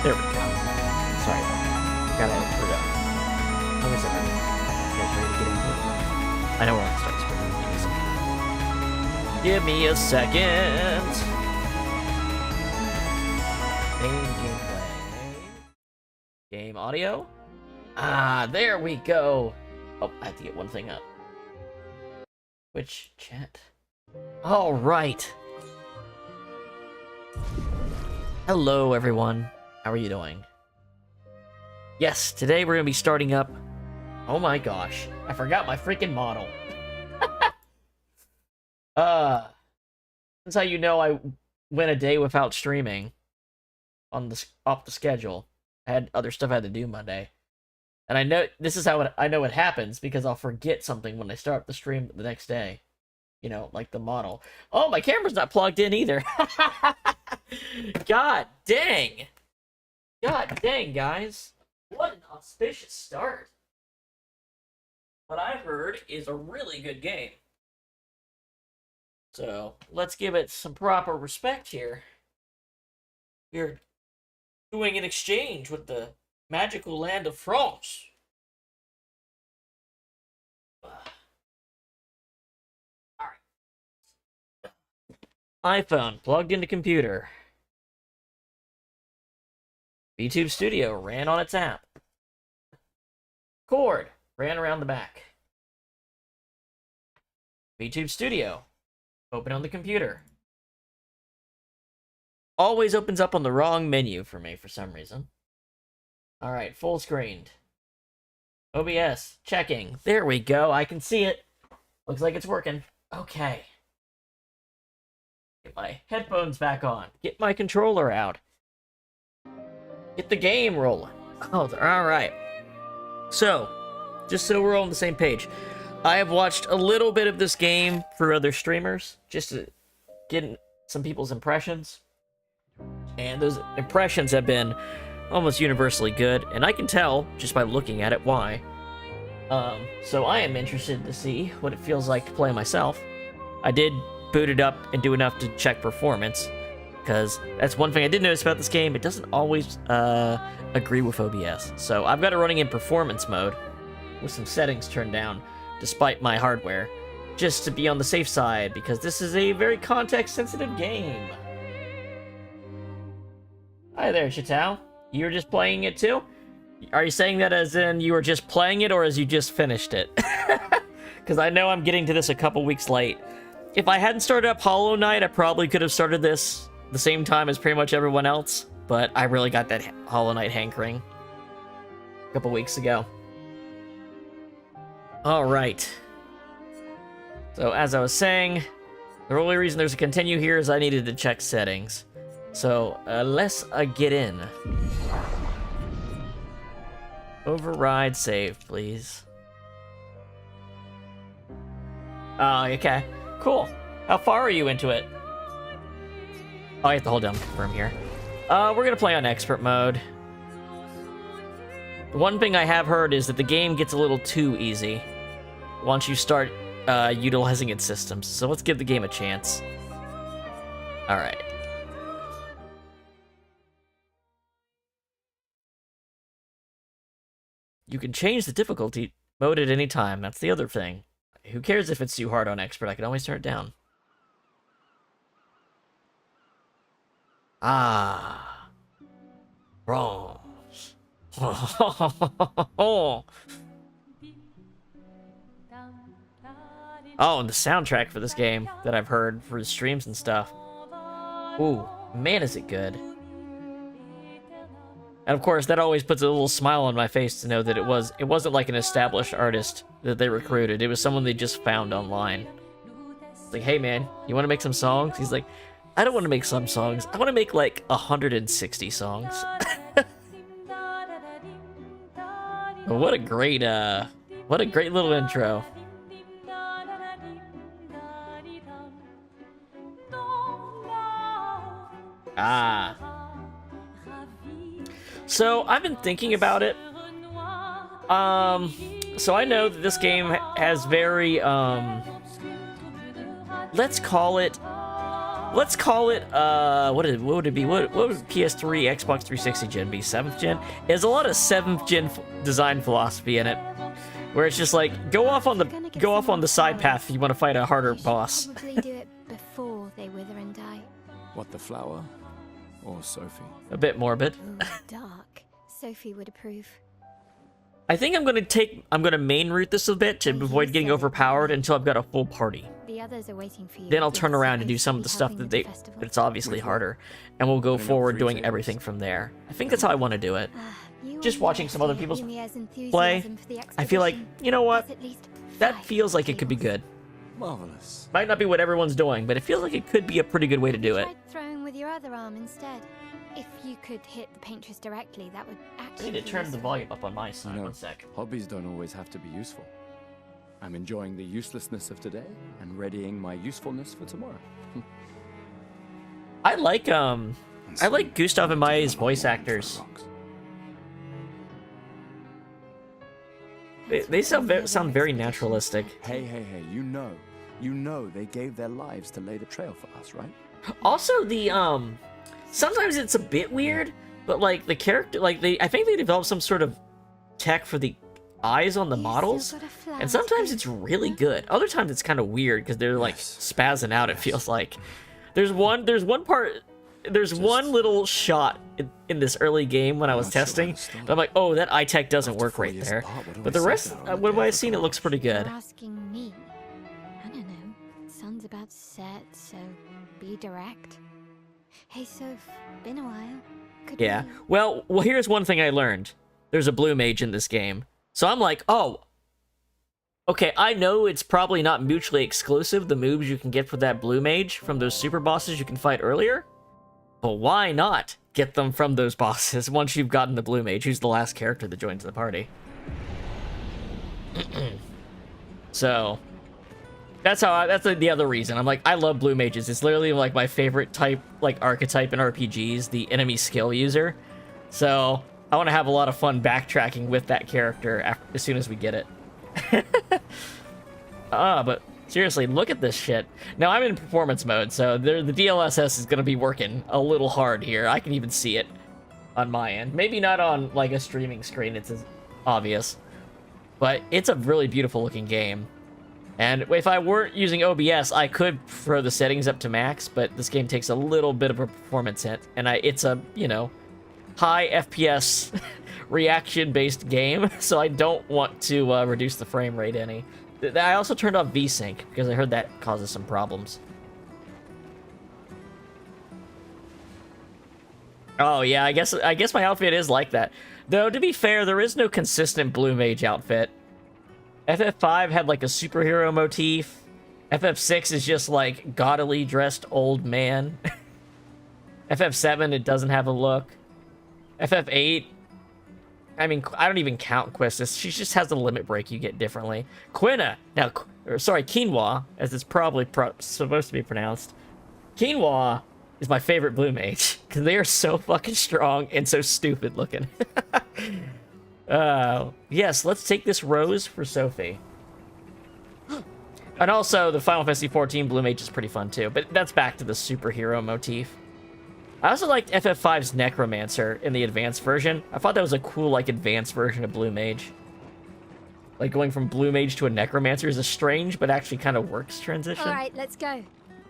There we go. Sorry about that. Gotta put it up. How is everyone? You guys ready to get into it? I know we're on the start screen. Give me a second. Main gameplay. Game audio. Ah, there we go. Oh, I have to get one thing up. Which chat? All right. Hello, everyone. How are you doing? Yes, today we're going to be starting up... Oh my gosh. I forgot my freaking model. That's how you know I went a day without streaming off the schedule. I had other stuff I had to do Monday. And I know this is how I know it happens, because I'll forget something when I start the stream the next day. You know, like the model. Oh, my camera's not plugged in either. God dang. God dang, guys. What an auspicious start. What I've heard is a really good game. So, let's give it some proper respect here. We're doing an exchange with the magical land of France. iPhone plugged into computer. VTube Studio ran on its app. Cord ran around the back. VTube Studio open on the computer. Always opens up on the wrong menu for me for some reason. Alright, full screened. OBS checking. There we go. I can see it. Looks like it's working. Okay. Get my headphones back on. Get my controller out. Get the game rolling. Oh, alright. So, just so we're all on the same page, I have watched a little bit of this game for other streamers, just to some people's impressions, and those impressions have been almost universally good, and I can tell just by looking at it why. So I am interested to see what it feels like to play myself. I did boot it up and do enough to check performance, because that's one thing I did notice about this game. It doesn't always agree with OBS. So I've got it running in performance mode with some settings turned down, despite my hardware, just to be on the safe side, because this is a very context-sensitive game. Hi there, Chitao. You were just playing it too? Are you saying that as in you were just playing it, or as you just finished it? Because I know I'm getting to this a couple weeks late. If I hadn't started up Hollow Knight, I probably could have started this the same time as pretty much everyone else, but I really got that Hollow Knight hankering a couple weeks ago. Alright. So, as I was saying, the only reason there's a continue here is I needed to check settings. So, let's get in. Override save, please. Oh, okay. Cool. How far are you into it? Oh, I have to hold down confirm here. We're gonna play on expert mode. One thing I have heard is that the game gets a little too easy once you start utilizing its systems. So let's give the game a chance. Alright. You can change the difficulty mode at any time. That's the other thing. Who cares if it's too hard on expert? I can always turn it down. Ah. Bronze. Oh, and the soundtrack for this game that I've heard for the streams and stuff. Ooh, man, is it good. And of course, that always puts a little smile on my face to know that it wasn't like an established artist that they recruited. It was someone they just found online. It's like, hey man, you want to make some songs? He's like, I don't want to make some songs. I want to make like 160 songs. What a great little intro. Ah. So, I've been thinking about it. So I know that this game has very, let's call it, what would it be? What would PS3, Xbox 360 gen be? 7th gen? There's a lot of 7th gen design philosophy in it, where it's just like, go off on the side path if you want to fight a harder boss. Probably do it before they wither and die. What, the flower? Or Sophie? A bit morbid. Ooh, dark. Sophie would approve. I think I'm gonna main route this a bit to avoid getting overpowered until I've got a full party. The others are waiting for you. Then I'll turn around and do some of the stuff that's obviously harder, and we'll go forward doing everything from there. I think that's how I want to do it. Just watching some other people's play, I feel like, you know what? That feels like it could be good. Marvelous. Might not be what everyone's doing, but it feels like it could be a pretty good way to do it. Try throwing with your other arm instead. If you could hit the paintress directly, that would I actually need to turn the volume up on my side. No, 1 sec. hobbies don't always have to be useful. I'm enjoying the uselessness of today and readying my usefulness for tomorrow. I like Gustav and Maya's voice actors. They sound very naturalistic. Hey, you know they gave their lives to lay the trail for us, right? Also, the sometimes it's a bit weird, but like the character, like I think they developed some sort of tech for the eyes on the models, and sometimes it's really good. Other times it's kind of weird because they're like spazzing out. It feels like there's one little shot in this early game when I was testing. I'm like, oh, that eye tech doesn't work right there. But the rest, what I've seen, it looks pretty good. You're asking me. I don't know. Sun's about to set, so be direct. Hey, Soph, been a while. Yeah. Well, here's one thing I learned. There's a blue mage in this game. So I'm like, oh, okay, I know it's probably not mutually exclusive, the moves you can get for that blue mage from those super bosses you can fight earlier. But why not get them from those bosses once you've gotten the blue mage, who's the last character that joins the party? So, That's the other reason. I'm like, I love blue mages. It's literally like my favorite type, like archetype in RPGs, the enemy skill user. So I want to have a lot of fun backtracking with that character as soon as we get it. But seriously, look at this shit. Now I'm in performance mode, so the DLSS is gonna be working a little hard here. I can even see it on my end. Maybe not on like a streaming screen, it's as obvious. But it's a really beautiful looking game. And if I weren't using OBS, I could throw the settings up to max, but this game takes a little bit of a performance hit. And it's a, you know, high FPS reaction-based game, so I don't want to reduce the frame rate any. I also turned off VSync, because I heard that causes some problems. Oh yeah, I guess my outfit is like that. Though, to be fair, there is no consistent Blue Mage outfit. FF5 had like a superhero motif. FF6 is just like gaudily dressed old man. FF7, it doesn't have a look. FF8, I mean, I don't even count Quistis. She just has the limit break you get differently. Quina, now, sorry, Quinoa, as it's probably supposed to be pronounced. Quinoa is my favorite blue mage, because they are so fucking strong and so stupid looking. Yes, let's take this rose for Sophie. And also, the Final Fantasy XIV blue mage is pretty fun too, but that's back to the superhero motif. I also liked FF5's Necromancer in the advanced version. I thought that was a cool, like, advanced version of Blue Mage. Like, going from Blue Mage to a Necromancer is a strange, but actually kind of works transition. All right, let's go.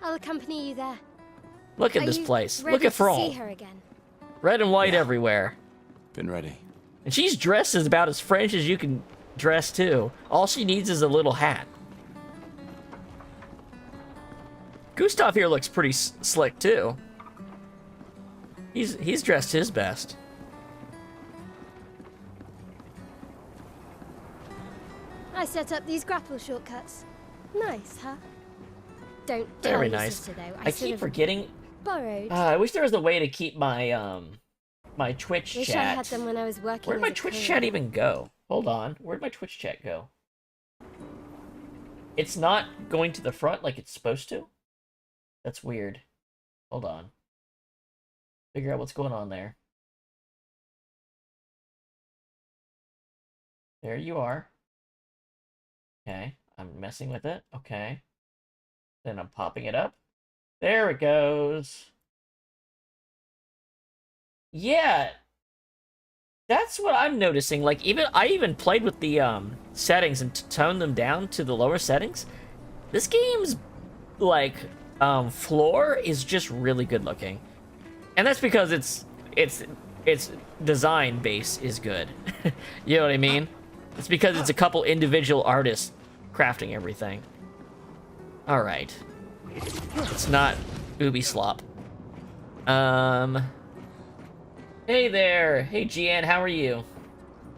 I'll accompany you there. Look at Are this you place. ready Look at to Thrall. see her again? Red and white everywhere. Been ready. And she's dressed as about as French as you can dress, too. All she needs is a little hat. Gustav here looks pretty slick, too. He's dressed his best. I set up these grapple shortcuts. Nice, huh? Don't tell Very your nice. sister, though. I sort keep of forgetting. borrowed. I wish there was a way to keep my my Twitch Wish chat. I had them when I was working. Where'd my as a Twitch courier. chat even go? Hold on. Where'd my Twitch chat go? It's not going to the front like it's supposed to? That's weird. Hold on. Figure out what's going on there. There you are. Okay. I'm messing with it. Okay. Then I'm popping it up. There it goes. Yeah. That's what I'm noticing. Like, I even played with the settings and toned them down to the lower settings. This game's like floor is just really good looking. And that's because its design base is good. You know what I mean? It's because it's a couple individual artists crafting everything. All right. It's not booby slop. Hey there. Hey, Gian, how are you?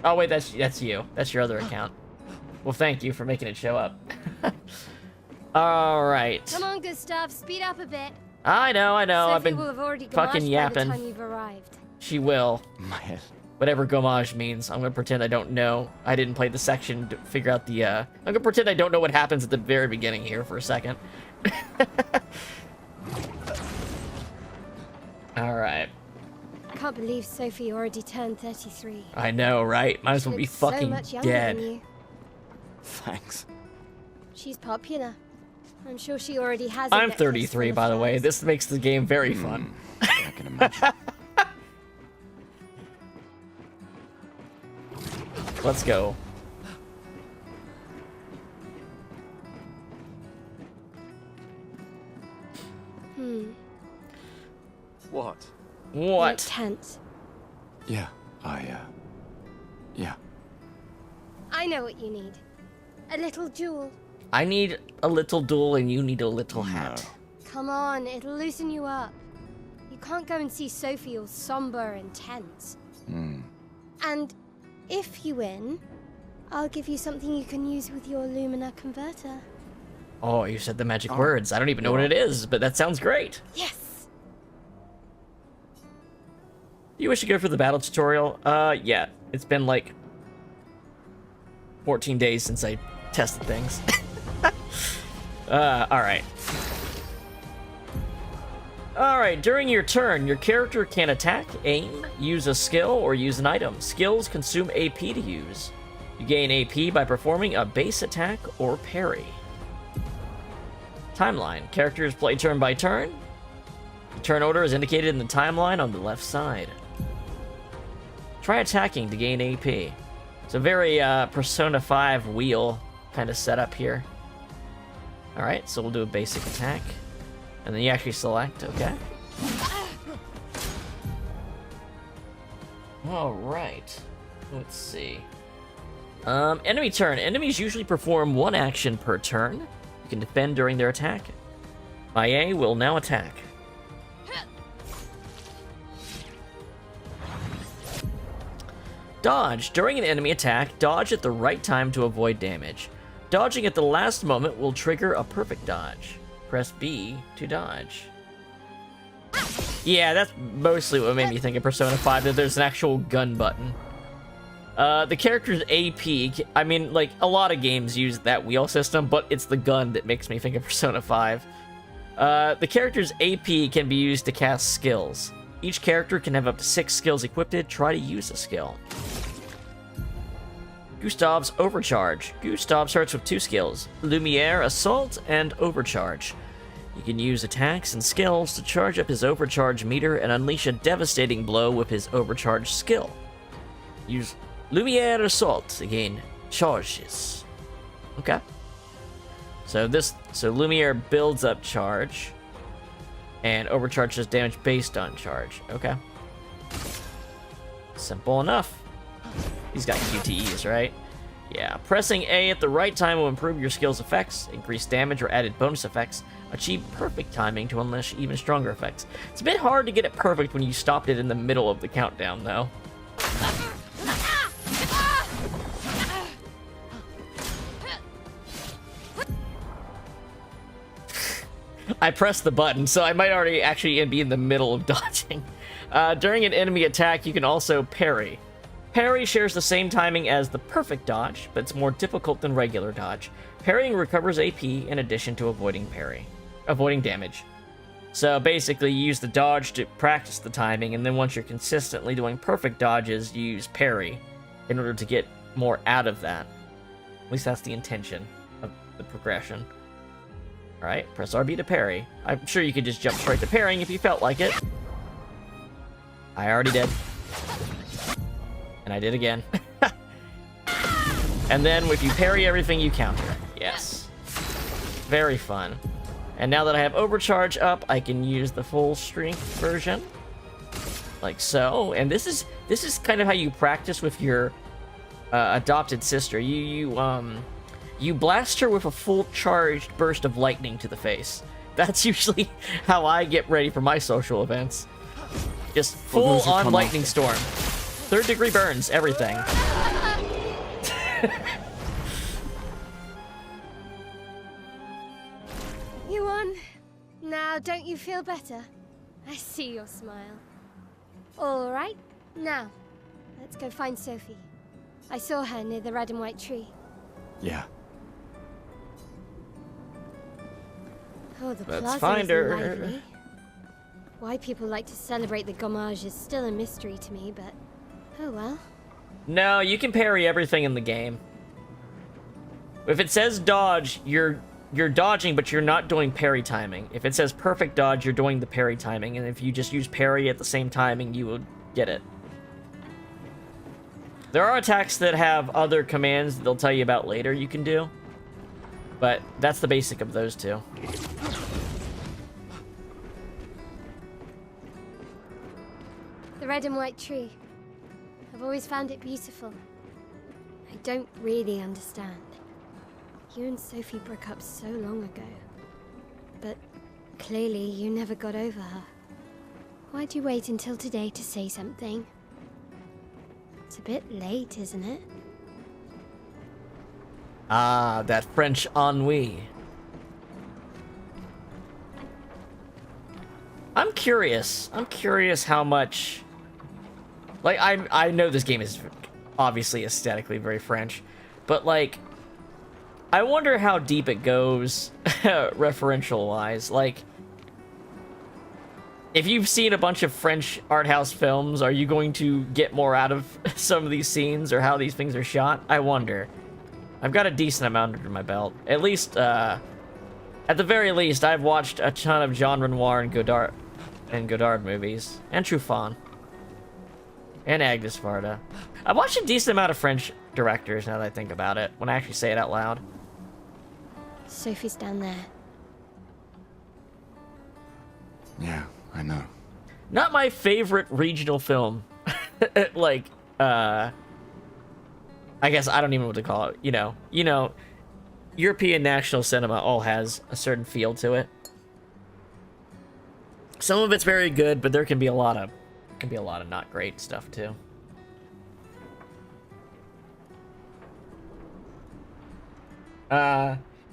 Oh, wait, that's you. That's your other account. Well, thank you for making it show up. All right. Come on, Gustav, speed up a bit. I know. Sophie I've been will have already fucking gomaged yapping. by the time you've arrived. She will. My head. Whatever gomage means. I'm gonna pretend I don't know. I didn't play the section to figure out the, I'm gonna pretend I don't know what happens at the very beginning here for a second. Alright. I can't believe Sophie already turned 33. I know, right? Might as well She be looks so fucking much younger dead. than you. Thanks. She's popular. I'm sure she already has a I'm necklace 33, full of by the way. flowers. This makes the game very fun. I can imagine. Let's go. What? What? Intense. Yeah, yeah. I know what you need. A little jewel. I need a little duel and you need a little hat. Come on, it'll loosen you up. You can't go and see Sophie all somber and tense. And if you win, I'll give you something you can use with your Lumina converter. Oh, you said the magic words. I don't even know what it is, but that sounds great. Yes! You wish to go for the battle tutorial? Yeah. It's been like 14 days since I tested things. Alright. Alright, during your turn, your character can attack, aim, use a skill, or use an item. Skills consume AP to use. You gain AP by performing a base attack or parry. Timeline. Characters play turn by turn. The turn order is indicated in the timeline on the left side. Try attacking to gain AP. It's a very Persona 5 wheel kind of setup here. Alright, so we'll do a basic attack. And then you actually select, okay. Alright. Let's see. Enemy turn. Enemies usually perform one action per turn. You can defend during their attack. IA will now attack. Dodge. During an enemy attack, dodge at the right time to avoid damage. Dodging at the last moment will trigger a perfect dodge. Press B to dodge. Yeah, that's mostly what made me think of Persona 5, that there's an actual gun button. The character's AP, I mean, like, a lot of games use that wheel system, but it's the gun that makes me think of Persona 5. The character's AP can be used to cast skills. Each character can have up to 6 skills equipped. Try to use a skill. Gustav's Overcharge. Gustav starts with 2 skills, Lumiere, Assault, and Overcharge. You can use attacks and skills to charge up his Overcharge meter and unleash a devastating blow with his Overcharge skill. Use Lumiere Assault to gain charges. Okay. So Lumiere builds up charge, and Overcharge does damage based on charge. Okay. Simple enough. He's got QTEs, right? Yeah. Pressing A at the right time will improve your skill's effects, increase damage, or added bonus effects. Achieve perfect timing to unleash even stronger effects. It's a bit hard to get it perfect when you stopped it in the middle of the countdown, though. I pressed the button, so I might already actually be in the middle of dodging. During an enemy attack, you can also parry. Parry shares the same timing as the perfect dodge, but it's more difficult than regular dodge. Parrying recovers AP in addition to avoiding damage. So basically, you use the dodge to practice the timing, and then once you're consistently doing perfect dodges, you use parry in order to get more out of that. At least that's the intention of the progression. Alright, press RB to parry. I'm sure you could just jump straight to parrying if you felt like it. I already did. And I did again. And then if you parry everything, you counter. Yes. Very fun. And now that I have Overcharge up, I can use the full strength version. Like so. And this is kind of how you practice with your adopted sister. You blast her with a full charged burst of lightning to the face. That's usually how I get ready for my social events. Just full on lightning storm. 3rd degree burns, everything. You won. Now, don't you feel better? I see your smile. All right, now, let's go find Sophie. I saw her near the red and white tree. Yeah. Oh, the Let's plaza find is her. lively. Why people like to celebrate the gommage is still a mystery to me, but oh well. No, you can parry everything in the game. If it says dodge, you're dodging, but you're not doing parry timing. If it says perfect dodge, you're doing the parry timing, and if you just use parry at the same timing, you will get it. There are attacks that have other commands that they'll tell you about later you can do, but that's the basic of those two. The red and white tree. I've always found it beautiful. I don't really understand. You and Sophie broke up so long ago. But clearly you never got over her. Why'd you wait until today to say something? It's a bit late, isn't it? Ah, that French ennui. I'm curious how much... Like, I know this game is obviously aesthetically very French, but, like, I wonder how deep it goes, referential-wise. Like, if you've seen a bunch of French art house films, are you going to get more out of some of these scenes or how these things are shot? I wonder. I've got a decent amount under my belt. At least, at the very least, I've watched a ton of Jean Renoir and Godard movies. And Truffaut. And Agnes Varda. I've watched a decent amount of French directors, now that I think about it, when I actually say it out loud. Sophie's down there. Yeah, I know. Not my favorite regional film. Like, I guess I don't even know what to call it. You know, European national cinema all has a certain feel to it. Some of it's very good, but there can be a lot of not great stuff too.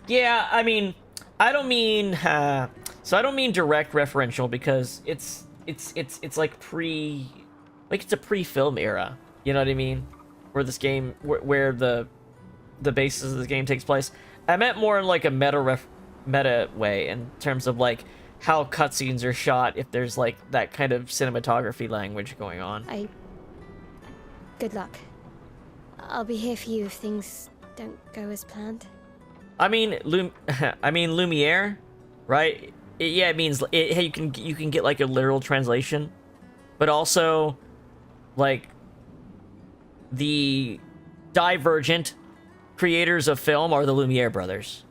Yeah, I mean, I don't mean direct referential, because it's like it's a pre-film era. You know what I mean? Where this game, where the basis of the game takes place. I meant more in like a meta way, in terms of like how cutscenes are shot, if there's like that kind of cinematography language going on. Good luck. I'll be here for you if things don't go as planned. I mean, Lumiere, right? Yeah, it means hey, you can get like a literal translation, but also like the Divergent creators of film are the Lumiere brothers.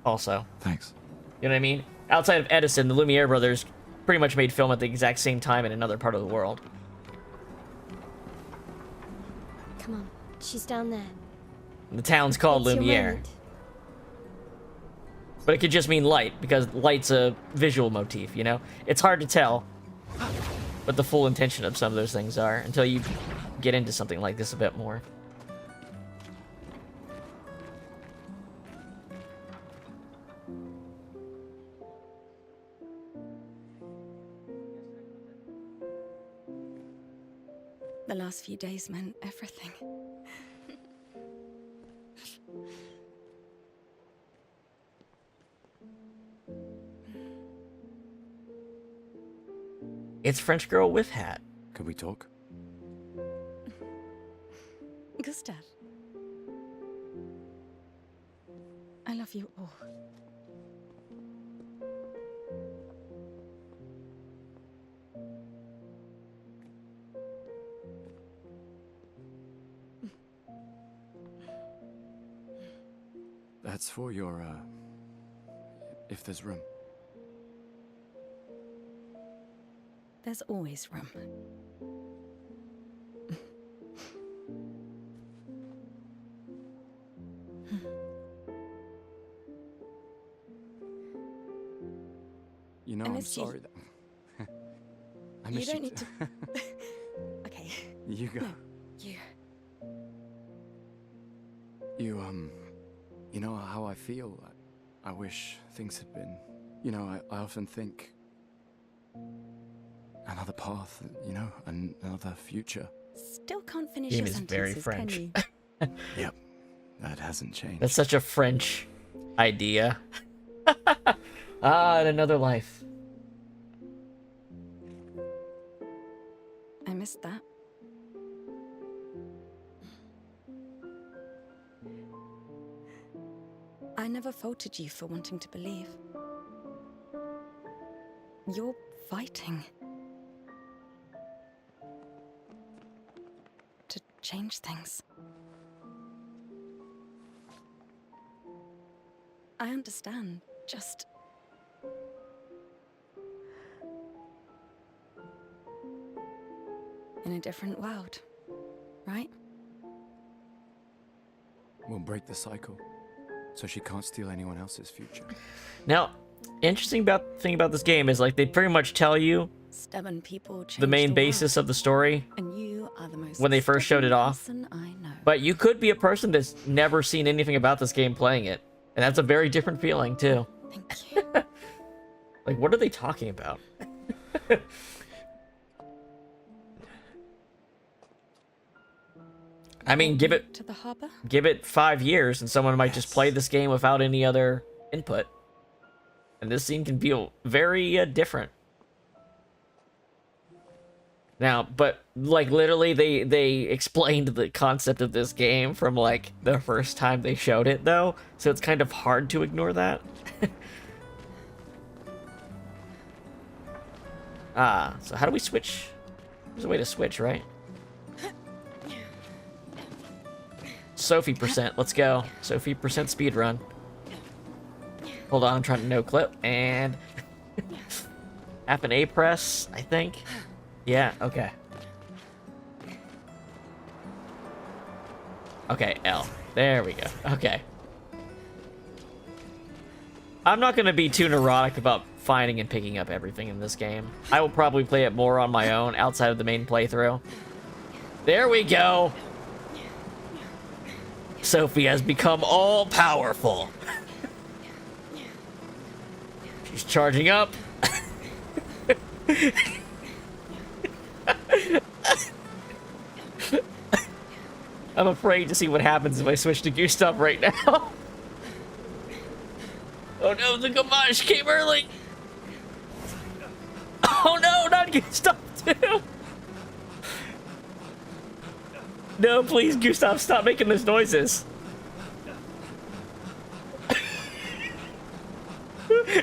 Also, Thanks. you know what I mean? Outside of Edison, the Lumiere brothers pretty much made film at the exact same time in another part of the world. Come on, she's down there. The town's called It's your Lumiere. moment. But it could just mean light, because light's a visual motif, you know? It's hard to tell what the full intention of some of those things are until you get into something like this a bit more. The last few days meant everything. It's French girl with hat. Can we talk? Gustav. I love you all. That's for your, if there's room. There's always room. You know, I I'm miss you. sorry that... I You miss don't you. need to... Okay. You go. No, you. You know how I feel? I wish things had been... You know, I often think... Another path, you know, another future. Still can't finish Game your is very sentences, French. can you? Yep, that hasn't changed. That's such a French idea. In another life. I missed that. I never faulted you for wanting to believe. You're fighting to change things. I understand, just... in a different world, right? We'll break the cycle, so she can't steal anyone else's future. Now, interesting thing about this game is like they pretty much tell you Stubborn people change the main world, basis of the story and you are the most when they first showed it stubborn off. person I know. But you could be a person that's never seen anything about this game playing it. And that's a very different feeling, too. Thank you. Like, what are they talking about? I mean, give it to the harbor? 5 years, and someone might just play this game without any other input, and this scene can feel very different. Now, but like literally, they explained the concept of this game from like the first time they showed it, though, so it's kind of hard to ignore that. So how do we switch? There's a way to switch, right? Sophie percent, let's go. Sophie percent speed run. Hold on, I'm trying to no clip, and half an A press, I think. Yeah, okay. Okay, L. There we go. Okay. I'm not gonna be too neurotic about finding and picking up everything in this game. I will probably play it more on my own outside of the main playthrough. There we go. Sophie has become all-powerful. She's charging up. I'm afraid to see what happens if I switch to Gustav right now. Oh no, the gamache came early. Oh no, not Gustav too. No, please, Gustav, stop making those noises.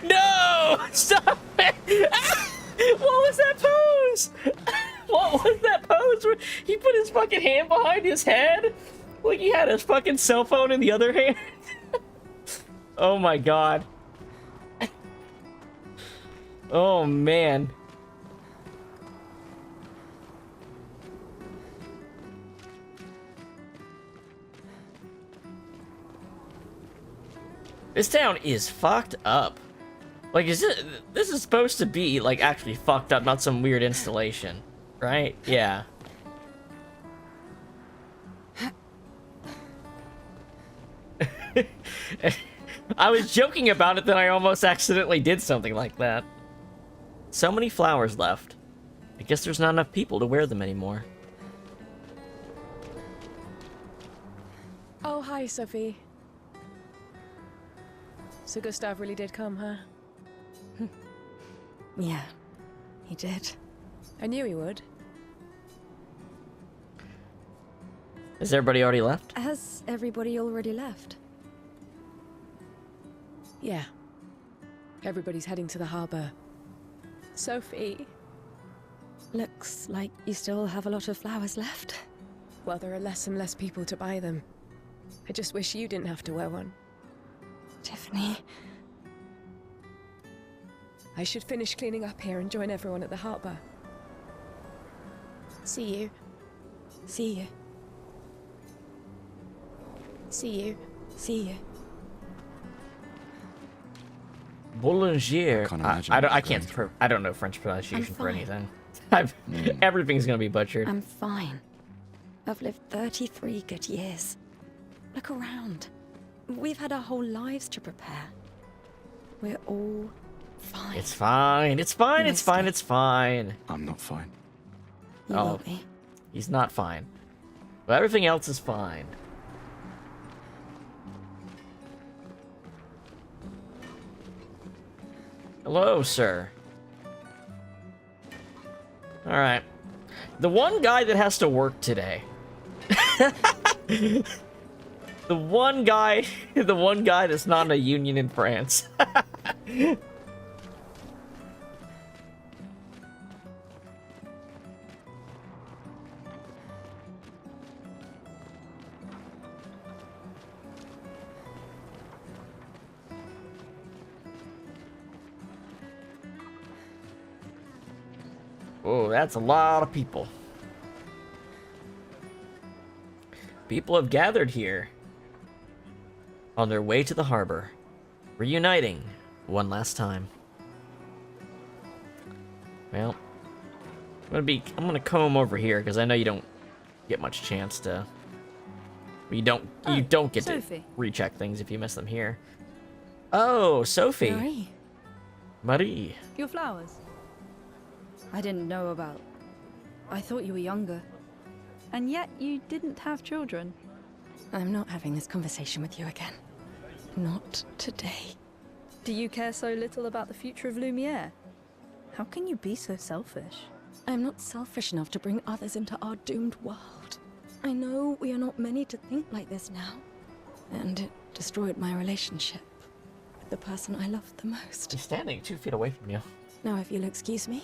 No! Stop it! What was that pose? What was that pose where he put his fucking hand behind his head? Like he had his fucking cell phone in the other hand? Oh my god. Oh man. This town is fucked up. Like, this is supposed to be, like, actually fucked up, not some weird installation. Right? Yeah. I was joking about it, then I almost accidentally did something like that. So many flowers left. I guess there's not enough people to wear them anymore. Oh, hi, Sophie. So Gustav really did come, huh? Yeah, he did. I knew he would. Has everybody already left? Has everybody already left? Yeah. Everybody's heading to the harbor. Sophie. Looks like you still have a lot of flowers left. Well, there are less and less people to buy them. I just wish you didn't have to wear one. Tiffany. I should finish cleaning up here and join everyone at the harbor. See you. See you. See you. See you. Boulanger. Can't imagine I what's can't. going I don't know French pronunciation for fine. anything. Everything's gonna be butchered. I'm fine. I've lived 33 good years. Look around. We've had our whole lives to prepare. We're all fine. It's fine. It's fine. It's fine. It's fine. I'm not fine. You Oh. will be. He's not fine. But everything else is fine. Hello, sir. Alright. The one guy that has to work today. The one guy that's not in a union in France. Oh, that's a lot of people. People have gathered here on their way to the harbor, reuniting one last time. Well, I'm gonna comb over here because I know you don't get much chance to. You don't get Sophie. to recheck things if you miss them here. Oh, Sophie. Marie. Marie. Your flowers? I didn't know about. I thought you were younger. And yet you didn't have children. I'm not having this conversation with you again. Not today. Do you care so little about the future of Lumiere? How can you be so selfish? I'm not selfish enough to bring others into our doomed world. I know we are not many to think like this now. And it destroyed my relationship with the person I loved the most. He's standing 2 feet away from you. Now, if you'll excuse me,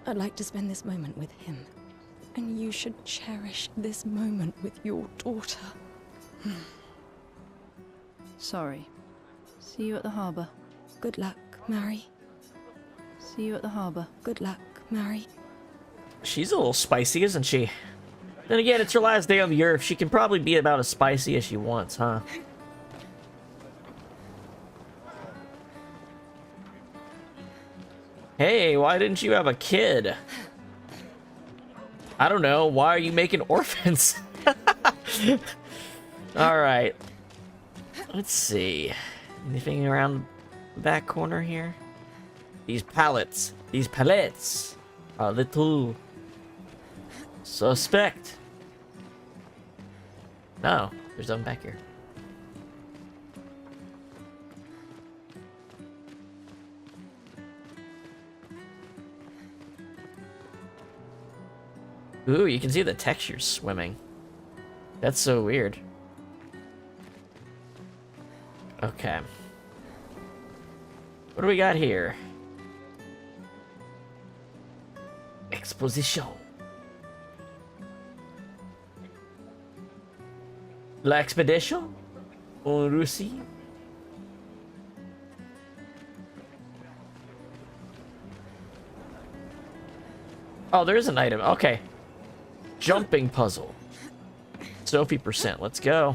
I'd like to spend this moment with him. And you should cherish this moment with your daughter. Sorry. See you at the harbour. Good luck, Mary. See you at the harbour. Good luck, Mary. She's a little spicy, isn't she? Then again, it's her last day on the Earth. She can probably be about as spicy as she wants, huh? Hey, why didn't you have a kid? I don't know. Why are you making orphans? Alright. Let's see. Anything around the back corner here? These pallets are a little suspect. No, there's nothing back here. Ooh, you can see the textures swimming. That's so weird. Okay. What do we got here? Exposition. L'expedition en Russie. Oh, there is an item. Okay. Jumping puzzle. Sophie percent. Let's go.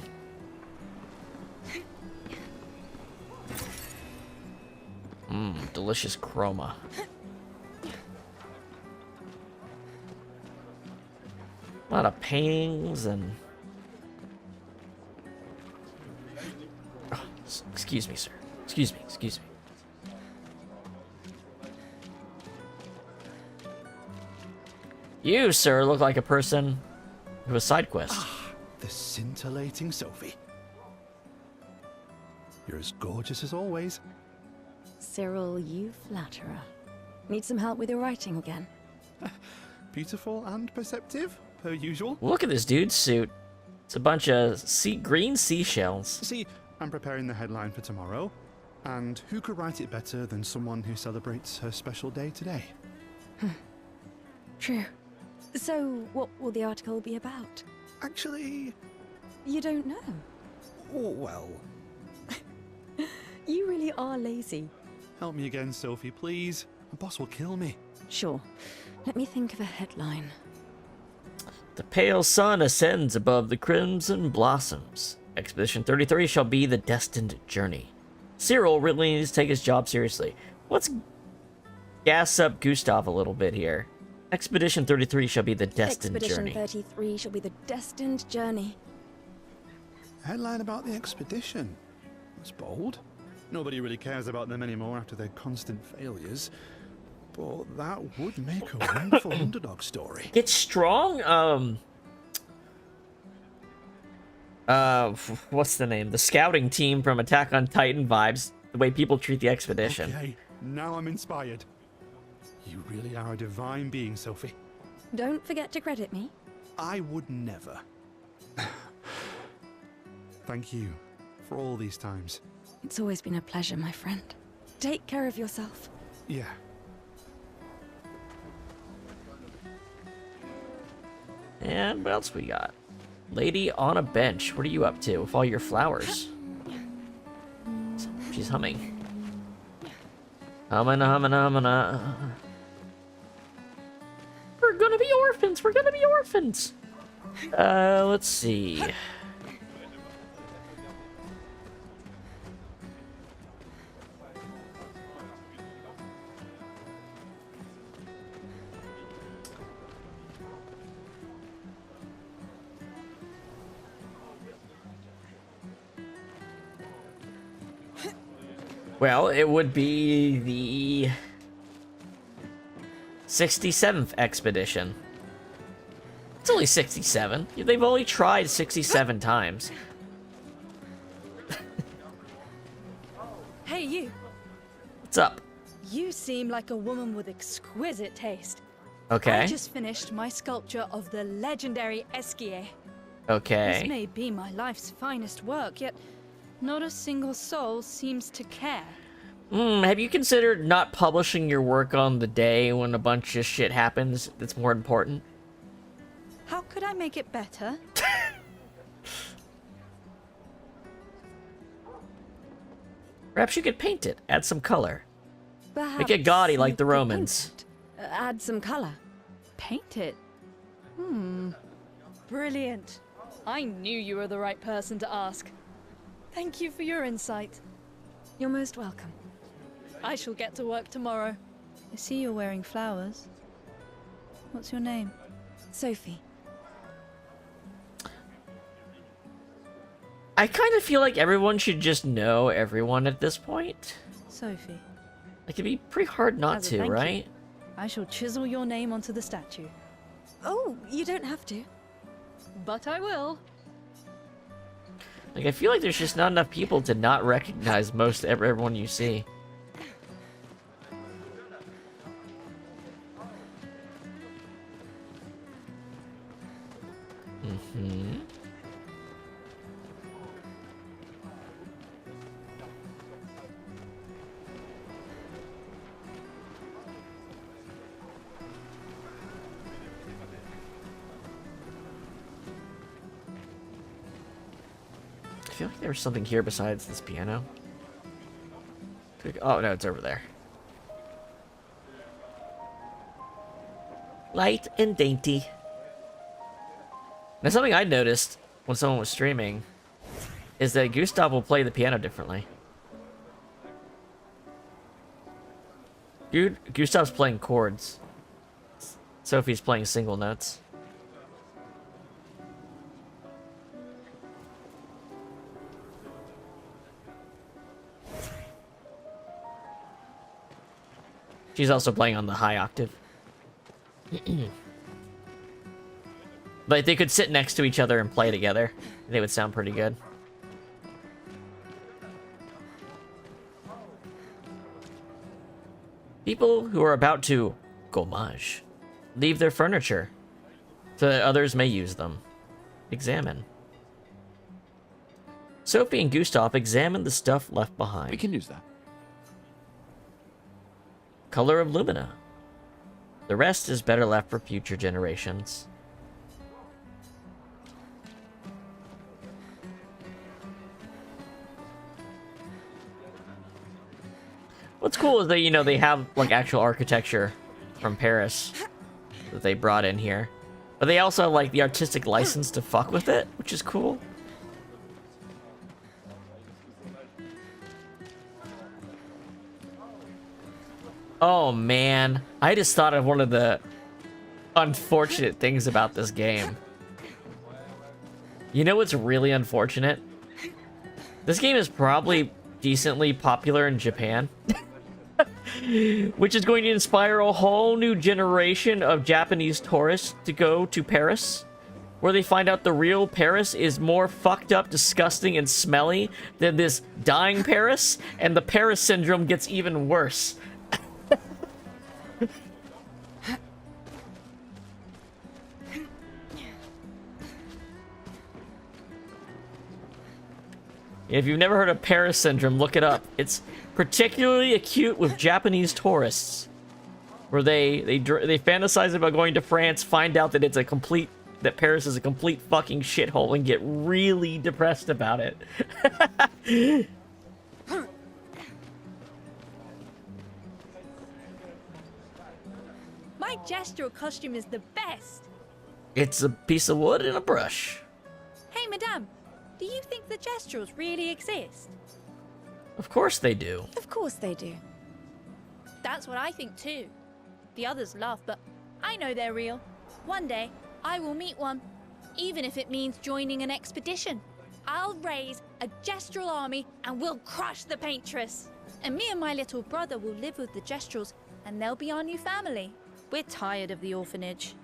Delicious chroma. A lot of paintings and... Oh, excuse me, sir. Excuse me. You, sir, look like a person who has side quests. Ah, the scintillating Sophie. You're as gorgeous as always. Cyril, you flatterer. Need some help with your writing again? Beautiful and perceptive, per usual. Look at this dude's suit. It's a bunch of green seashells. See, I'm preparing the headline for tomorrow. And who could write it better than someone who celebrates her special day today? True. So, what will the article be about? Actually, You don't know. oh, well, You really are lazy. help me again, Sophie, please. My boss will kill me. Sure. Let me think of a headline. The pale sun ascends above the crimson blossoms. Expedition 33 shall be the destined journey. Cyril really needs to take his job seriously. Let's gas up Gustav a little bit here. Expedition 33 shall be the destined Expedition journey. 33 shall be the destined journey. Headline about the expedition. That's bold. Nobody really cares about them anymore after their constant failures. But that would make a wonderful underdog story. Get strong. What's the name? The scouting team from Attack on Titan vibes. The way people treat the expedition. Okay, now I'm inspired. You really are a divine being, Sophie. Don't forget to credit me. I would never. Thank you for all these times. It's always been a pleasure, my friend. Take care of yourself. Yeah. And what else we got? Lady on a bench. What are you up to with all your flowers? She's humming. Humming. We're gonna be orphans. Let's see. Well, it would be the 67th expedition. It's only 67. They've only tried 67 times. Hey, you. What's up? You seem like a woman with exquisite taste. Okay. I just finished my sculpture of the legendary Esquier. Okay. This may be my life's finest work, yet not a single soul seems to care. Have you considered not publishing your work on the day when a bunch of shit happens that's more important? How could I make it better? Perhaps you could paint it. Add some color. Perhaps Make it gaudy like the you could Romans. paint it. Add some color. Paint it? Brilliant. I knew you were the right person to ask. Thank you for your insight. You're most welcome. I shall get to work tomorrow. I see you're wearing flowers. What's your name? Sophie. I kind of feel like everyone should just know everyone at this point. Sophie. Like, it'd be pretty hard not As a to, thank you, right? I shall chisel your name onto the statue. Oh, you don't have to. But I will. Like, I feel like there's just not enough people to not recognize most everyone you see. I feel like there was something here besides this piano. Oh, no, it's over there. Light and dainty. Now, something I noticed when someone was streaming is that Gustav will play the piano differently. Gustav's playing chords. Sophie's playing single notes. She's also playing on the high octave. Like, they could sit next to each other and play together. They would sound pretty good. People who are about to gommage leave their furniture so that others may use them. Examine. Sophie and Gustav examine the stuff left behind. We can use that. Color of Lumina. The rest is better left for future generations. What's cool is that, you know, they have, like, actual architecture from Paris that they brought in here. But they also have, like, the artistic license to fuck with it, which is cool. Oh, man. I just thought of one of the unfortunate things about this game. You know what's really unfortunate? This game is probably decently popular in Japan. Which is going to inspire a whole new generation of Japanese tourists to go to Paris, where they find out the real Paris is more fucked up, disgusting, and smelly than this dying Paris, and the Paris syndrome gets even worse. If you've never heard of Paris syndrome, look it up. It's particularly acute with Japanese tourists, where they fantasize about going to France, find out that that Paris is a complete fucking shithole, and get really depressed about it. My gestural costume is the best. It's a piece of wood and a brush. Hey, madame, do you think the gesturals really exist? Of course they do. Of course they do. That's what I think too. The others laugh, but I know they're real. One day, I will meet one, even if it means joining an expedition. I'll raise a gestural army and we'll crush the paintress. And me and my little brother will live with the gesturals, and they'll be our new family. We're tired of the orphanage.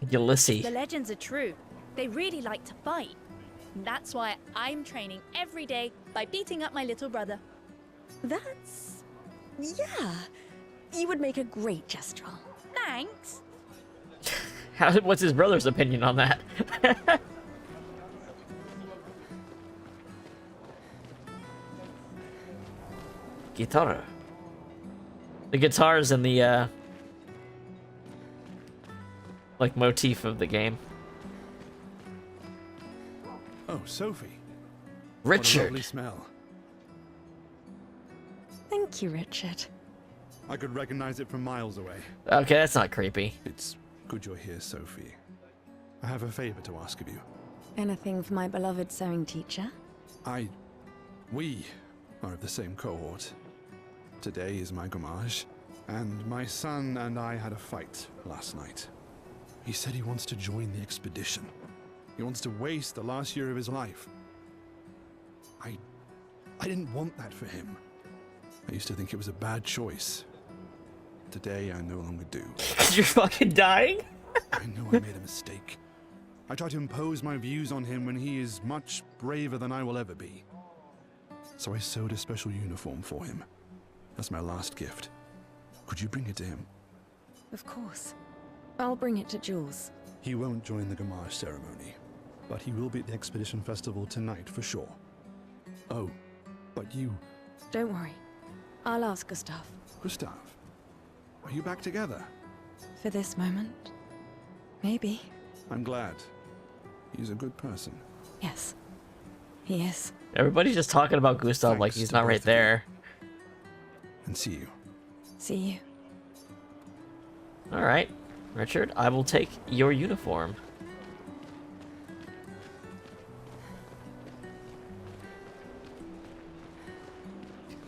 Ulysses. The legends are true. They really like to fight. That's why I'm training every day by beating up my little brother. That's... yeah. You would make a great jester. Thanks. What's his brother's opinion on that? Guitar. The guitars in the like motif of the game. Oh, Sophie. What a Richard. lovely smell. Thank you, Richard. I could recognize it from miles away. Okay, that's not creepy. It's good you're here, Sophie. I have a favor to ask of you. Anything for my beloved sewing teacher? We are of the same cohort. Today is my gommage, and my son and I had a fight last night. He said he wants to join the expedition. He wants to waste the last year of his life. I didn't want that for him. I used to think it was a bad choice. Today, I no longer do. You're fucking dying? I know I made a mistake. I tried to impose my views on him when he is much braver than I will ever be. So I sewed a special uniform for him. That's my last gift. Could you bring it to him? Of course. I'll bring it to Jules. He won't join the Gamage ceremony, but he will be at the Expedition Festival tonight for sure. Oh, but you... Don't worry. I'll ask Gustav. Gustav, are you back together? For this moment. Maybe. I'm glad. He's a good person. Yes. He is. Everybody's just talking about Gustav like Thanks he's to not both right of you. there. And see you. See you. Alright, Richard, I will take your uniform.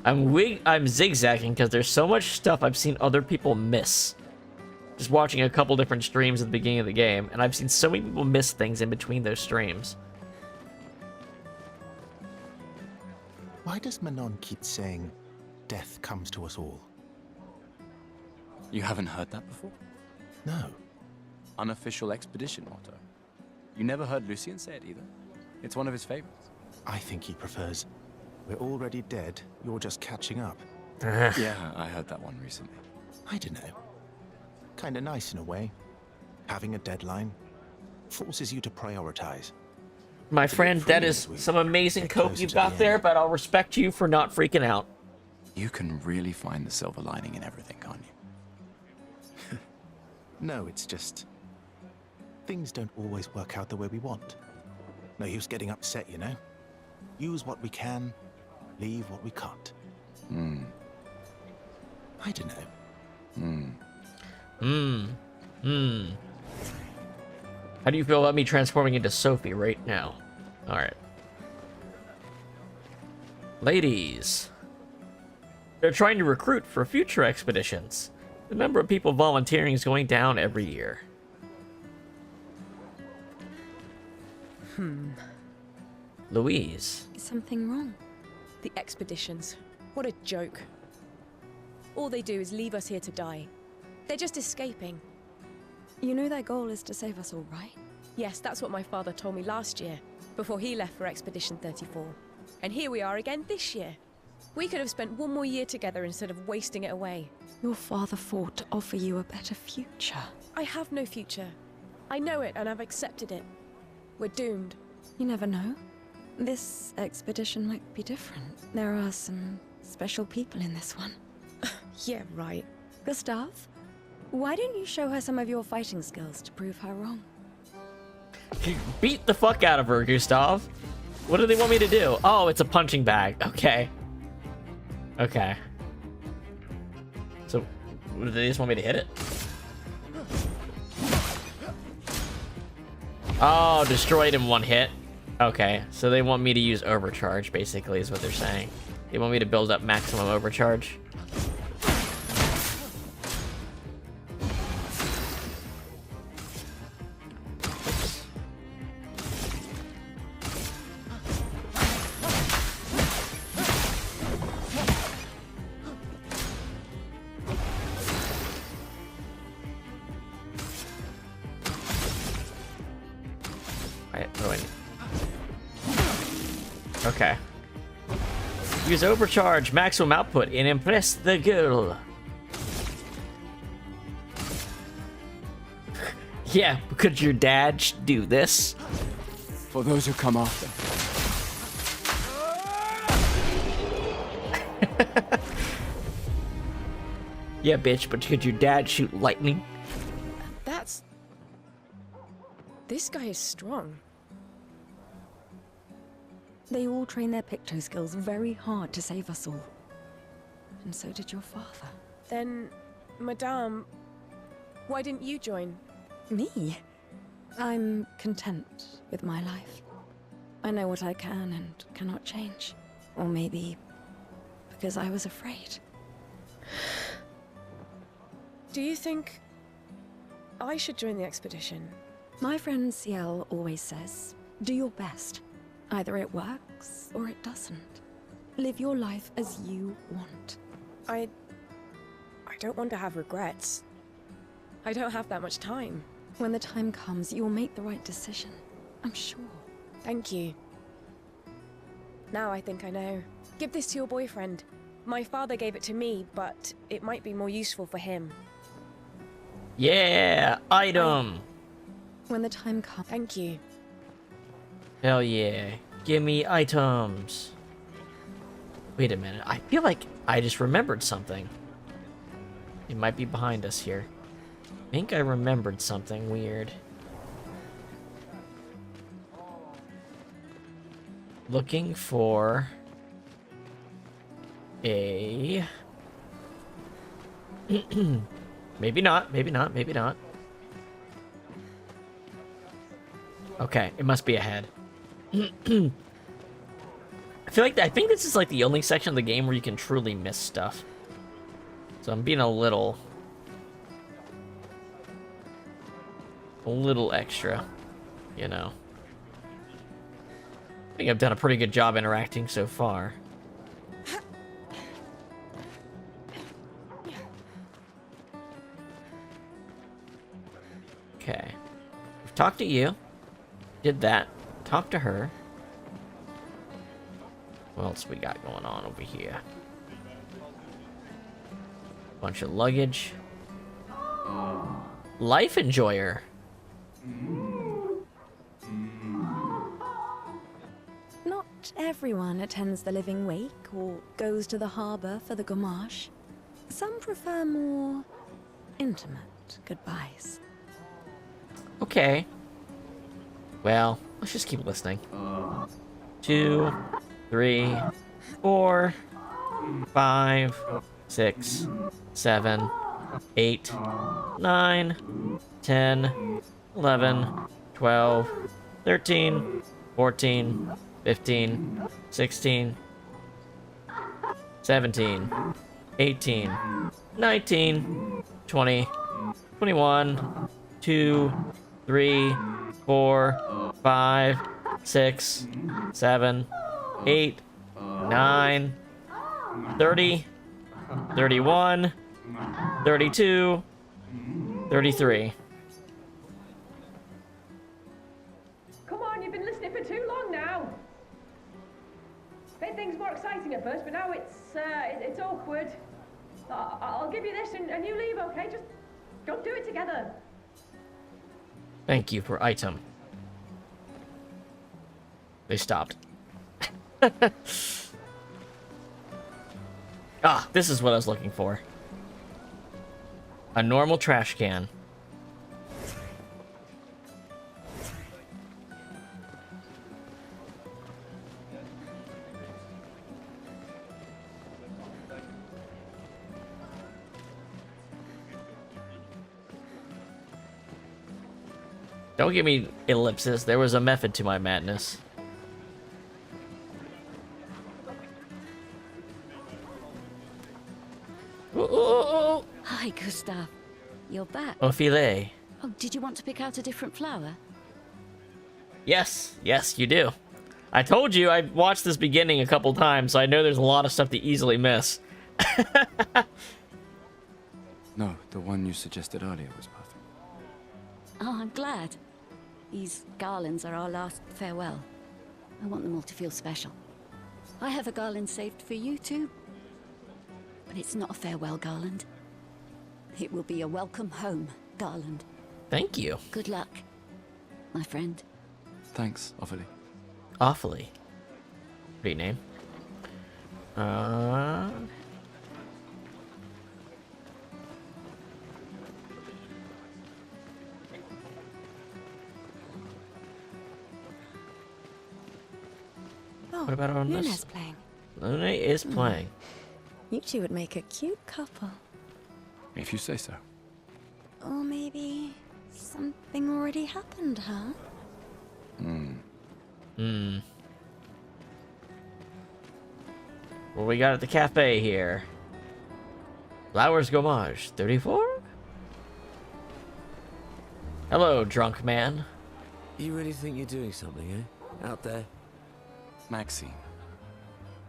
I'm zigzagging because there's so much stuff I've seen other people miss. Just watching a couple different streams at the beginning of the game, and I've seen so many people miss things in between those streams. Why does Manon keep saying, death comes to us all? You haven't heard that before? No. Unofficial expedition motto. You never heard Lucien say it either? It's one of his favorites. I think he prefers, we're already dead, you're just catching up. Yeah, I heard that one recently. I don't know. Kinda nice in a way. Having a deadline forces you to prioritize. My friend, that is some amazing coke you've got there, but I'll respect you for not freaking out. You can really find the silver lining in everything, can't you? No, it's just... things don't always work out the way we want. No use getting upset, you know? Use what we can, leave what we can't. I don't know. How do you feel about me transforming into Sophie right now? Alright. Ladies. They're trying to recruit for future expeditions. The number of people volunteering is going down every year. Louise. Is something wrong? The expeditions. What a joke. All they do is leave us here to die. They're just escaping. You know their goal is to save us all, right? Yes, that's what my father told me last year, before he left for Expedition 34. And here we are again this year. We could have spent one more year together instead of wasting it away. Your father fought to offer you a better future. I have no future. I know it and I've accepted it. We're doomed. You never know. This expedition might be different. There are some special people in this one. Yeah, right. Gustav, why don't you show her some of your fighting skills to prove her wrong? Beat the fuck out of her, Gustav. What do they want me to do? Oh, it's a punching bag. Okay. Okay. So, do they just want me to hit it? Oh, destroyed in one hit. Okay, so they want me to use overcharge, basically, is what they're saying. They want me to build up maximum overcharge. Okay. Use overcharge maximum output and impress the girl. Yeah, could your dad do this? For those who come after. Yeah, bitch, but could your dad shoot lightning? That's... This guy is strong. They all train their picto skills very hard to save us all. And so did your father. Then, Madame, why didn't you join? Me? I'm content with my life. I know what I can and cannot change. Or maybe because I was afraid. Do you think I should join the expedition? My friend Ciel always says, do your best. Either it works or it doesn't. Live your life as you want. I don't want to have regrets. I don't have that much time. When the time comes, you'll make the right decision. I'm sure. Thank you. Now I think I know. Give this to your boyfriend. My father gave it to me, but it might be more useful for him. Yeah, item. When the time comes. Thank you. Hell yeah. Give me items. Wait a minute. I feel like I just remembered something. It might be behind us here. I think I remembered something weird. Looking for a... Maybe not, maybe not, maybe not. Okay, it must be ahead. I think this is like the only section of the game where you can truly miss stuff. So I'm being a little extra, you know. I think I've done a pretty good job interacting so far. Okay. We've talked to you. Did that. Talked to her. What else we got going on over here? Bunch of luggage. Life enjoyer. Not everyone attends the living wake or goes to the harbor for the gamache. Some prefer more intimate goodbyes. Okay. Well, let's just keep listening. 2, 3, 4, 5, 6, 7, 8, 9, 10, 11, 12, 13, 14, 15, 16, 17, 18, 19, 20, 21, 2, 3, 4, 5, 6, 7, 8, 9, 30, 31, 32, 33. Come on, you've been listening for too long now. Made things more exciting at first, but now it's awkward. I'll give you this and you leave, okay? Just go do it together. Thank you for item. They stopped. Ah, this is what I was looking for. A normal trash can. Don't give me ellipsis. There was a method to my madness. Oh, Hi, Gustav. You're back. filet. Oh, did you want to pick out a different flower? Yes, yes, you do. I told you I watched this beginning a couple times, so I know there's a lot of stuff to easily miss. No, the one you suggested earlier was perfect. Oh, I'm glad. These garlands are our last farewell. I want them all to feel special. I have a garland saved for you too. But it's not a farewell garland. It will be a welcome home garland. Thank you. Good luck, my friend. Thanks, awfully. Awfully. Great name. Oh, What about on Luna's this? playing. Luna is playing. You two would make a cute couple. If you say so. Or maybe something already happened, huh? What we got at the cafe here? Flowers Gommage, 34? Hello, drunk man. You really think you're doing something, eh? Out there? Maxine.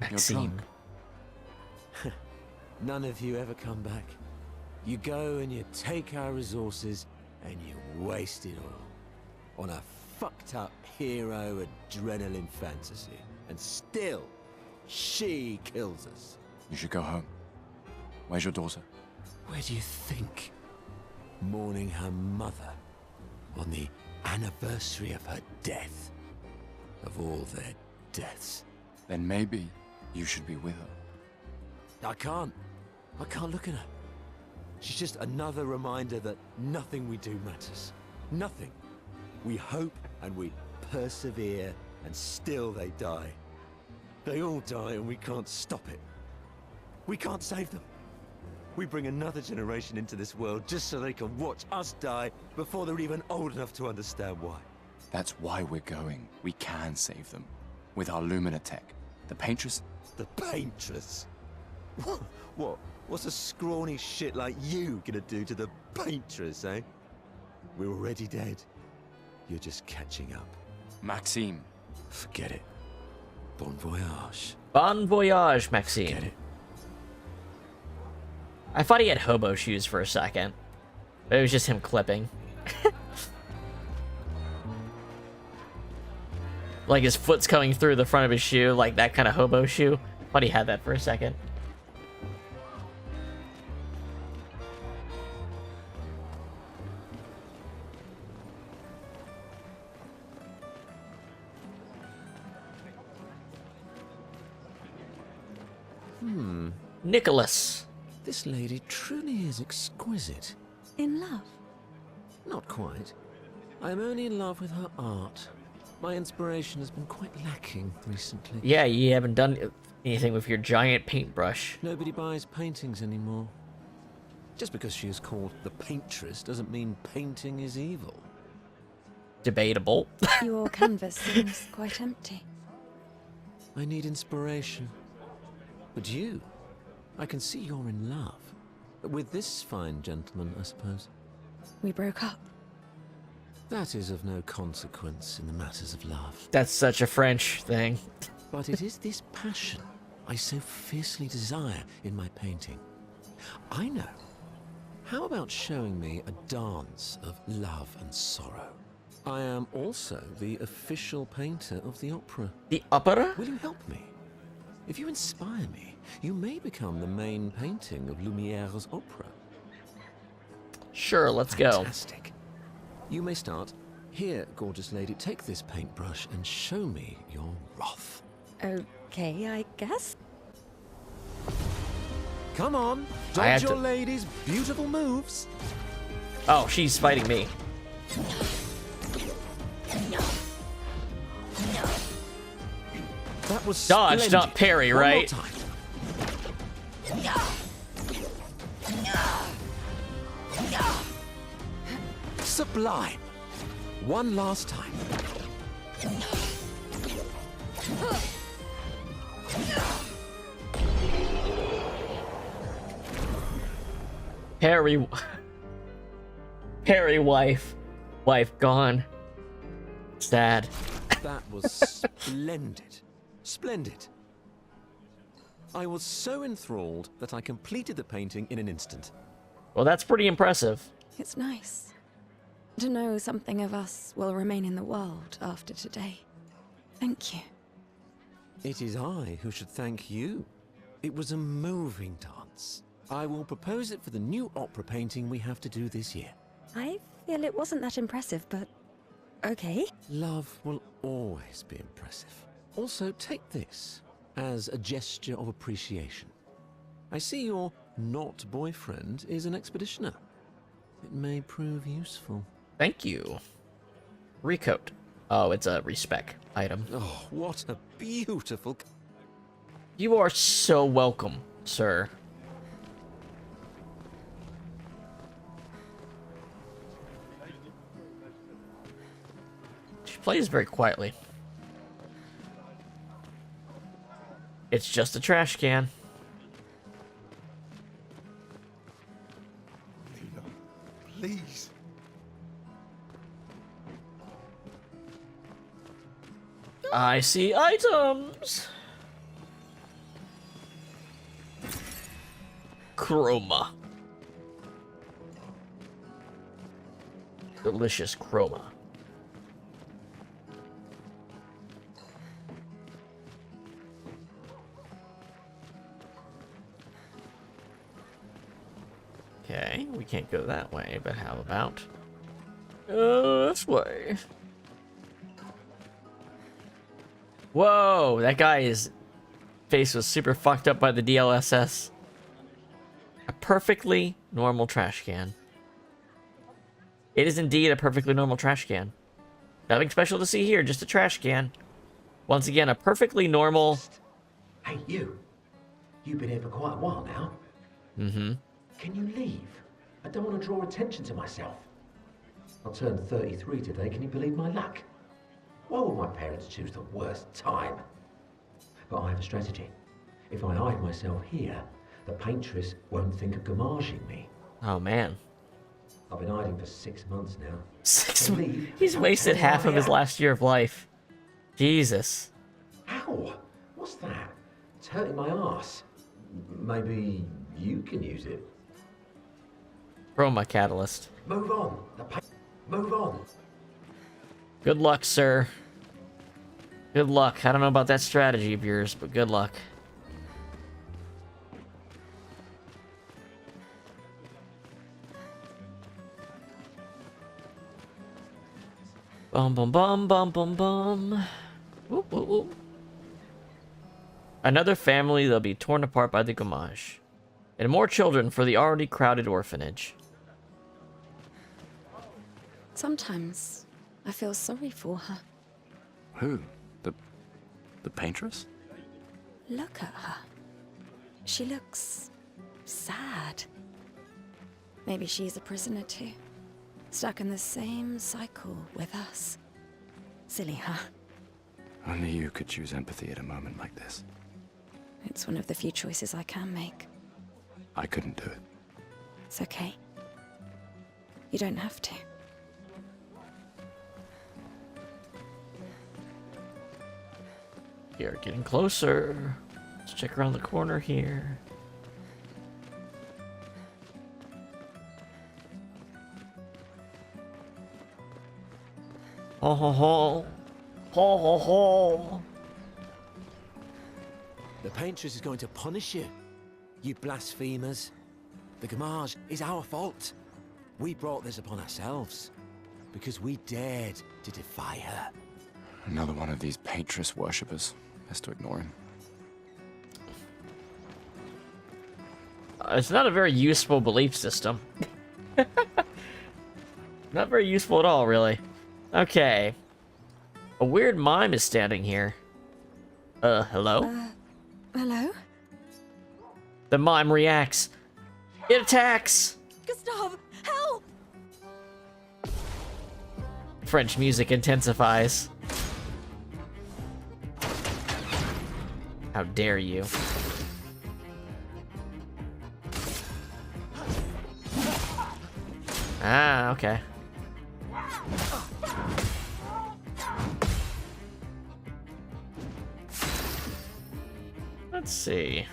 Maxime. None of you ever come back. You go and you take our resources and you waste it all on a fucked up hero adrenaline fantasy. And still, she kills us. You should go home. Where's your daughter? Where do you think? Mourning her mother on the anniversary of her death. Of all their deaths. Then maybe you should be with her. I can't look at her. She's just another reminder that nothing we do matters. Nothing. We hope and we persevere, and still they die. They all die and we can't stop it. We can't save them. We bring another generation into this world just so they can watch us die before they're even old enough to understand why. That's why we're going. We can save them. With our Lumina tech. The Paintress? The Paintress? What? What's a scrawny shit like you gonna do to the Paintress, eh? We're already dead. You're just catching up. Maxime. Forget it. Bon voyage. Bon voyage, Maxime. Get it. I thought he had hobo shoes for a second. But it was just him clipping. Like his foot's coming through the front of his shoe, like that kind of hobo shoe. Thought he had that for a second. Nicholas. This lady truly is exquisite. In love? Not quite. I am only in love with her art. My inspiration has been quite lacking recently. Yeah, you haven't done anything with your giant paintbrush. Nobody buys paintings anymore. Just because she is called the Paintress doesn't mean painting is evil. Debatable. Your canvas seems quite empty. I need inspiration. But you, I can see you're in love. With this fine gentleman, I suppose. We broke up. That is of no consequence in the matters of love. That's such a French thing. But it is this passion I so fiercely desire in my painting. I know. How about showing me a dance of love and sorrow? I am also the official painter of the opera. The opera? Will you help me? If you inspire me, you may become the main painting of Lumiere's opera. Sure, let's go. Fantastic. You may start. Here, gorgeous lady, take this paintbrush and show me your wrath. Okay, I guess. Come on, dodge your lady's beautiful moves. Oh, she's fighting me. That was dodge, splendid. not parry, One more right? time. Sublime. One last time. Harry. Harry, wife. Wife gone. Sad. That was splendid. Splendid. I was so enthralled that I completed the painting in an instant. Well, that's pretty impressive. It's nice to know something of us will remain in the world after today. Thank you. It is I who should thank you. It was a moving dance. I will propose it for the new opera painting we have to do this year. I feel it wasn't that impressive, but okay. Love will always be impressive. Also, take this as a gesture of appreciation. I see your not boyfriend is an expeditioner. It may prove useful. Thank you. Recoat. Oh, it's a respec item. Oh, what a beautiful... You are so welcome, sir. She plays very quietly. It's just a trash can. Please. I see items. Chroma. Delicious chroma. Okay, we can't go that way, but how about this way? Whoa, that guy's face was super fucked up by the DLSS. A perfectly normal trash can. It is indeed a perfectly normal trash can. Nothing special to see here, just a trash can. Once again, a perfectly normal... Hey, you. You've been here for quite a while now. Mm-hmm. Can you leave? I don't want to draw attention to myself. I'll turn 33 today, can you believe my luck? Why would my parents choose the worst time? But I have a strategy. If I hide myself here, the paintress won't think of gommaging me. Oh, man. I've been hiding for 6 months now. 6 months? He's wasted half of his last year of life. Jesus. Ow! What's that? It's hurting my ass. Maybe you can use it. Chroma catalyst. Move on. Move on. Good luck, sir. Good luck. I don't know about that strategy of yours, but good luck. Bum bum bum bum bum bum. Whoop, whoop, whoop. Another family that'll be torn apart by the gommage. And more children for the already crowded orphanage. Sometimes I feel sorry for her. Who? The paintress? Look at her. She looks sad. Maybe she's a prisoner too. Stuck in the same cycle with us. Silly her. Only you could choose empathy at a moment like this. It's one of the few choices I can make. I couldn't do it. It's okay. You don't have to. We are getting closer. Let's check around the corner here. Ho ho ho. Ho ho ho. The paintress is going to punish you, you blasphemers. The gommage is our fault. We brought this upon ourselves because we dared to defy her. Another one of these paintress worshippers. Best to ignore him. It's not a very useful belief system. Not very useful at all, really. Okay. A weird mime is standing here. Hello? Hello? The mime reacts. It attacks! Gustav, help! French music intensifies. How dare you? Ah, okay. Let's see.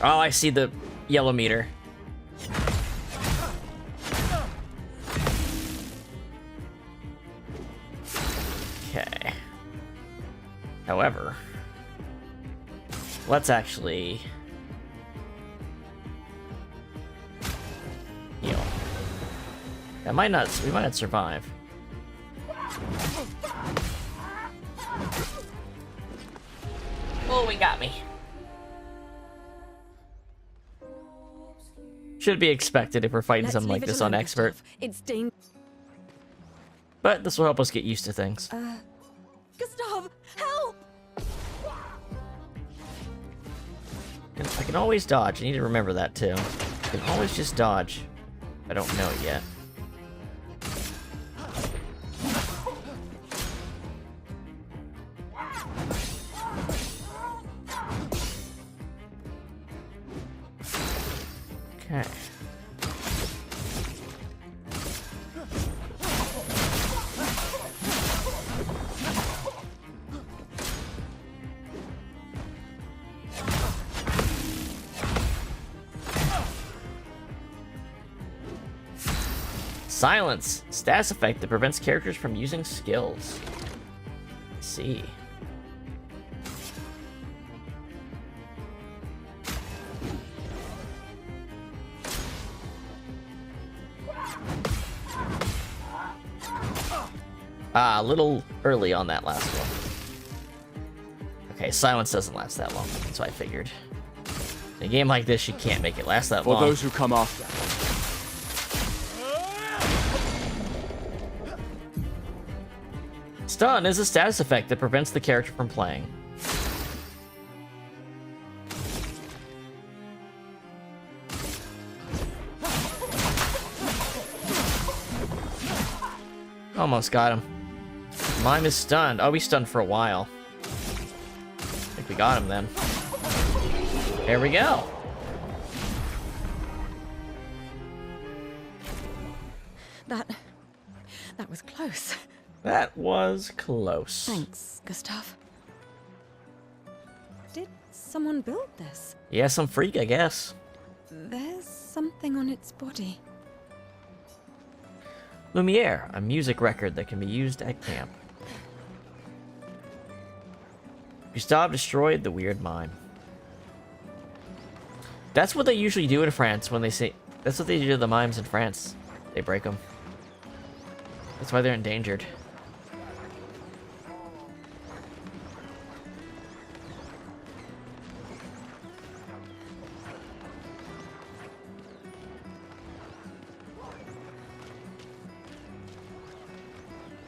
Oh, I see the yellow meter. However, let's actually heal. We might not survive. Oh, he got me. Should be expected if we're fighting something like this on expert. It's dangerous. But this will help us get used to things. Gustav, help! I can always dodge. I need to remember that too. I can always just dodge. I don't know it yet. Okay. Silence. Status effect that prevents characters from using skills. Let's see. A little early on that last one. Okay, silence doesn't last that long. That's what I figured. In a game like this, you can't make it last that long. For those who come after. Stun is a status effect that prevents the character from playing. Almost got him. Mime is stunned. Oh, he's stunned for a while. I think we got him then. There we go. That was close. That was close. Thanks, Gustav. Did someone build this? Yeah, some freak, I guess. There's something on its body. Lumiere, a music record that can be used at camp. Gustave destroyed the weird mime. That's what they usually do in France when they say... That's what they do to the mimes in France. They break them. That's why they're endangered.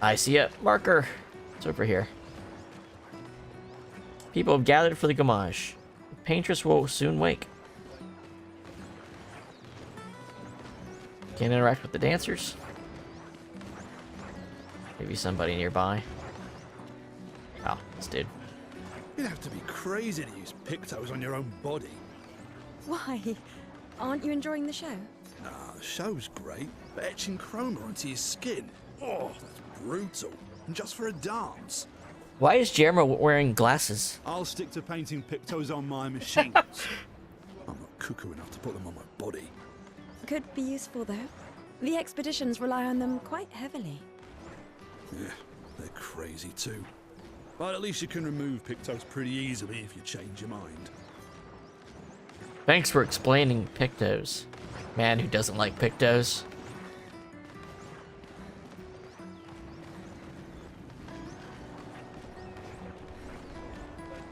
I see a marker. It's over here. People have gathered for the gamage. The paintress will soon wake. Can't interact with the dancers. Maybe somebody nearby. Oh, this dude. You'd have to be crazy to use pictos on your own body. Why? Aren't you enjoying the show? Nah, the show's great, but etching chroma onto your skin, oh, that's brutal. And just for a dance. Why is Jeremy wearing glasses? I'll stick to painting pictos on my machines. I'm not cuckoo enough to put them on my body. Could be useful, though. The expeditions rely on them quite heavily. Yeah, they're crazy too. But at least you can remove pictos pretty easily if you change your mind. Thanks for explaining pictos. Man who doesn't like pictos.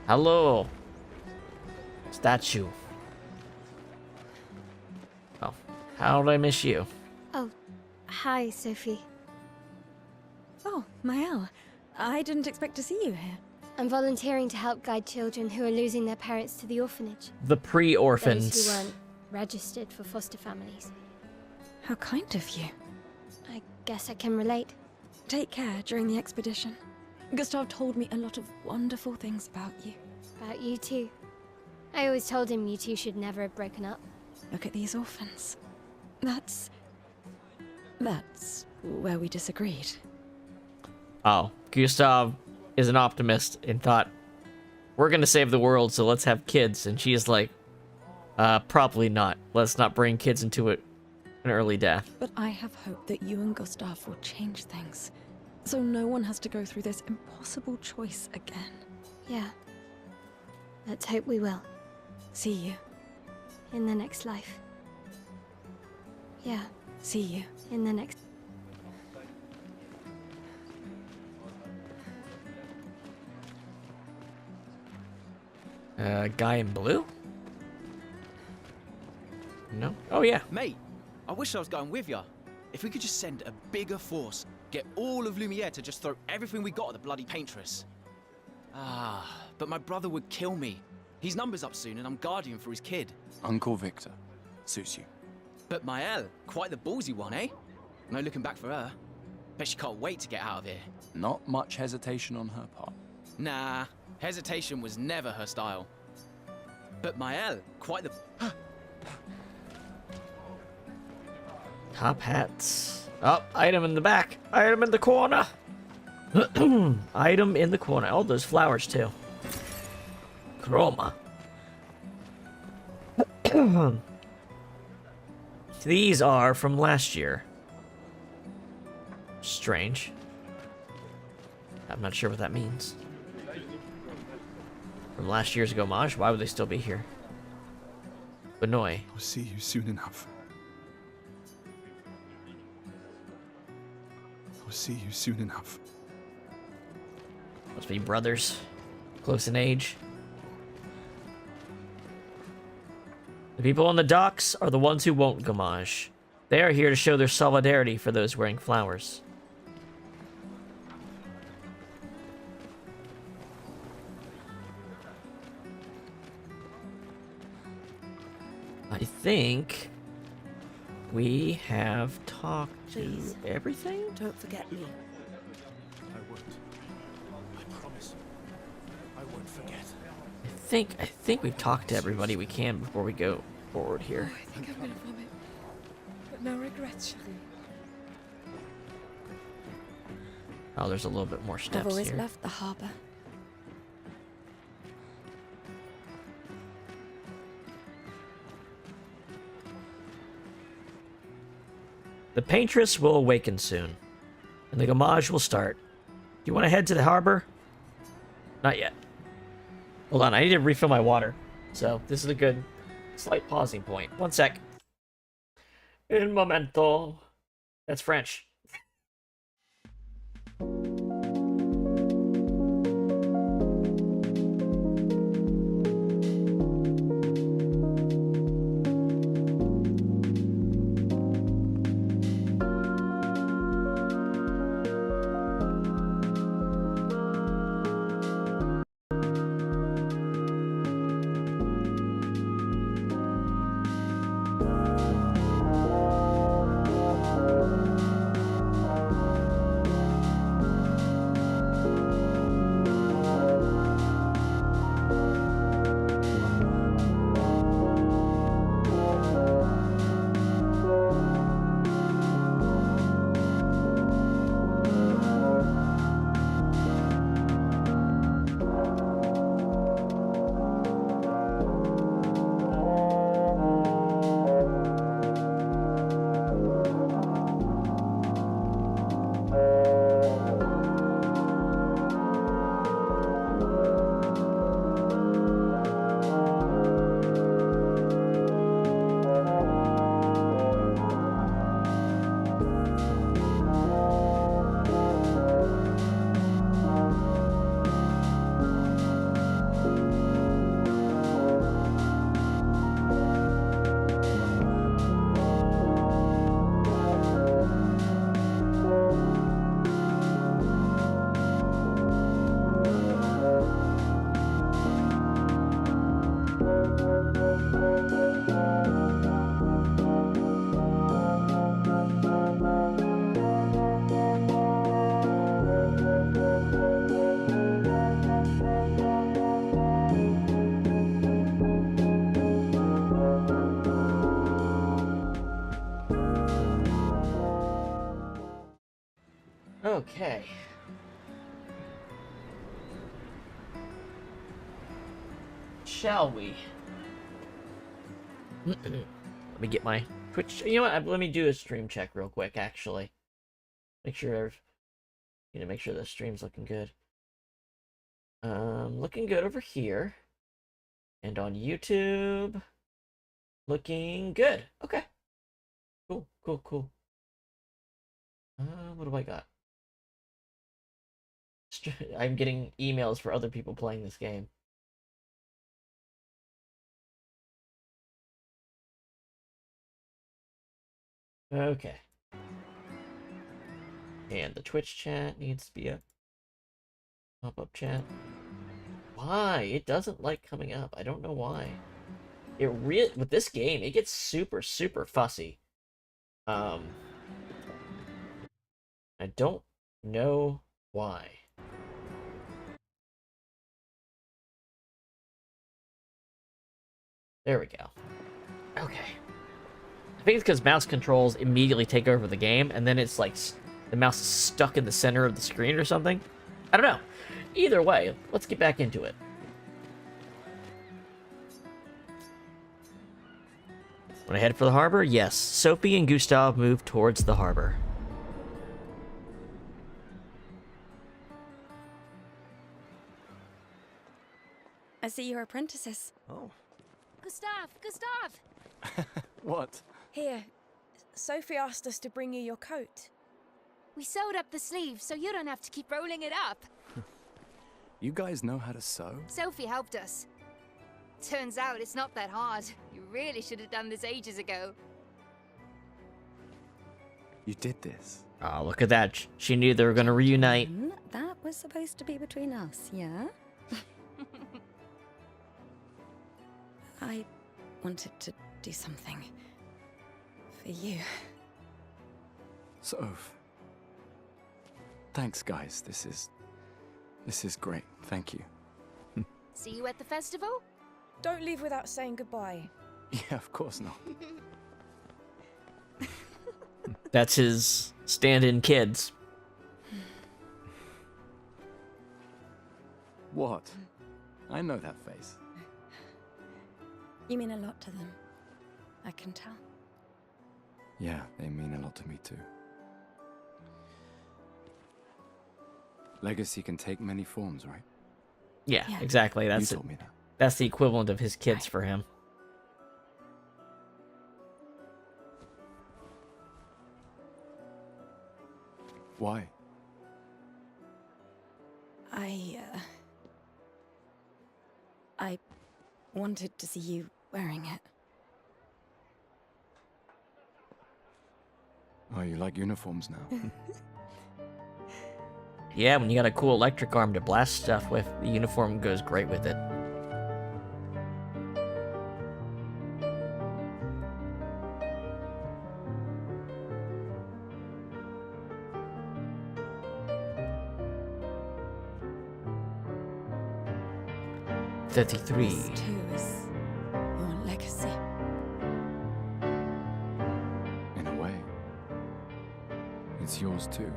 Hello. Statue. Oh, how did I miss you? Oh, hi, Sophie. Oh, Mael. I didn't expect to see you here. I'm volunteering to help guide children who are losing their parents to the orphanage. The pre-orphans. Those who weren't registered for foster families. How kind of you. I guess I can relate. Take care during the expedition. Gustav told me a lot of wonderful things about you. About you too. I always told him you two should never have broken up. Look at these orphans. That's where we disagreed. Oh, Gustav is an optimist and thought, we're gonna save the world, so let's have kids. And she's like, probably not. Let's not bring kids into an early death. But I have hope that you and Gustav will change things, so no one has to go through this impossible choice again. Yeah. Let's hope we will. See you. In the next life. Yeah. See you. In the next... Guy in blue? No? Oh, yeah. Mate, I wish I was going with ya. If we could just send a bigger force, get all of Lumiere to just throw everything we got at the bloody paintress. Ah, but my brother would kill me. His number's up soon and I'm guardian for his kid. Uncle Victor. Suits you. But Maëlle, quite the ballsy one, eh? No looking back for her. Bet she can't wait to get out of here. Not much hesitation on her part. Nah, hesitation was never her style. But Maëlle, quite the... Top hats. Oh, item in the back. Item in the corner. Item in the corner. Oh, those flowers too. Chroma. These are from last year. Strange. I'm not sure what that means. From last year's homage? Why would they still be here? Benoy. I'll see you soon enough. I'll see you soon enough. Must be brothers. Close in age. The people on the docks are the ones who won't homage. They are here to show their solidarity for those wearing flowers. I think we have talked Please. to everything? Don't forget me. I won't. I promise. I won't forget. I think we've talked to everybody we can before we go forward here. I think I'm gonna vomit. But no regrets, Cherie. Oh, there's a little bit more I've steps always here. loved the harbor. The paintress will awaken soon, and the homage will start. Do you want to head to the harbor? Not yet. Hold on, I need to refill my water. So, this is a good slight pausing point. One sec. Un momento. That's French. Okay. Shall we? Let me get my Twitch. You know what? Let me do a stream check real quick, actually. Make sure, make sure the stream's looking good. Looking good over here. And on YouTube, looking good. Okay. Cool, cool, cool. What do I got? I'm getting emails for other people playing this game. Okay. And the Twitch chat needs to be up. Pop-up chat. Why? It doesn't like coming up. I don't know why. With this game, it gets super, super fussy. I don't know why. There we go. Okay. I think it's because mouse controls immediately take over the game, and then it's like the mouse is stuck in the center of the screen or something. I don't know. Either way, let's get back into it. Want to head for the harbor? Yes. Sophie and Gustav move towards the harbor. I see you're apprentices. Oh. Gustav! What? Here, Sophie asked us to bring you your coat. We sewed up the sleeve so you don't have to keep rolling it up. You guys know how to sew? Sophie helped us. Turns out it's not that hard. You really should have done this ages ago. You did this? Oh, look at that. She knew they were going to reunite. That was supposed to be between us, yeah? I wanted to do something for you. Soph. Thanks, guys. This is great. Thank you. See you at the festival? Don't leave without saying goodbye. Yeah, of course not. That's his stand-in kids. What? I know that face. You mean a lot to them. I can tell. Yeah, they mean a lot to me too. Legacy can take many forms, right? Yeah, exactly. You told me that. That's the equivalent of his kids for him. Why? I wanted to see you wearing it. Oh, you like uniforms now? Yeah, when you got a cool electric arm to blast stuff with, the uniform goes great with it. This too is your legacy. In a way. It's yours too.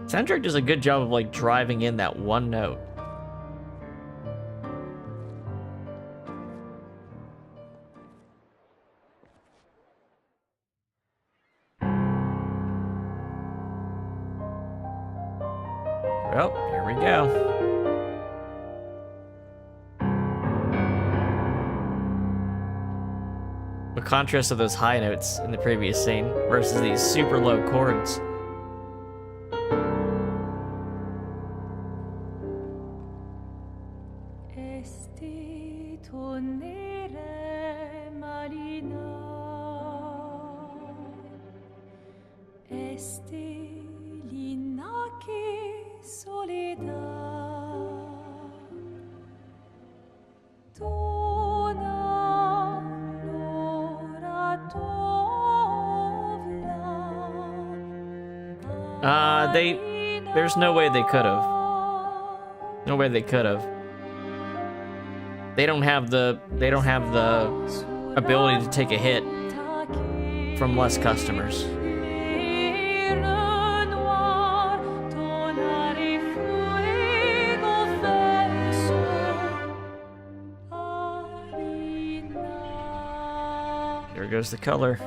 Soundtrack does a good job of like driving in that one note. Well, here we go. The contrast of those high notes in the previous scene versus these super low chords. There's no way they could have. No way they could have. they don't have the ability to take a hit from less customers. There goes the color.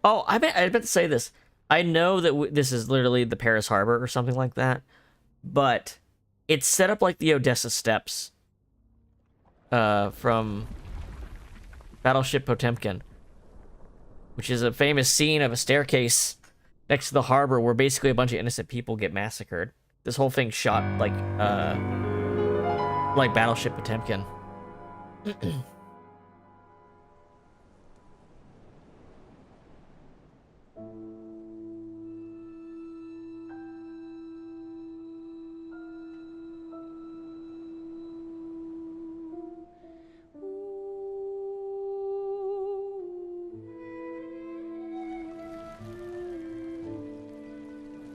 Oh, I meant to say this. I know that this is literally the Paris Harbor or something like that, but it's set up like the Odessa Steps from Battleship Potemkin, which is a famous scene of a staircase next to the harbor where basically a bunch of innocent people get massacred. This whole thing's shot like Battleship Potemkin.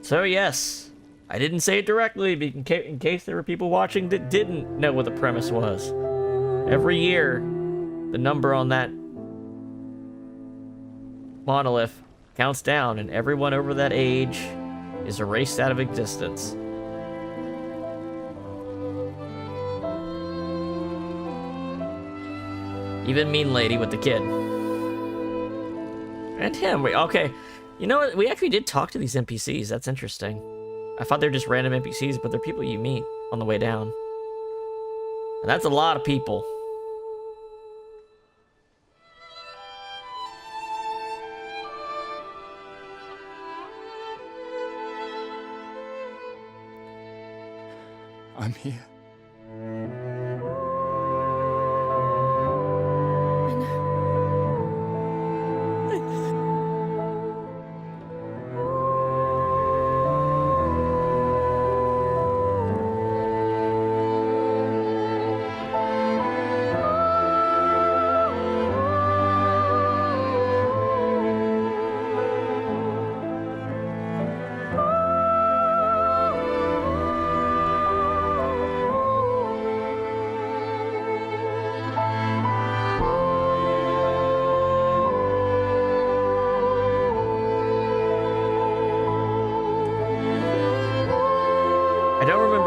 So yes, I didn't say it directly in case there were people watching that didn't know what the premise was. Every year, the number on that monolith counts down, and everyone over that age is erased out of existence. Even Mean Lady with the kid. And him. Okay. You know what? We actually did talk to these NPCs. That's interesting. I thought they were just random NPCs, but they're people you meet on the way down. And that's a lot of people. I'm here.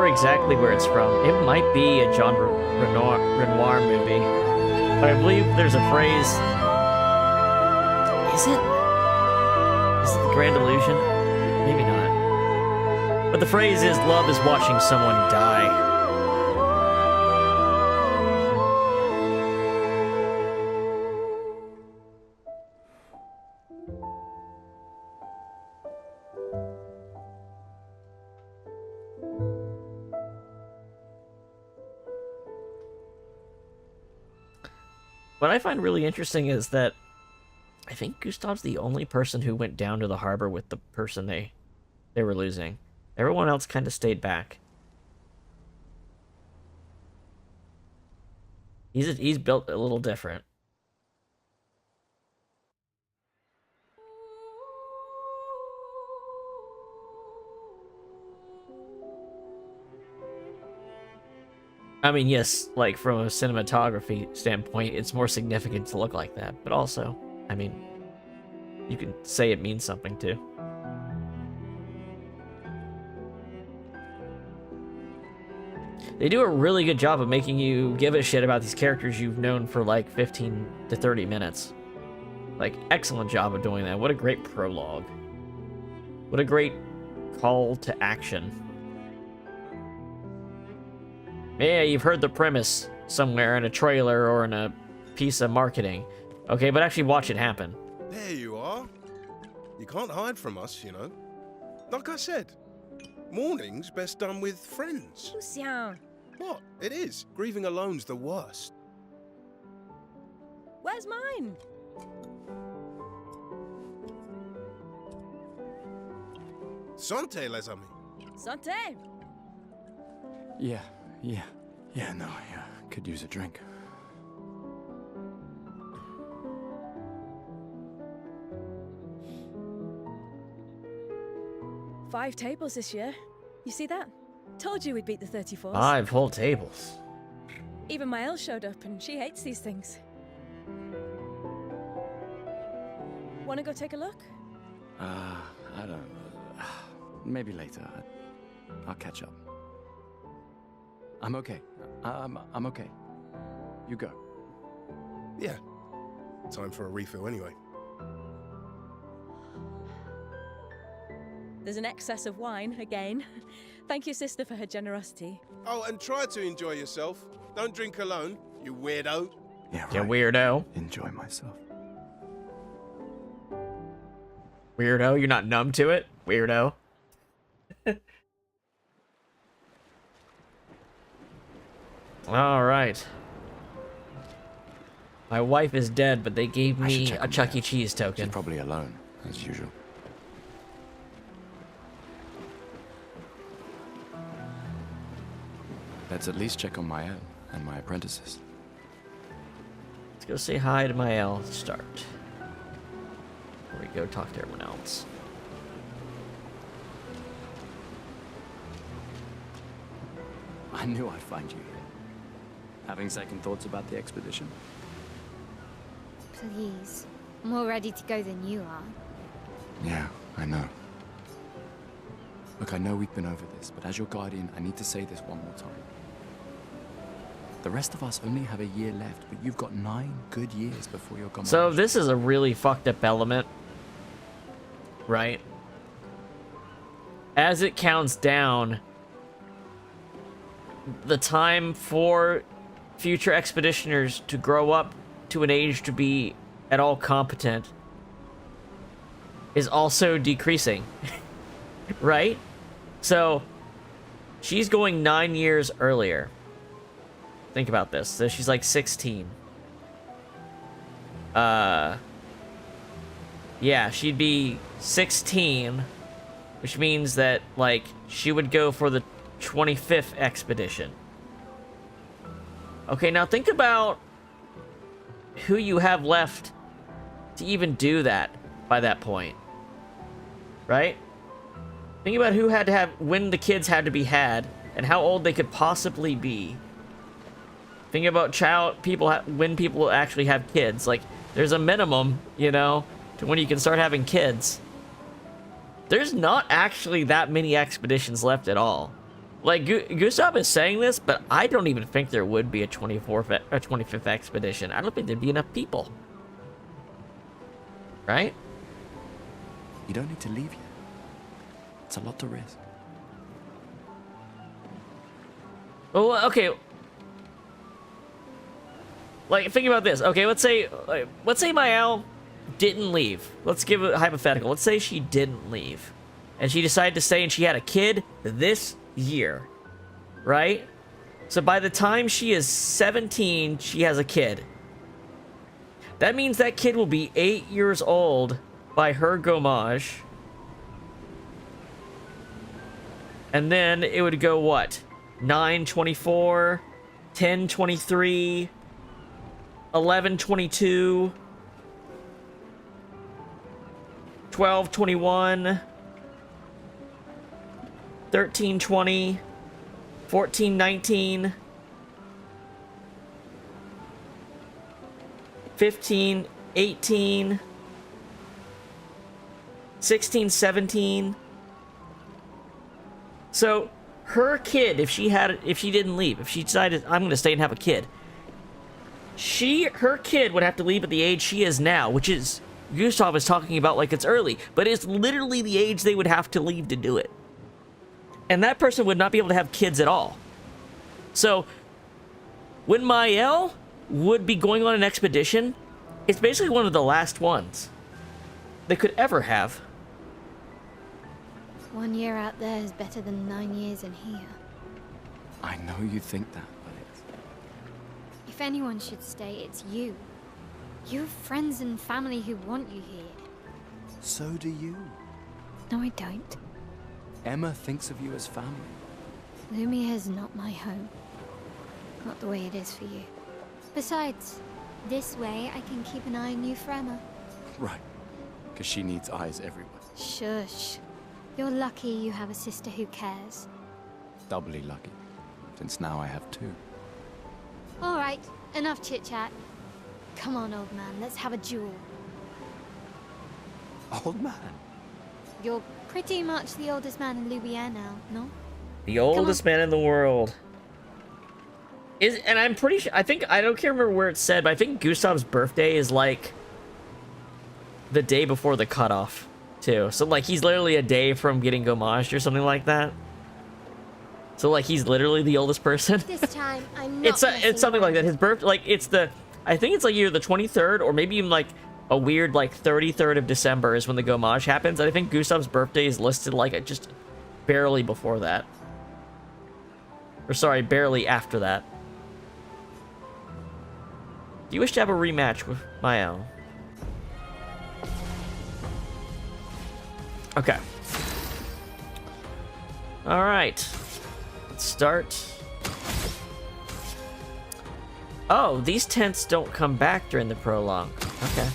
Exactly where it's from. It might be a John Renoir movie, but I believe there's a phrase. Is it The Grand Illusion? Maybe not. But the phrase is, love is watching someone die. What I find really interesting is that I think Gustav's the only person who went down to the harbor with the person they were losing. Everyone else kind of stayed back. He's built a little different. I mean, yes, like, from a cinematography standpoint, it's more significant to look like that. But also, I mean, you can say it means something, too. They do a really good job of making you give a shit about these characters you've known for, like, 15 to 30 minutes. Like, excellent job of doing that. What a great prologue. What a great call to action. Yeah, you've heard the premise somewhere in a trailer or in a piece of marketing. Okay, but actually watch it happen. There you are. You can't hide from us, you know. Like I said, mourning's best done with friends. Lucien. What? It is. Grieving alone's the worst. Where's mine? Santé, les amis. Santé. Yeah, no, I could use a drink. Five tables this year. You see that? Told you we'd beat the 34s. 5 whole tables. Even Mael showed up, and she hates these things. Wanna go take a look? I don't... maybe later. I'll catch up. I'm okay. I'm okay. You go. Yeah. Time for a refill anyway. There's an excess of wine, again. Thank your sister for her generosity. Oh, and try to enjoy yourself. Don't drink alone, you weirdo. Yeah, right. You weirdo. Enjoy myself. Weirdo, you're not numb to it? Weirdo. Alright. My wife is dead, but they gave me a Chuck E. Cheese token. She's probably alone, as usual. Let's at least check on Mael and my apprentices. Let's go say hi to Mael to start. Before we go talk to everyone else. I knew I'd find you here. Having second thoughts about the expedition? Please. I'm more ready to go than you are. Yeah, I know. Look, I know we've been over this, but as your guardian, I need to say this one more time. The rest of us only have a year left, but you've got 9 good years before you're gone. So this is a really fucked up element, right? As it counts down, the time for future expeditioners to grow up to an age to be at all competent is also decreasing, right? So she's going 9 years earlier. Think about this. So she's like 16. Yeah, she'd be 16, which means that, like, she would go for the 25th expedition. Okay, now think about who you have left to even do that by that point. Right? Think about who had to have, when the kids had to be had, and how old they could possibly be. Think about when people actually have kids. Like, there's a minimum, you know, to when you can start having kids. There's not actually that many expeditions left at all. Like, Gustav is saying this, but I don't even think there would be a 25th expedition. I don't think there'd be enough people. Right? You don't need to leave yet. It's a lot to risk. Well, okay. Like, think about this. Okay, let's say Mael didn't leave. Let's give it a hypothetical. Let's say she didn't leave, and she decided to stay, and she had a kid this year, right? So by the time she is 17, she has a kid. That means that kid will be 8 years old by her gommage. And then it would go what? 9, 24, 10, 23, 11, 22, 12, 21, 13, 20, 14, 19, 15, 18, 16, 17. So her kid, if she didn't leave, if she decided I'm going to stay and have a kid, her kid would have to leave at the age she is now, which is, Gustav is talking about like it's early, but it's literally the age they would have to leave to do it. And that person would not be able to have kids at all. So when Mael would be going on an expedition, it's basically one of the last ones they could ever have. 1 year out there is better than 9 years in here. I know you think that, but it's... If anyone should stay, it's you. You have friends and family who want you here. So do you. No, I don't. Emma thinks of you as family. Lumia is not my home. Not the way it is for you. Besides, this way I can keep an eye on you for Emma. Right. Because she needs eyes everywhere. Shush. You're lucky you have a sister who cares. doubly lucky, since now I have two. All right, enough chit-chat. Come on, old man, let's have a duel. Old man? You're pretty much the oldest man in Louvier now, no? The oldest man in the world. And I'm pretty sure, I can't remember where it said, but I think Gustav's birthday is like the day before the cutoff, too. So like he's literally a day from getting gommaged or something like that. So like he's literally the oldest person. This time, I'm not it's something like that. His birth, like I think it's like either the 23rd or maybe even like a weird like 33rd of December is when the gommage happens. And I think Gustav's birthday is listed like just barely before that. Or sorry, barely after that. Do you wish to have a rematch with Mael? Okay. Alright. Let's start. Oh, these tents don't come back during the prologue. Okay.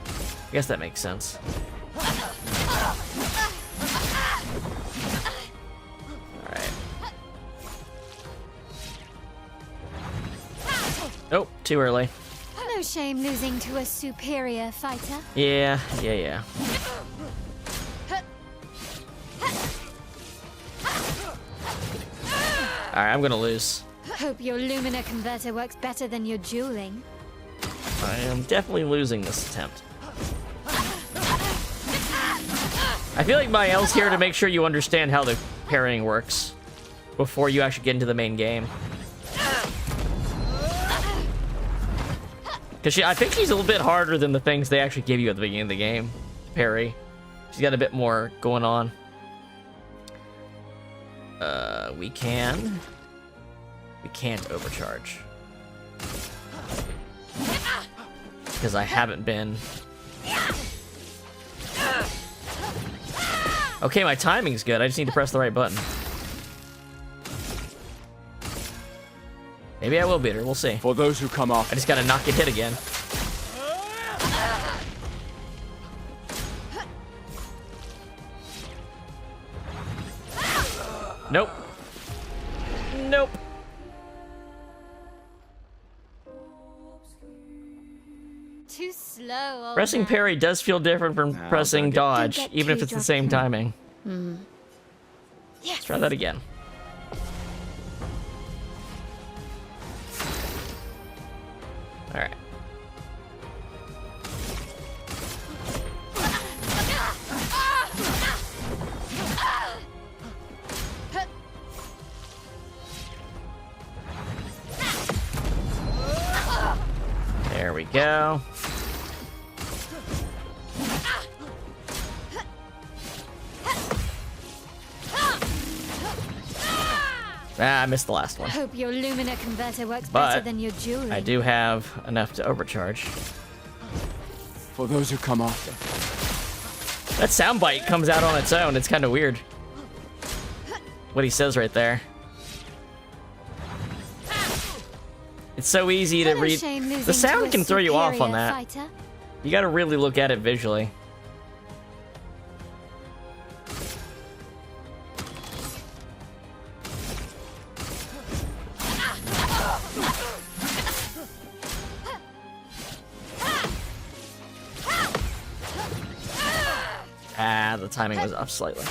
I guess that makes sense. Oh, too early. No shame losing to a superior fighter. Yeah. Alright, I'm gonna lose. Hope your Lumina converter works better than your dueling. I am definitely losing this attempt. I feel like Mael's here to make sure you understand how the parrying works before you actually get into the main game. Because I think she's a little bit harder than the things they actually give you at the beginning of the game. Parry. She's got a bit more going on. We can't overcharge. Because I haven't been. Okay, my timing's good. I just need to press the right button. Maybe I will beat her. We'll see. For those who come off, I just gotta not get hit again. Nope. Nope. Too slow. Old Pressing man. parry does feel different from pressing dodge, Don't get even if too it's the same drunk. timing. Yes. Let's try that again. Alright. There we go. Ah, I missed the last one. Hope your Lumina converter works But better than your dueling. I do have enough to overcharge. for those who come after. That soundbite comes out on its own. It's kind of weird. What he says right there. It's so easy to read. The sound can throw you off on that. Fighter. You gotta really look at it visually. Ah, the timing was off slightly.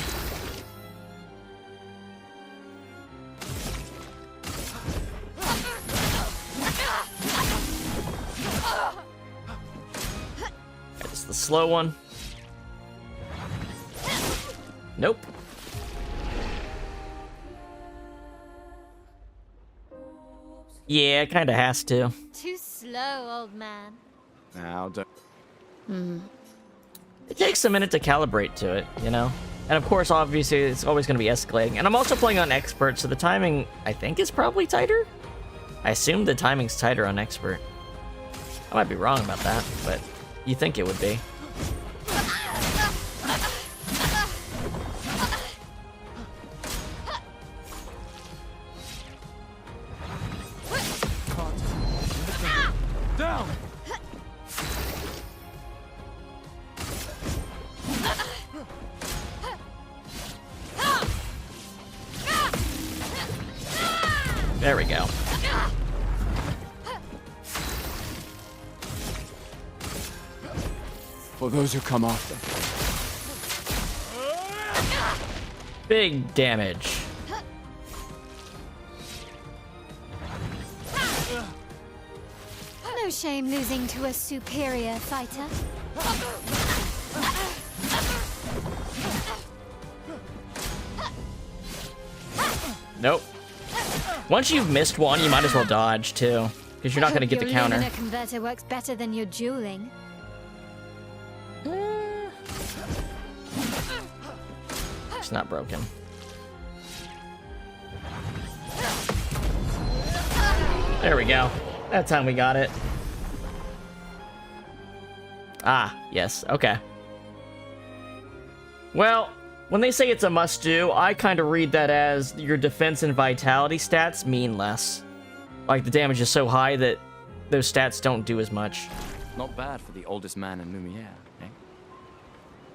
It's the slow one. Nope. Yeah, it kind of has to. Too slow, old man. Now, don't. It takes a minute to calibrate to it, you know? And of course, obviously, it's always going to be escalating. And I'm also playing on Expert, so the timing, I think, is probably tighter? I assume the timing's tighter on Expert. I might be wrong about that, but you think it would be. Down! There we go. For those who come after. Big damage. No shame losing to a superior fighter. Nope. Once you've missed one, you might as well dodge too, because you're not going to get the counter. Your converter works better than your dueling. It's not broken. There we go. That time we got it. Ah, yes. Okay. Well, when they say it's a must-do, I kind of read that as your defense and vitality stats mean less. Like, the damage is so high that those stats don't do as much. Not bad for the oldest man in Lumiere, eh?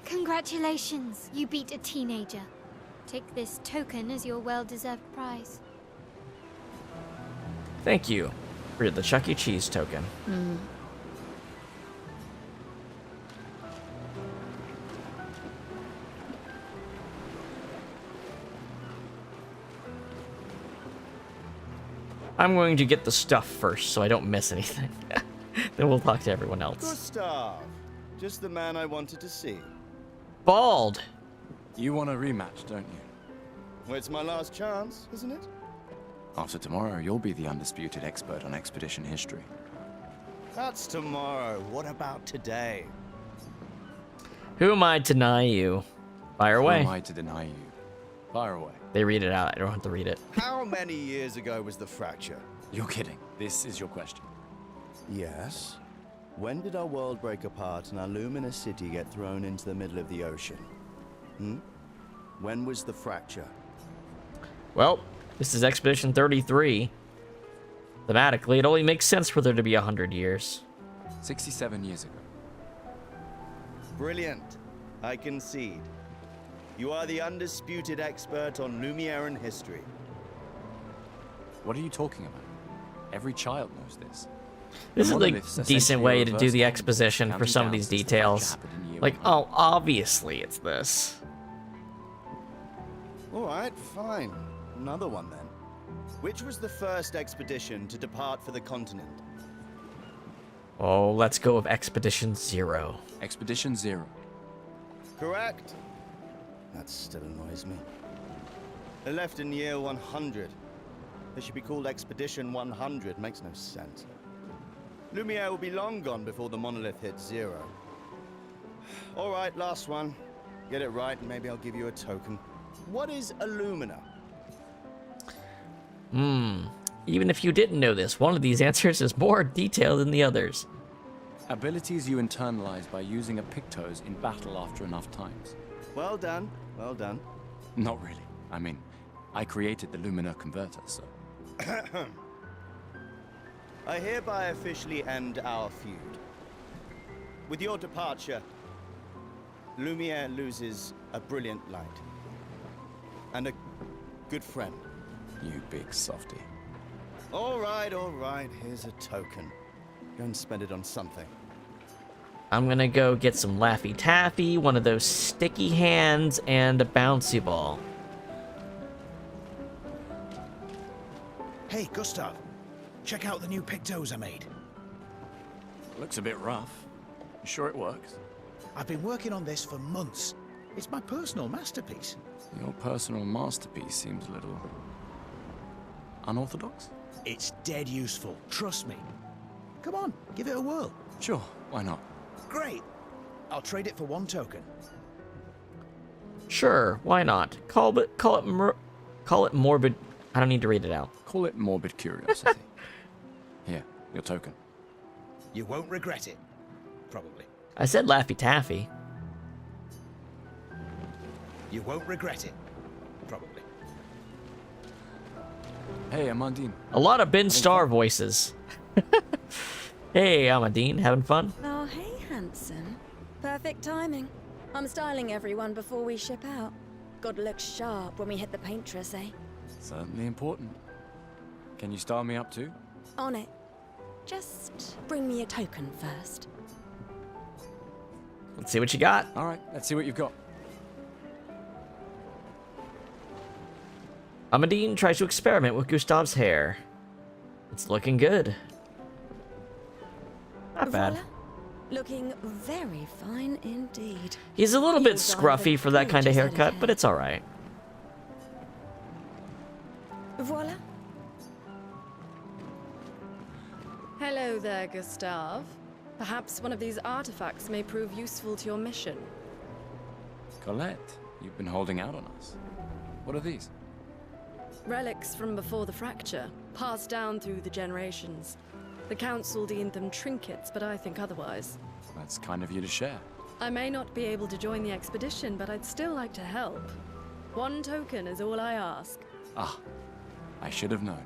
Congratulations, you beat a teenager. Take this token as your well-deserved prize. Thank you for the Chuck E. Cheese token. I'm going to get the stuff first so I don't miss anything. Then we'll talk to everyone else. Gustav, just the man I wanted to see. Bald. You want a rematch, don't you? Well, it's my last chance, isn't it? After tomorrow, you'll be the undisputed expert on expedition history. That's tomorrow. What about today? Who am I to deny you? Fire away. Who am I to deny you? Fire away. They read it out. I don't have to read it. How many years ago was the fracture? You're kidding. This is your question. Yes. When did our world break apart and our luminous city get thrown into the middle of the ocean? When was the fracture? Well, this is Expedition 33. Thematically, it only makes sense for there to be 100 years. 67 years ago. Brilliant. I concede. You are the undisputed expert on Lumieran history. What are you talking about? Every child knows this. This is like a decent way to do the exposition for some of these details. Like, oh, obviously it's this. All right, fine. Another one then. Which was the first expedition to depart for the continent? Oh, let's go with Expedition 0. Expedition 0. Correct. That still annoys me. They left in year 100. They should be called Expedition 100. Makes no sense. Lumiere will be long gone before the monolith hits 0. All right, last one. Get it right, and maybe I'll give you a token. What is Illumina? Even if you didn't know this, one of these answers is more detailed than the others. Abilities you internalize by using a Pictos in battle after enough times. Well done, well done. Not really. I mean, I created the Lumina converter, so... I hereby officially end our feud. With your departure, Lumiere loses a brilliant light. And a good friend. You big softy. All right, here's a token. Go and spend it on something. I'm gonna go get some Laffy Taffy, one of those sticky hands, and a bouncy ball. Hey, Gustav. Check out the new Pictos I made. Looks a bit rough. You sure it works? I've been working on this for months. It's my personal masterpiece. Your personal masterpiece seems a little... unorthodox? It's dead useful, trust me. Come on, give it a whirl. Sure, why not? Great. I'll trade it for one token. Sure, why not? Call it morbid. I don't need to read it out. Call it morbid curiosity. Here, your token. You won't regret it. Probably. I said Laffy Taffy. You won't regret it. Probably. Hey, Amandine. A lot of Ben Starr voices. Hey, Amandine, having fun? Oh, hey, handsome. Perfect timing. I'm styling everyone before we ship out. Gotta look sharp when we hit the paintress, eh? Certainly important. Can you start me up too? On it. Just bring me a token first. Let's see what you got. All right, let's see what you've got. Amadine tries to experiment with Gustav's hair. It's looking good. Not bad. Voila. Looking very fine indeed. He's a little bit You'll drive scruffy a for that kind of gorgeous head haircut, hair. but it's alright. Voila. Hello there, Gustav. Perhaps one of these artifacts may prove useful to your mission. Colette, you've been holding out on us. What are these? Relics from before the fracture, passed down through the generations. The council deemed them trinkets, but I think otherwise. That's kind of you to share. I may not be able to join the expedition, but I'd still like to help. One token is all I ask. Ah, I should have known.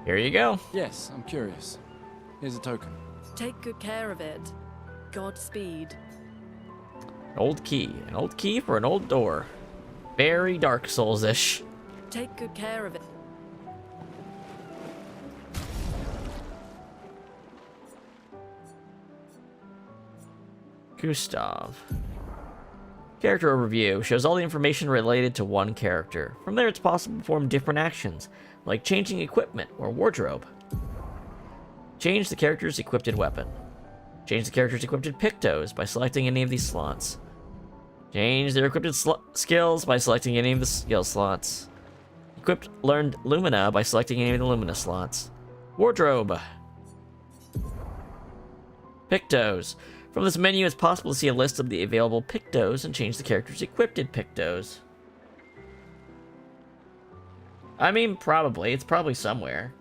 Here you go. Yes, I'm curious. Here's a token. Take good care of it. Godspeed. An old key. An old key for an old door. Very Dark Souls-ish. Take good care of it. Gustav. Character overview shows all the information related to one character. From there, it's possible to perform different actions, like changing equipment or wardrobe. Change the character's equipped weapon. Change the character's equipped pictos by selecting any of these slots. Change their equipped skills by selecting any of the skill slots. Equipped learned Lumina by selecting any of the Lumina slots. Wardrobe. Pictos. From this menu, it's possible to see a list of the available pictos and change the character's equipped pictos. I mean, probably. It's probably somewhere.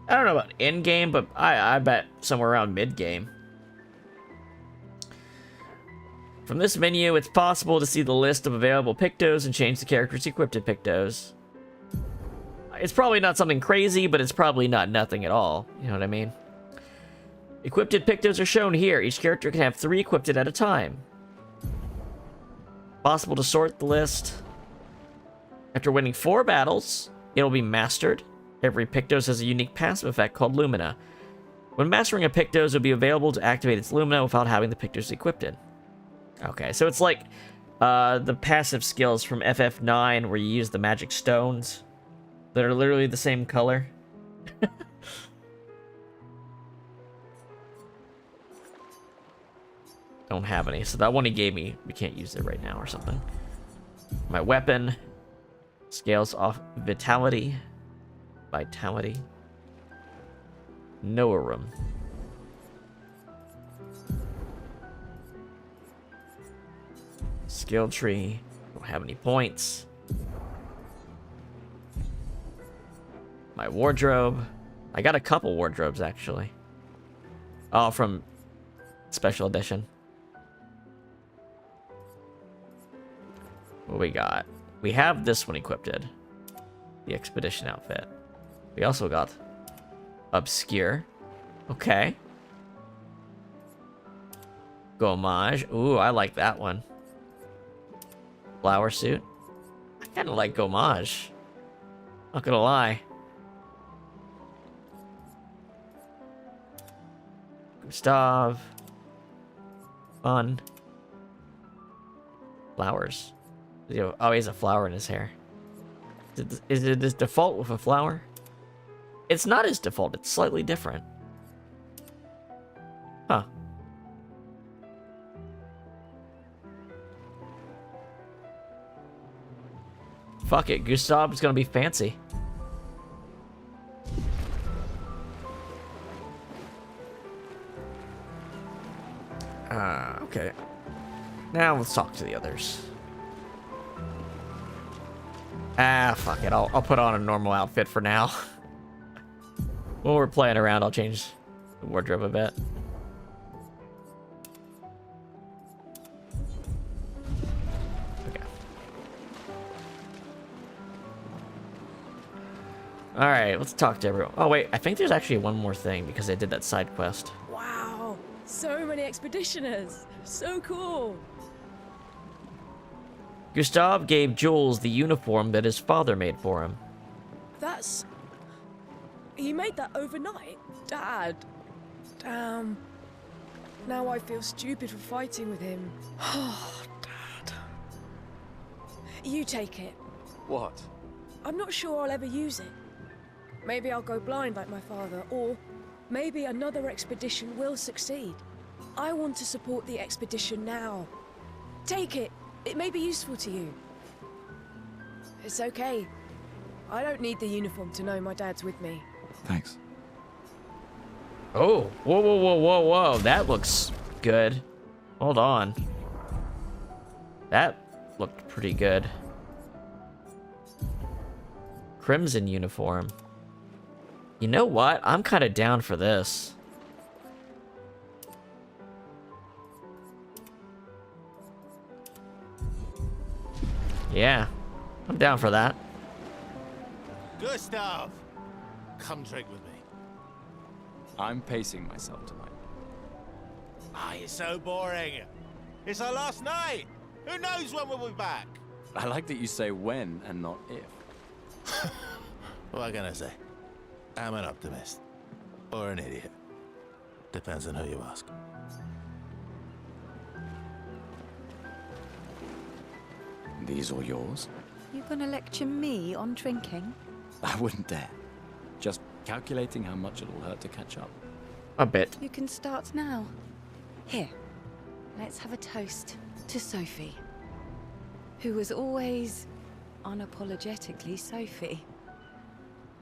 I don't know about in-game, but I bet somewhere around mid-game. From this menu, it's possible to see the list of available pictos and change the character's equipped pictos. It's probably not something crazy, but it's probably not nothing at all. You know what I mean? Equipped pictos are shown here. Each character can have 3 equipped at a time. Possible to sort the list. After winning 4 battles, it'll be mastered. Every Pictos has a unique passive effect called Lumina. When mastering a Pictos, it'll be available to activate its Lumina without having the Pictos equipped. Okay, so it's like the passive skills from FF9 where you use the magic stones that are literally the same color. Don't have any, so that one he gave me, we can't use it right now or something. My weapon scales off vitality. Noarum. Skill tree. Don't have any points. My wardrobe. I got a couple wardrobes actually. Oh, from special edition. What we got? We have this one equipped. The expedition outfit. We also got Obscur. Okay. Gomage. Ooh, I like that one. Flower suit. I kind of like Gomage. Not gonna lie. Gustav. Fun. Flowers. Oh, he has a flower in his hair. Is it his default with a flower? It's not his default, it's slightly different. Huh. Fuck it, Gustav is gonna be fancy. Okay. Now let's talk to the others. Fuck it. I'll put on a normal outfit for now. When we're playing around, I'll change the wardrobe a bit. Okay. Alright, let's talk to everyone. Oh, wait. I think there's actually one more thing because I did that side quest. Wow, so many expeditioners. So cool. Gustav gave Jules the uniform that his father made for him. That's... You made that overnight? Dad. Damn. Now I feel stupid for fighting with him. Oh, Dad. You take it. What? I'm not sure I'll ever use it. Maybe I'll go blind like my father, or maybe another expedition will succeed. I want to support the expedition now. Take it. It may be useful to you. It's okay. I don't need the uniform to know my dad's with me. Thanks. Oh, whoa, whoa, whoa, whoa, whoa. That looks good. Hold on. That looked pretty good. Crimson uniform. You know what? I'm kind of down for this. Yeah, I'm down for that. Gustav! Come drink with me. I'm pacing myself tonight. Ah, you're so boring. It's our last night. Who knows when we'll be back? I like that you say when and not if. What can I say? I'm an optimist. Or an idiot. Depends on who you ask. These all yours? You gonna lecture me on drinking? I wouldn't dare. Just calculating how much it'll hurt to catch up. A bit. You can start now. Here, let's have a toast to Sophie, who was always unapologetically Sophie.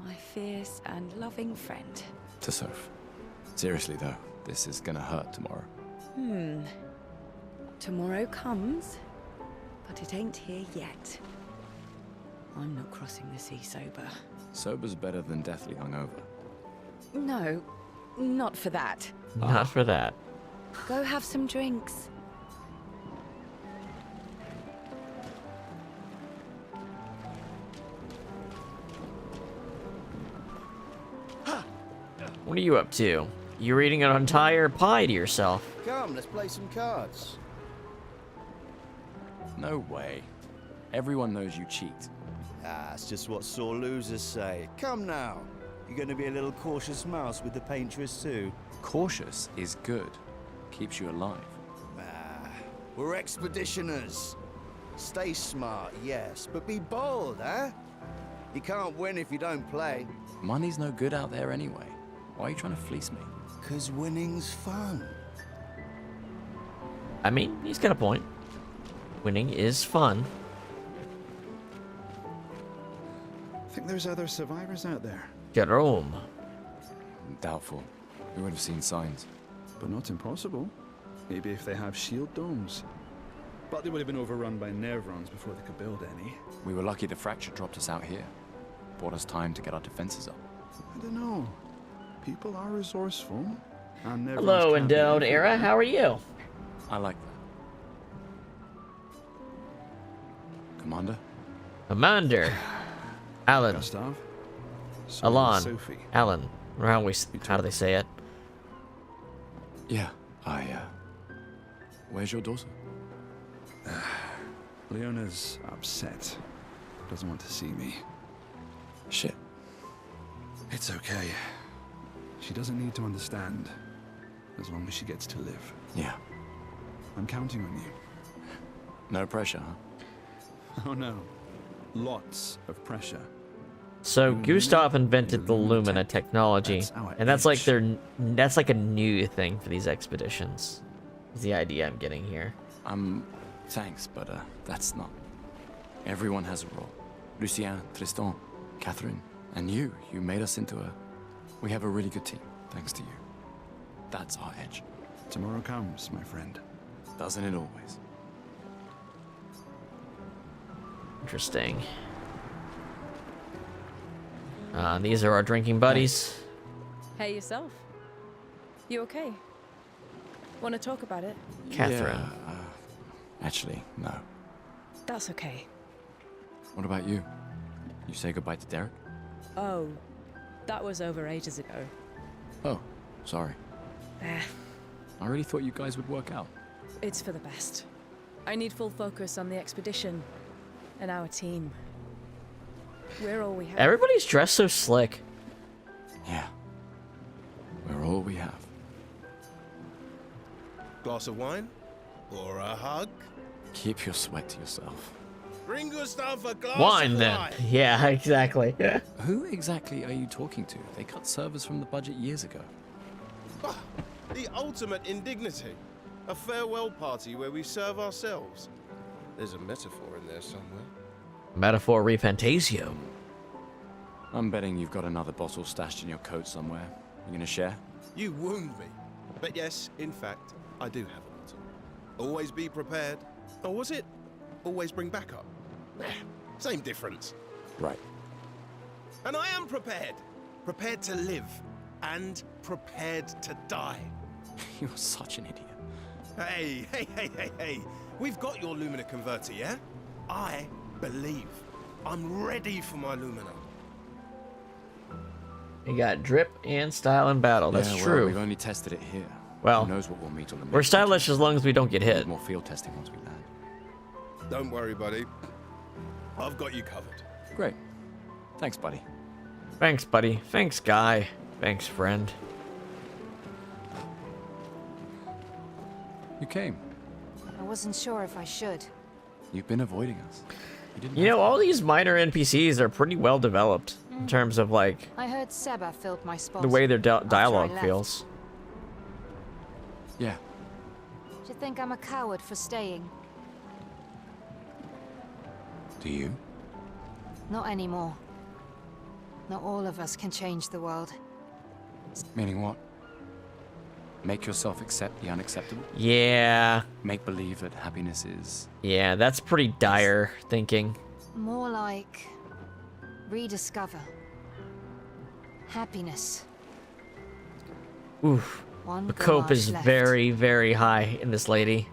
My fierce and loving friend. To Soph. Seriously though, this is gonna hurt tomorrow. Tomorrow comes, but it ain't here yet. I'm not crossing the sea sober. Sober's better than deathly hungover. No, not for that. Not for that. Go have some drinks. What are you up to? You're eating an entire pie to yourself. Come, let's play some cards. No way. Everyone knows you cheat. Ah, it's just what sore losers say. Come now. You're going to be a little cautious mouse with the paintress too. Cautious is good. Keeps you alive. Ah, we're expeditioners. Stay smart, yes, but be bold, huh? You can't win if you don't play. Money's no good out there anyway. Why are you trying to fleece me? 'Cause winning's fun. I mean, he's got a point. Winning is fun. I think there's other survivors out there. Jerome. Doubtful. We would have seen signs. But not impossible. Maybe if they have shield domes. But they would have been overrun by Nevrons before they could build any. We were lucky the fracture dropped us out here. Bought us time to get our defenses up. I don't know. People are resourceful. And Nevrons Hello, can't be Endowed Era. everywhere. How are you? I like that. Commander? Commander. Alan. Gustav. Alan. Sophie. Alan. Or how do they say it? Yeah, where's your daughter? Leona's upset. Doesn't want to see me. Shit. It's okay. She doesn't need to understand. As long as she gets to live. Yeah. I'm counting on you. No pressure, huh? Oh no. Lots of pressure. So Gustav invented the Lumina technology, and that's like that's like a new thing for these expeditions. Is the idea I'm getting here. Thanks, but that's not. Everyone has a role. Lucien, Tristan, Catherine, and you. You made us into a. We have a really good team, thanks to you. That's our edge. Tomorrow comes, my friend. Doesn't it always? Interesting. These are our drinking buddies. Hey, yourself. You okay? Want to talk about it? Catherine. Yeah, actually, no. That's okay. What about you? You say goodbye to Derek? Oh, that was over ages ago. Oh, sorry. Eh, I really thought you guys would work out. it's for the best. I need full focus on the expedition and our team. We're all we have. Everybody's dressed so slick. Yeah. We're all we have. Glass of wine? Or a hug? Keep your sweat to yourself. Bring Gustav a glass Wine of then. wine. Yeah, exactly. Who exactly are you talking to? They cut servers from the budget years ago. Ah, the ultimate indignity. A farewell party where we serve ourselves. There's a metaphor in there somewhere. Metaphor refantasio. I'm betting you've got another bottle stashed in your coat somewhere. You gonna share? You wound me. But yes, in fact, I do have a bottle. Always be prepared. Or was it always bring backup? Same difference. Right. And I am prepared. Prepared to live. And prepared to die. You're such an idiot. Hey. We've got your Lumina converter, yeah? I believe. I'm ready for my Lumina. You got drip and style in battle. That's Yeah, well, true. we've only tested it here. Well, who knows what we'll meet on the we're stylish as long as we don't get hit. More field testing once we land. Don't worry, buddy. I've got you covered. Great. Thanks, buddy. Thanks, buddy. Thanks, guy. Thanks, friend. You came. I wasn't sure if I should. You've been avoiding us. You know, all these minor NPCs are pretty well developed in terms of, like, I heard Seba filled my spot. the way their after I dialogue left. feels. Yeah. Do you think I'm a coward for staying? Do you? Not anymore. Not all of us can change the world. Meaning what? Make yourself accept the unacceptable? Yeah. Make believe that happiness is... Yeah, that's pretty dire thinking. More like rediscover happiness. Oof. One The cope is garage left. very, very high in this lady.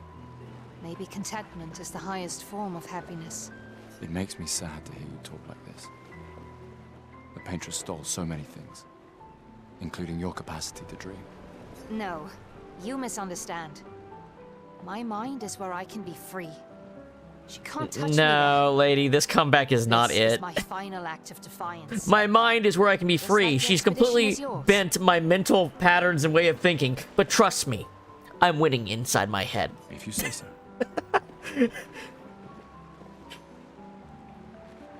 Maybe contentment is the highest form of happiness. It makes me sad to hear you talk like this. The paintress stole so many things, including your capacity to dream. No, you misunderstand. My mind is where I can be free. She can't touch me. No, lady, this comeback is not This it. is my final act of defiance. My mind is where I can be free. She's completely is yours. bent my mental patterns and way of thinking. But trust me, I'm winning inside my head. If you say so.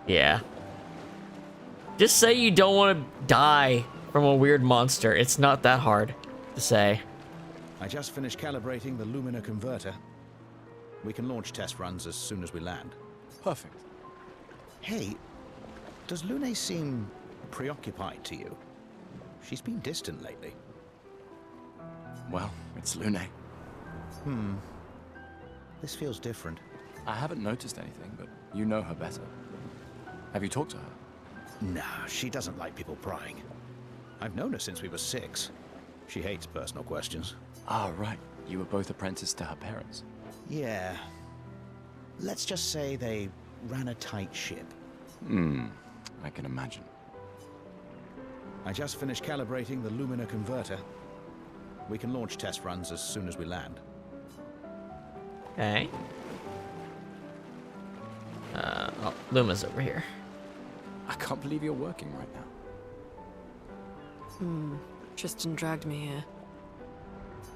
Yeah. Just say you don't want to die from a weird monster. It's not that hard to say. I just finished calibrating the Lumina converter. We can launch test runs as soon as we land. Perfect. Hey, does Lune seem preoccupied to you? She's been distant lately. Well, it's Lune. This feels different. I haven't noticed anything, but you know her better. Have you talked to her? No, she doesn't like people prying. I've known her since we were 6. She hates personal questions. Ah, right. You were both apprenticed to her parents. Yeah. Let's just say they ran a tight ship. I can imagine. I just finished calibrating the Lumina converter. We can launch test runs as soon as we land. Okay. Oh, Luma's over here. I can't believe you're working right now. Tristan dragged me here.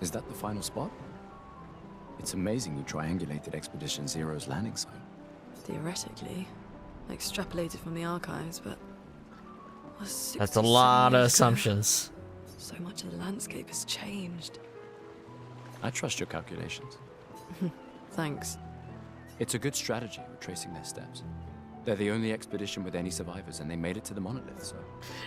Is that the final spot? It's amazing you triangulated Expedition Zero's landing site. Theoretically. Extrapolated from the archives, but... That's a lot of 67 years ago. assumptions. So much of the landscape has changed. I trust your calculations. Thanks. It's a good strategy, retracing their steps. They're the only expedition with any survivors, and they made it to the monolith, so...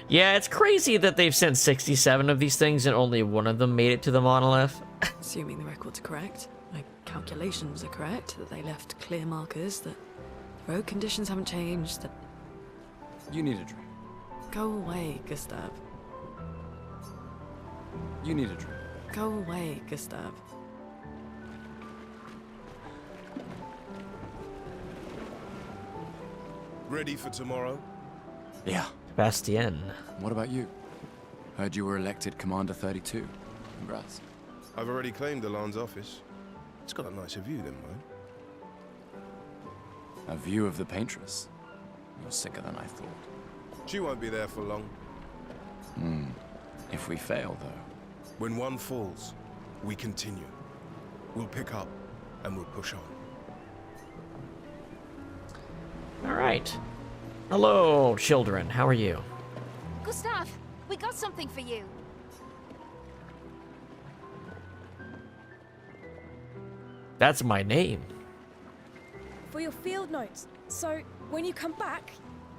Yeah, it's crazy that they've sent 67 of these things and only one of them made it to the monolith. Assuming the record's correct, my calculations are correct, that they left clear markers, that the road conditions haven't changed, that... You need a drink. Go away, Gustav. You need a drink. Go away, Gustav. Ready for tomorrow? Yeah. Bastien. What about you? Heard you were elected Commander 32. Congrats. I've already claimed Alan's office. It's got a nicer view than mine. A view of the paintress. You're sicker than I thought. She won't be there for long. If we fail, though. When one falls, we continue. We'll pick up, and we'll push on. Alright. Hello, children. How are you? Gustav, we got something for you. That's my name. For your field notes. So, when you come back,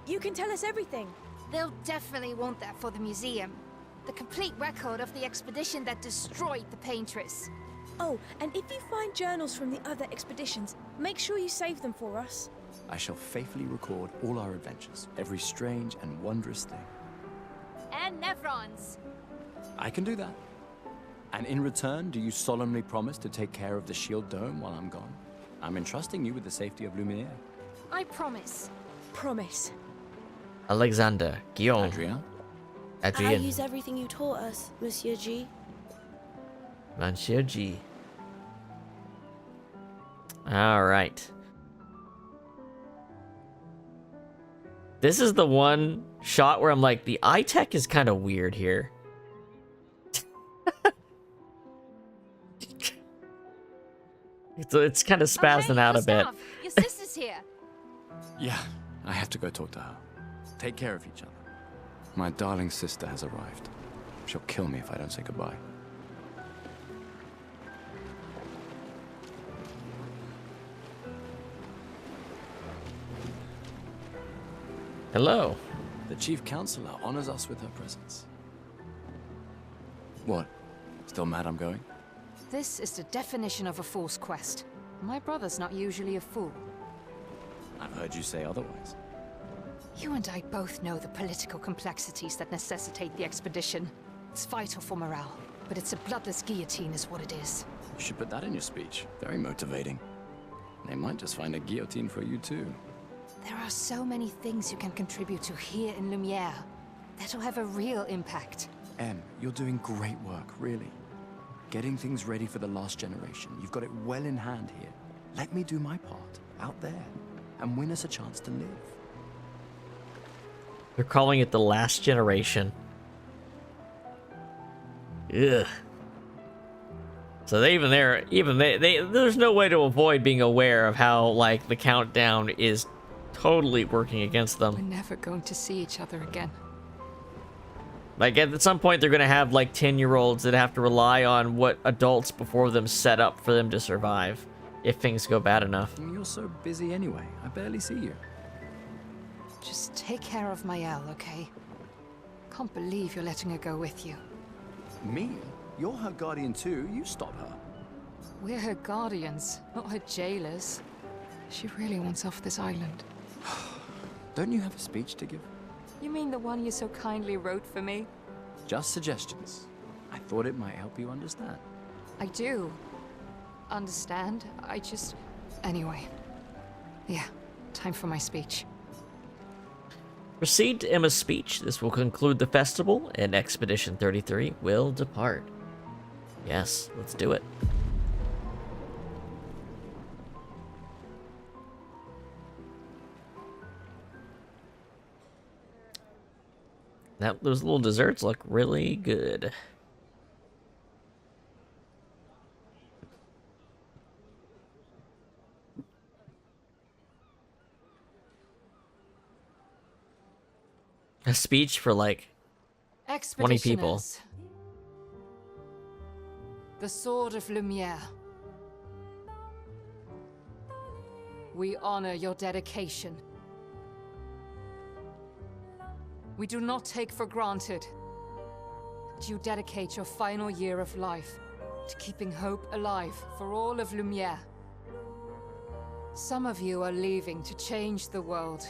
you can tell us everything. They'll definitely want that for the museum. The complete record of the expedition that destroyed the Paintress. Oh, and if you find journals from the other expeditions, make sure you save them for us. I shall faithfully record all our adventures, every strange and wondrous thing. And Nevrons. I can do that. And in return, do you solemnly promise to take care of the Shield Dome while I'm gone? I'm entrusting you with the safety of Lumiere. I promise. Promise. Alexander, Guillaume. Adrien? Adrien. I use everything you taught us, Monsieur G. Monsieur G. Alright. This is the one shot where I'm like, the eye tech is kind of weird here. It's kind of spazzing out a bit. Your sister's here. Yeah, I have to go talk to her. Take care of each other. My darling sister has arrived. She'll kill me if I don't say goodbye. Hello. The Chief Counselor honors us with her presence. What? Still mad I'm going? This is the definition of a fool's quest. My brother's not usually a fool. I've heard you say otherwise. You and I both know the political complexities that necessitate the expedition. It's vital for morale, but it's a bloodless guillotine is what it is. You should put that in your speech. Very motivating. They might just find a guillotine for you too. There are so many things you can contribute to here in Lumiere that'll have a real impact. Em, you're doing great work, really. Getting things ready for the last generation. You've got it well in hand here. Let me do my part, out there, and win us a chance to live. They're calling it the last generation. Ugh. So there's no way to avoid being aware of how, like, the countdown is totally working against them. We're never going to see each other again. Like, at some point, they're going to have, like, 10-year-olds that have to rely on what adults before them set up for them to survive, if things go bad enough. You're so busy anyway. I barely see you. Just take care of Maëlle, okay? Can't believe you're letting her go with you. Me? You're her guardian too. You stop her. We're her guardians, not her jailers. She really wants off this island. Don't you have a speech to give? You mean the one you so kindly wrote for me? Just suggestions. I thought it might help you understand. I do. Understand? I just... Anyway. Yeah, time for my speech. Proceed to Emma's speech. This will conclude the festival, and Expedition 33 will depart. Yes, let's do it. Those little desserts look really good. A speech for like 20 people. Expeditioners. The Sword of Lumiere. We honor your dedication. We do not take for granted that you dedicate your final year of life to keeping hope alive for all of Lumiere. Some of you are leaving to change the world.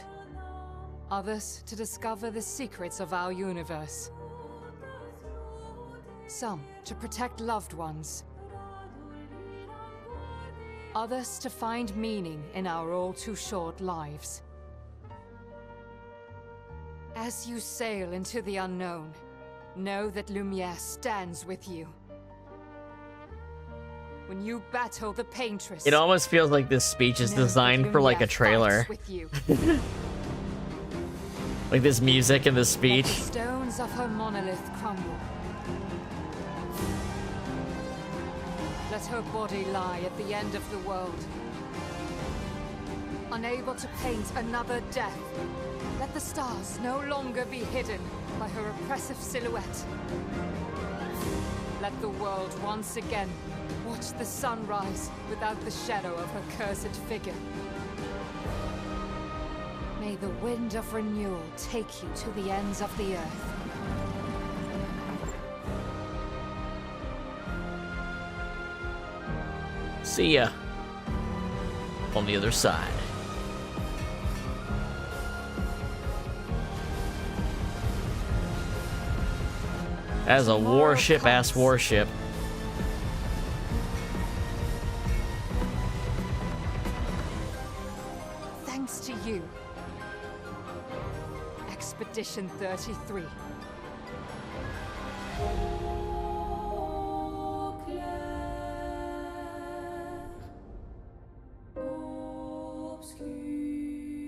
Others to discover the secrets of our universe. Some to protect loved ones. Others to find meaning in our all too short lives. As you sail into the unknown, know that Lumiere stands with you. When you battle the Paintress, It almost feels like this speech is know that designed for like a Lumiere trailer. fights with you. Like this music and this Let speech. the stones of her monolith crumble. Let her body lie at the end of the world. Unable to paint another death, let the stars no longer be hidden by her oppressive silhouette. Let the world once again watch the sun rise without the shadow of her cursed figure. May the wind of renewal take you to the ends of the earth. See ya on the other side. As a warship-ass warship. Thanks to you, Expedition 33.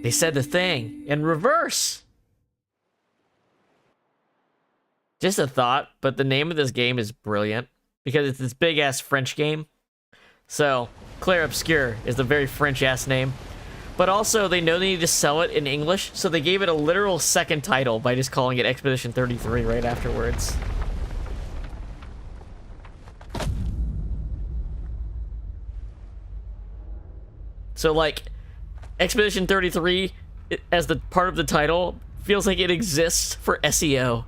They said the thing in reverse. Just a thought, but the name of this game is brilliant because it's this big ass French game. So, Clair Obscur is the very French ass name. But also, they know they need to sell it in English, so they gave it a literal second title by just calling it Expedition 33 right afterwards. So, like, Expedition 33, as the part of the title, feels like it exists for SEO.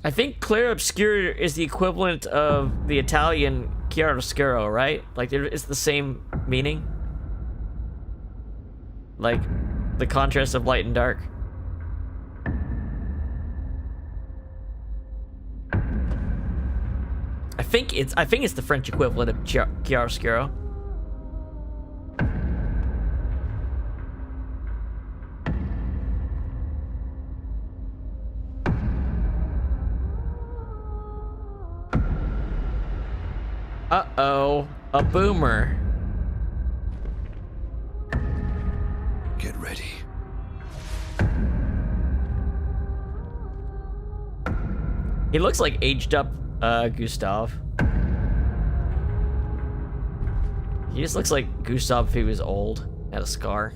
I think Clair Obscur is the equivalent of the Italian chiaroscuro, right? Like, it's the same meaning. Like, the contrast of light and dark. I think it's the French equivalent of chiaroscuro. Uh-oh, a boomer. Get ready. He looks like aged up Gustav. He just looks like Gustav if he was old, had a scar.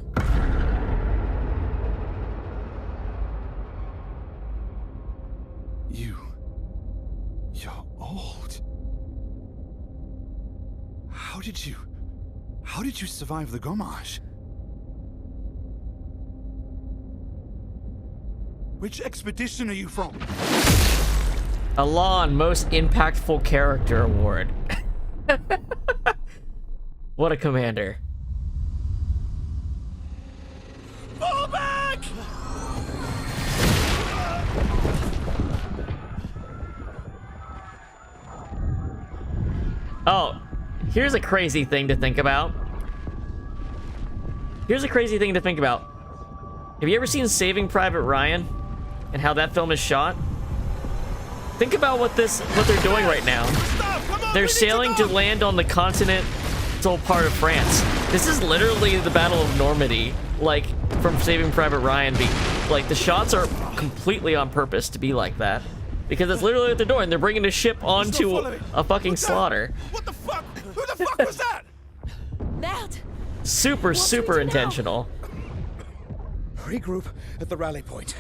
You're old. How did you survive the Gommage? Which expedition are you from? Alon, most impactful character award. What a commander. Fall back! Oh, here's a crazy thing to think about. Have you ever seen Saving Private Ryan and how that film is shot? Think about what they're doing right now. They're sailing to land on the continental part of France. This is literally the Battle of Normandy, like from Saving Private Ryan. Like the shots are completely on purpose to be like that, because it's literally what they're doing. They're bringing a ship onto a fucking slaughter. What the fuck? Who the fuck was that? Merde! Super intentional. Regroup at the rally point.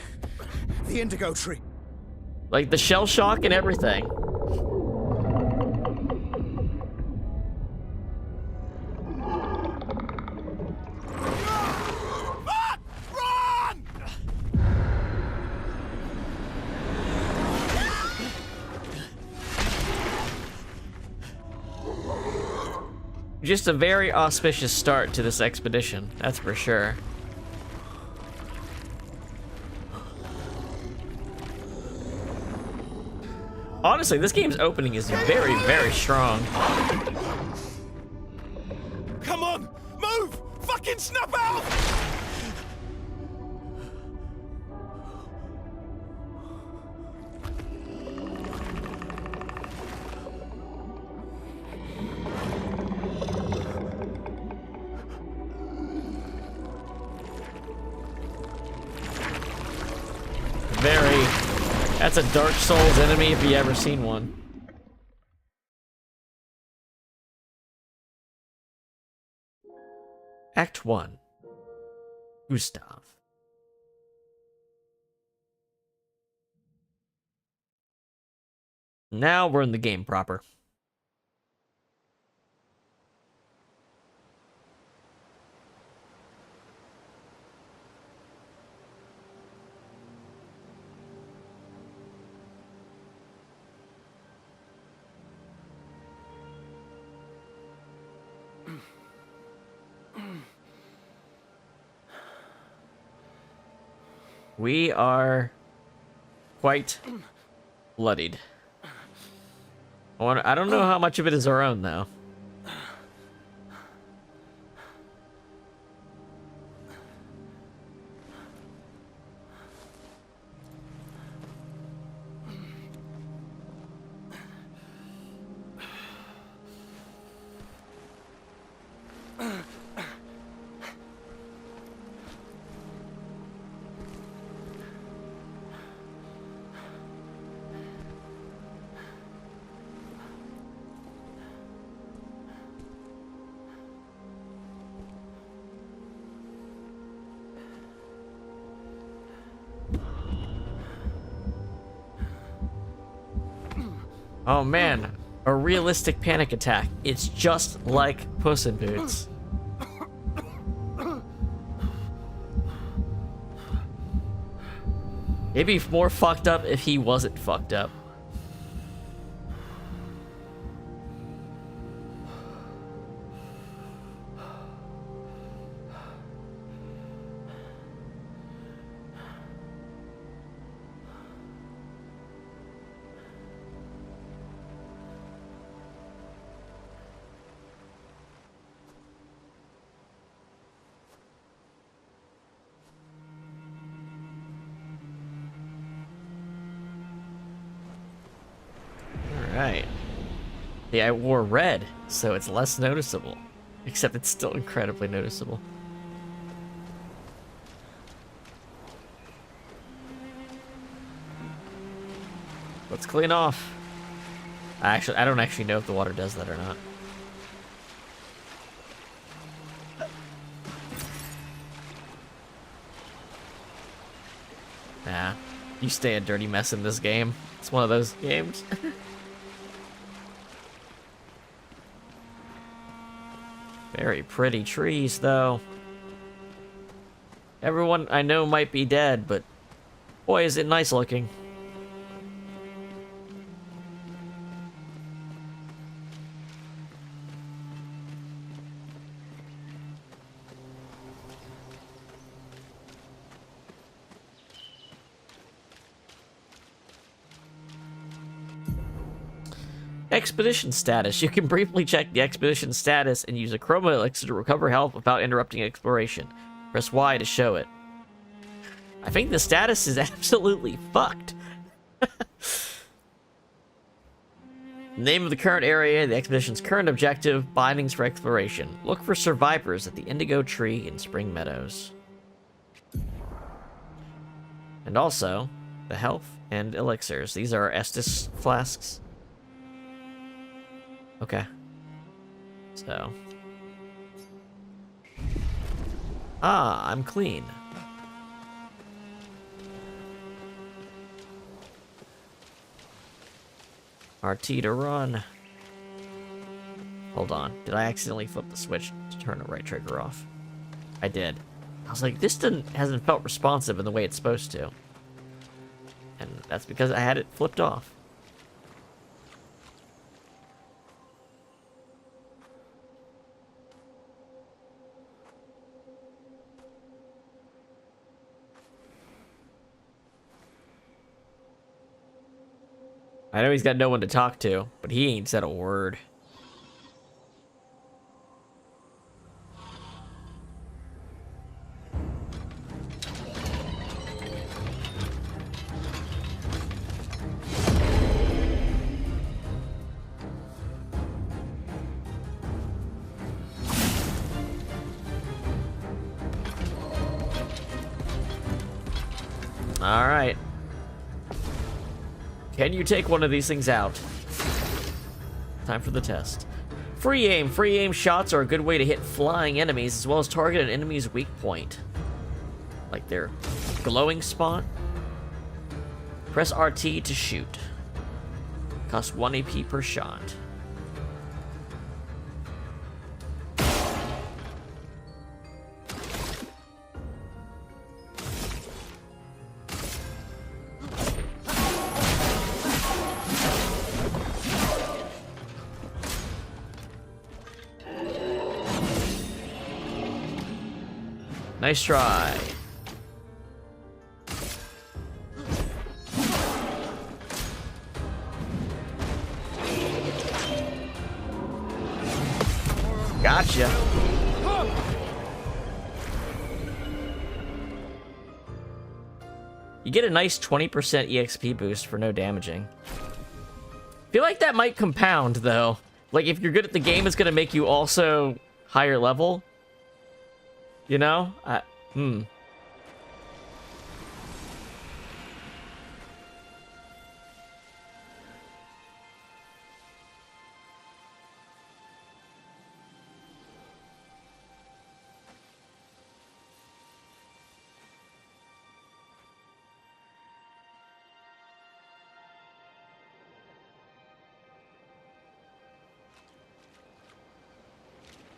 The indigo tree. Like the shell shock and everything. Just a very auspicious start to this expedition, that's for sure. Honestly, this game's opening is very, very strong. Come on, move! Fucking snap out! That's a Dark Souls enemy if you ever seen one. Act 1. Gustav. Now we're in the game proper. We are quite bloodied. I don't know how much of it is our own, though. Oh man, a realistic panic attack. It's just like Puss in Boots. It'd be more fucked up if he wasn't fucked up. Alright. Yeah, I wore red, so it's less noticeable. Except it's still incredibly noticeable. Let's clean off. I don't actually know if the water does that or not. Nah, you stay a dirty mess in this game. It's one of those games. Very pretty trees, though. Everyone I know might be dead, but boy, is it nice looking. Expedition status. You can briefly check the expedition status and use a chroma elixir to recover health without interrupting exploration. Press Y to show it. I think the status is absolutely fucked. Name of the current area, the expedition's current objective, bindings for exploration. Look for survivors at the Indigo Tree in Spring Meadows. And also, the health and elixirs. These are Estus flasks. Okay. So. Ah, I'm clean. RT to run. Hold on. Did I accidentally flip the switch to turn the right trigger off? I did. I was like, this hasn't felt responsive in the way it's supposed to. And that's because I had it flipped off. I know he's got no one to talk to, but he ain't said a word. All right. Can you take one of these things out? Time for the test. Free aim. Free aim shots are a good way to hit flying enemies as well as target an enemy's weak point. Like their glowing spot. Press RT to shoot. Costs 1 AP per shot. Nice try. Gotcha. You get a nice 20% EXP boost for no damaging. Feel like that might compound, though. Like, if you're good at the game, it's gonna make you also higher level. You know?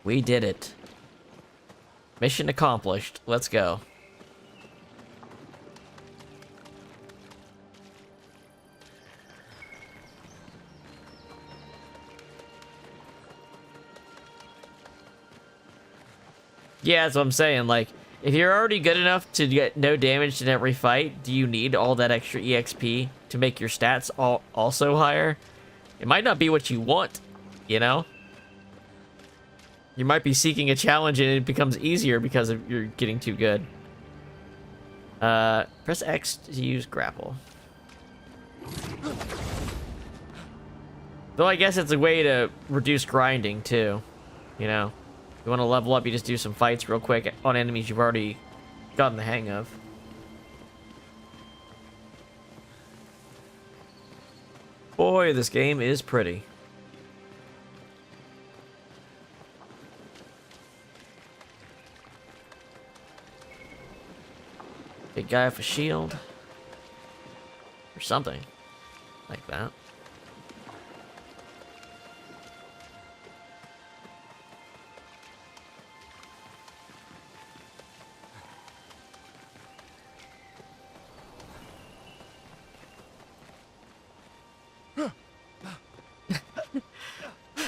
We did it. Mission accomplished. Let's go. Yeah, that's what I'm saying. Like, if you're already good enough to get no damage in every fight, do you need all that extra EXP to make your stats also higher? It might not be what you want, you know? You might be seeking a challenge and it becomes easier because you're getting too good. Press X to use grapple. Though I guess it's a way to reduce grinding too. You know, you want to level up, you just do some fights real quick on enemies you've already gotten the hang of. Boy, this game is pretty. Big guy with a shield. Or something. Like that.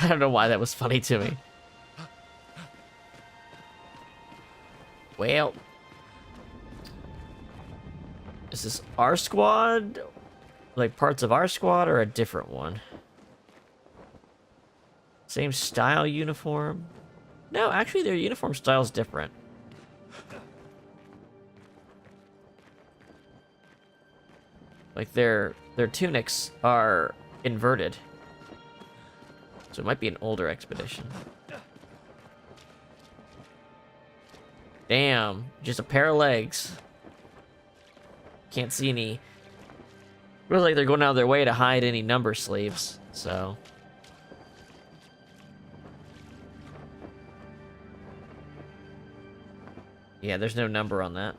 I don't know why that was funny to me. Well. Is this our squad? Like parts of our squad or a different one? Same style uniform? No, actually their uniform style is different. Like their tunics are inverted. So it might be an older expedition. Damn, just a pair of legs. Can't see any. Feels like they're going out of their way to hide any number sleeves, so. Yeah, there's no number on that.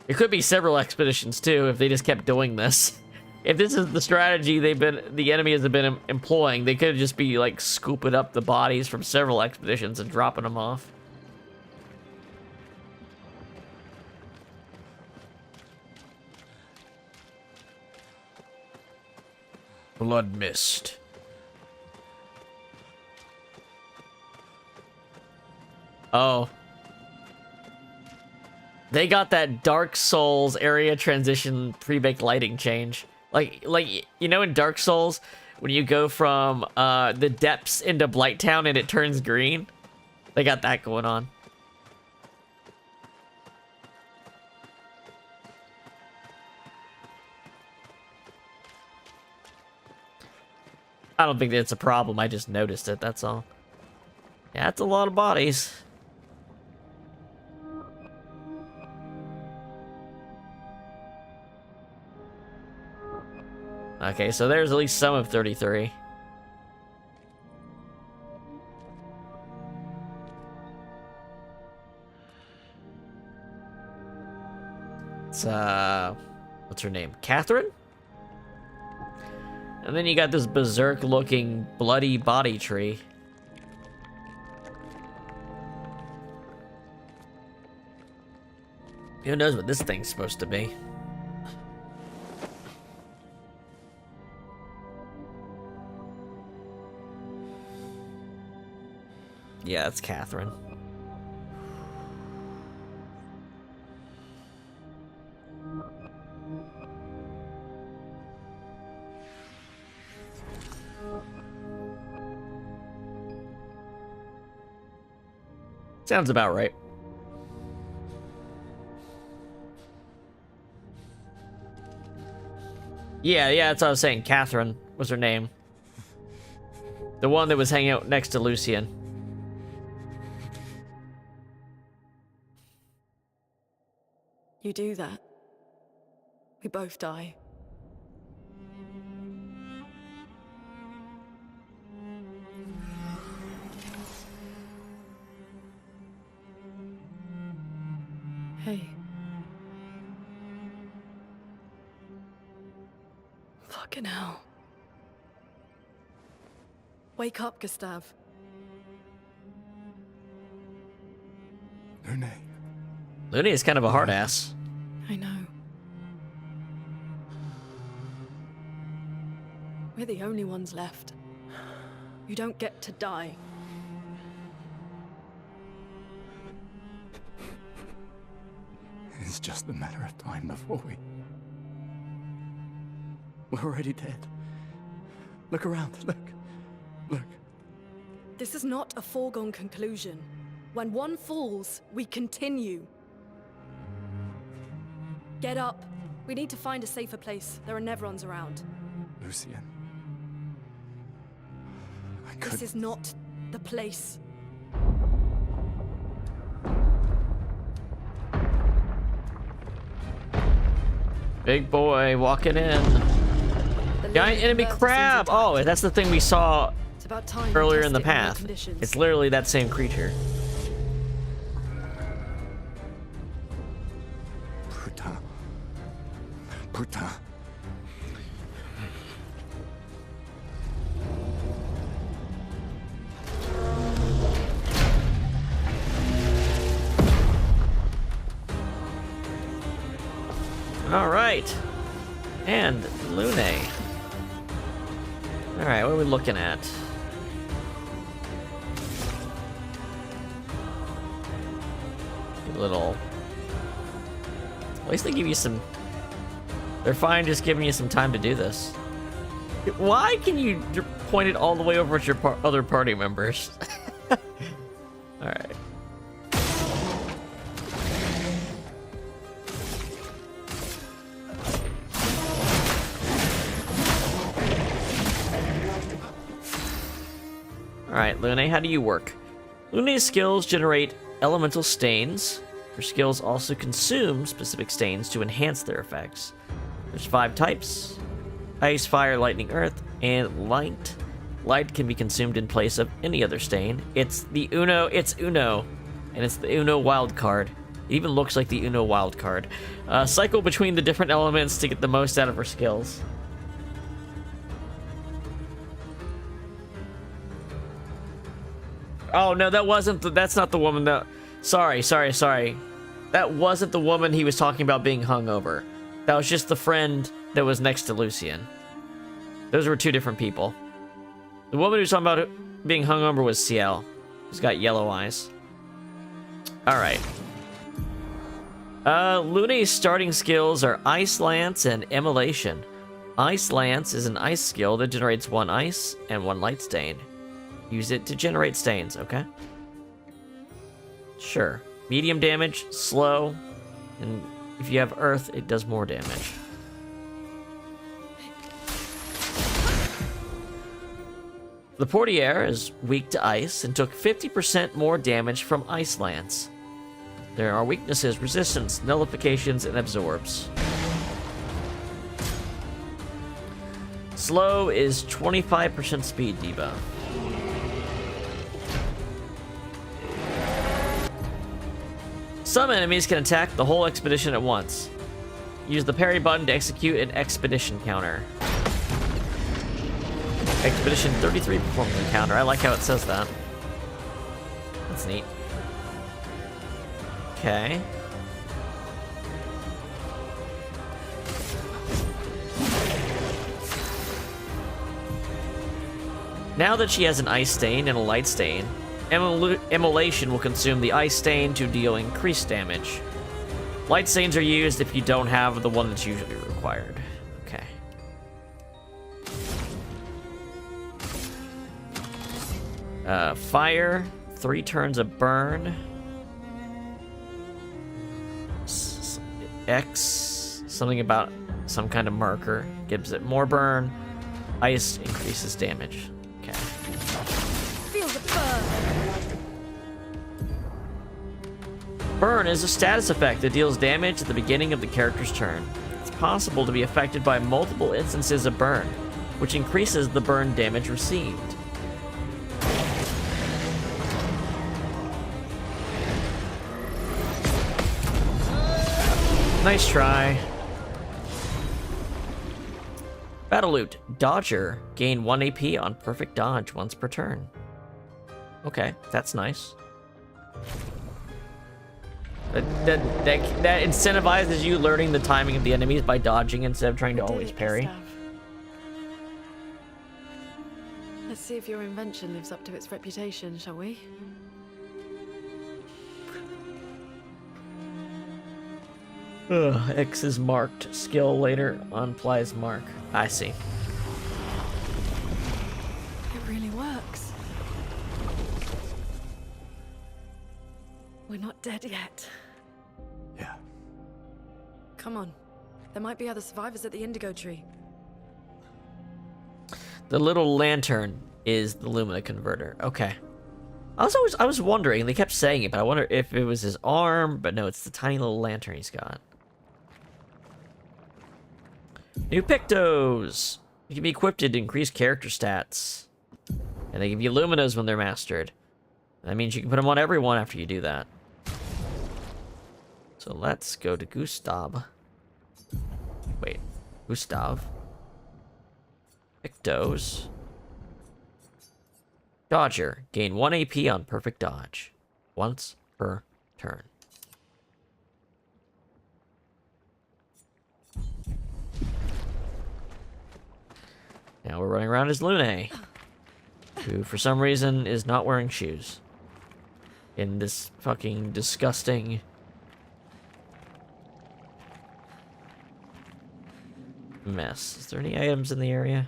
It could be several expeditions too if they just kept doing this. If this is the strategy the enemies have been employing, they could just be like scooping up the bodies from several expeditions and dropping them off. Blood mist. Oh. They got that Dark Souls area transition pre-baked lighting change. Like you know in Dark Souls, when you go from the depths into Blighttown and it turns green? They got that going on. I don't think that's a problem, I just noticed it, that's all. Yeah, that's a lot of bodies. Okay, so there's at least some of 33. It's, what's her name? Catherine? And then you got this berserk-looking, bloody body tree. Who knows what this thing's supposed to be? Yeah, it's Catherine. Sounds about right. Yeah, that's what I was saying. Catherine was her name. The one that was hanging out next to Lucian. You do that, we both die. Hey. Fucking hell. Wake up, Gustav. Lune. Lune is kind of a hard ass. I know. We're the only ones left. You don't get to die. It's just a matter of time before we're already dead. Look around, look. This is not a foregone conclusion. When one falls, we continue. Get up. We need to find a safer place. There are Nevrons around. Lucian. This is not the place. Big boy walking in. Giant enemy crab! Oh, that's the thing we saw earlier in the path. It's literally that same creature. Putain. All right. And Lune. All right, what are we looking at? Little. At least they give you some. They're fine just giving you some time to do this. Why can you point it all the way over at your other party members? All right. Alright, Lune, how do you work? Lune's skills generate elemental stains. Her skills also consume specific stains to enhance their effects. There's 5 types. Ice, fire, lightning, earth, and light. Light can be consumed in place of any other stain. It's Uno, and it's the Uno wild card. It even looks like the Uno wild card. Cycle between the different elements to get the most out of her skills. Oh, no, that's not the woman that... Sorry. That wasn't the woman he was talking about being hungover. That was just the friend that was next to Lucian. Those were 2 different people. The woman who's talking about being hungover was Ciel, who's got yellow eyes. Alright. Lune's starting skills are Ice Lance and Immolation. Ice Lance is an ice skill that generates 1 ice and 1 light stain. Use it to generate stains, okay? Sure. Medium damage, slow, and if you have earth, it does more damage. The Portiere is weak to ice and took 50% more damage from Ice Lance. There are weaknesses, resistance, nullifications, and absorbs. Slow is 25% speed debuff. Some enemies can attack the whole expedition at once. Use the parry button to execute an expedition counter. Expedition 33 performs a counter. I like how it says that. That's neat. Okay. Now that she has an ice stain and a light stain, Immolation will consume the ice stain to deal increased damage. Light stains are used if you don't have the one that's usually required. Okay. Fire, 3 turns of burn. X, something about some kind of marker, gives it more burn. Ice increases damage. Okay. Feel the burn. Burn is a status effect that deals damage at the beginning of the character's turn. It's possible to be affected by multiple instances of burn, which increases the burn damage received. Nice try. Battle Loot. Dodger. Gain 1 AP on perfect dodge once per turn. Okay, that's nice. That incentivizes you learning the timing of the enemies by dodging instead of trying to always parry. Let's see if your invention lives up to its reputation, shall we? X is marked. Skill later on Ply's mark. I see. It really works. We're not dead yet. Yeah. Come on. There might be other survivors at the indigo tree. The little lantern is the Lumina converter. Okay. I was wondering, they kept saying it, but I wonder if it was his arm, but no, it's the tiny little lantern he's got. New Pictos! You can be equipped to increase character stats. And they give you Luminas when they're mastered. That means you can put them on everyone after you do that. So let's go to Gustav. Wait, Gustav. Pictos. Dodger. Gain 1 AP on perfect dodge. Once per turn. Now we're running around as Lune, who for some reason is not wearing shoes. In this fucking disgusting... mess. Is there any items in the area?